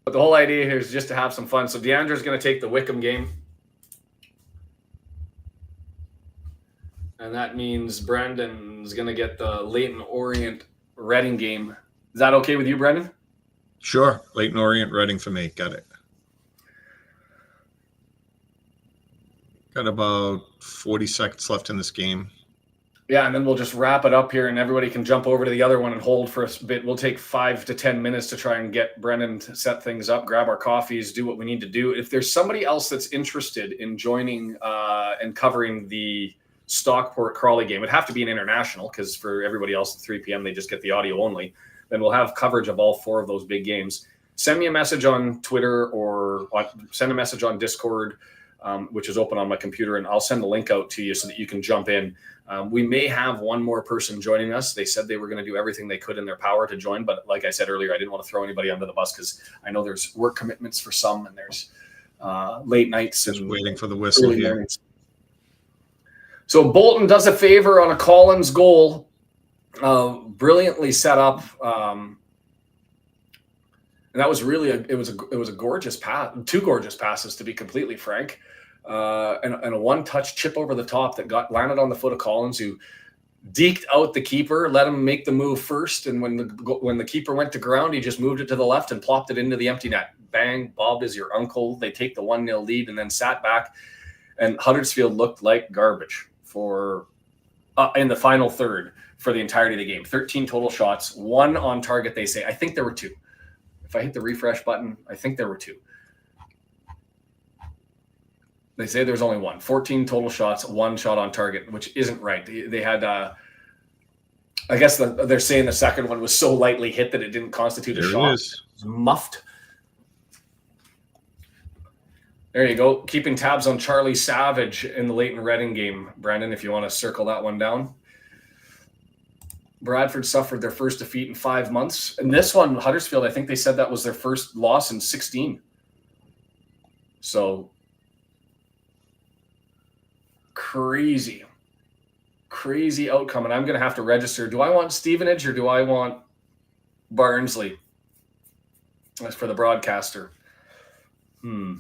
But the whole idea here is just to have some fun. So Deandra's going to take the Wycombe game. And that means Brendan's going to get the Leighton Orient Reading game. Is that okay with you, Brendan?
Sure. Leighton Orient Reading for me. Got it. Got about 40 seconds left in this game.
Yeah, and then we'll just wrap it up here, and everybody can jump over to the other one and hold for a bit. We'll take 5 to 10 minutes to try and get Brendan to set things up, grab our coffees, do what we need to do. If there's somebody else that's interested in joining and covering the Stockport Crawley game, it'd have to be an international, because for everybody else at 3 p.m., they just get the audio only. Then we'll have coverage of all 4 of those big games. Send me a message on Twitter or send a message on Discord, which is open on my computer, and I'll send the link out to you so that you can jump in. We may have one more person joining us. They said they were going to do everything they could in their power to join, but like I said earlier, I didn't want to throw anybody under the bus because I know there's work commitments for some, and there's late nights
Just
and
waiting for the whistle here.
Mornings. So Bolton does a favor on a Collins goal, brilliantly set up. And that was really it was a gorgeous pass, 2 gorgeous passes to be completely frank. And a one-touch chip over the top that landed on the foot of Collins, who deked out the keeper, let him make the move first, and when the keeper went to ground, he just moved it to the left and plopped it into the empty net. Bang, Bob is your uncle. They take the 1-0 lead and then sat back, and Huddersfield looked like garbage for in the final third for the entirety of the game. 13 total shots, 1 on target, they say. I think there were 2. If I hit the refresh button, I think there were 2. They say there's only 1. 14 total shots, 1 shot on target, which isn't right. They had, I guess they're saying the second one was so lightly hit that it didn't constitute a shot. It was muffed. There you go. Keeping tabs on Charlie Savage in the Leighton Reading game, Brendan, if you want to circle that one down. Bradford suffered their first defeat in 5 months. And this one, Huddersfield, I think they said that was their first loss in 16. So crazy outcome. And I'm going to have to register. Do I want Stevenage or do I want Barnsley? That's for the broadcaster. I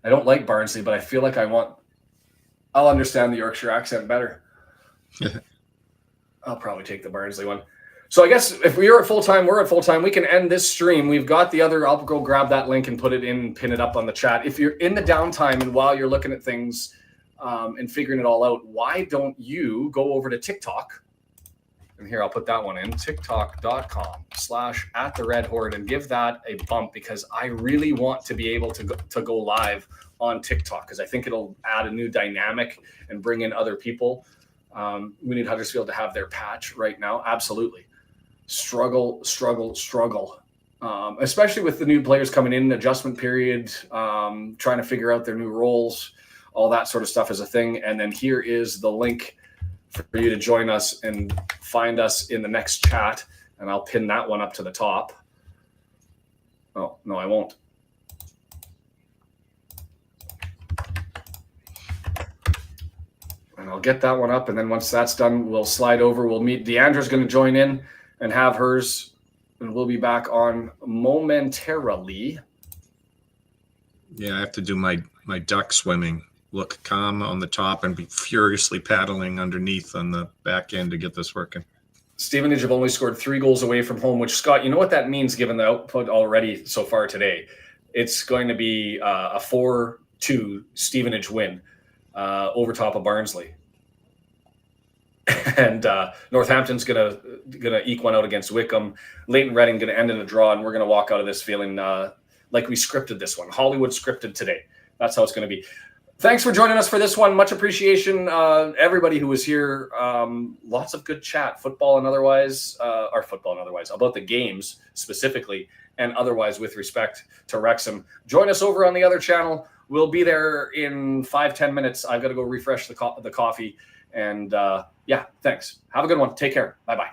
don't like Barnsley, but I feel like I'll understand the Yorkshire accent better. I'll probably take the Barnsley one. So I guess if we're at full time, we can end this stream. We've got the other, I'll go grab that link and put it in, pin it up on the chat. If you're in the downtime and while you're looking at things and figuring it all out, why don't you go over to TikTok And here, I'll put that one in, tiktok.com/@the-red-horde, and give that a bump because I really want to be able to go live on TikTok because I think it'll add a new dynamic and bring in other people. We need Huddersfield to have their patch right now. Absolutely. Struggle. Especially with the new players coming in, adjustment period, trying to figure out their new roles, all that sort of stuff is a thing. And then here is the link for you to join us and find us in the next chat. And I'll pin that one up to the top. Oh, no, I won't. And I'll get that one up. And then once that's done, we'll slide over. We'll meet. Deandra's going to join in and have hers. And we'll be back on momentarily.
Yeah, I have to do my duck swimming. Look calm on the top and be furiously paddling underneath on the back end to get this working.
Stevenage have only scored 3 goals away from home, which, Scott, you know what that means given the output already so far today? It's going to be a 4-2 Stevenage win over top of Barnsley. And Northampton's gonna eke one out against Wycombe. Leighton Reading gonna end in a draw, and we're gonna walk out of this feeling like we scripted this one. Hollywood scripted today. That's how it's gonna be. Thanks for joining us for this one. Much appreciation, everybody who was here. Lots of good chat, football and otherwise, about the games specifically, and otherwise with respect to Wrexham. Join us over on the other channel. We'll be there in 5-10 minutes. I've got to go refresh the coffee. And yeah, thanks. Have a good one. Take care. Bye-bye.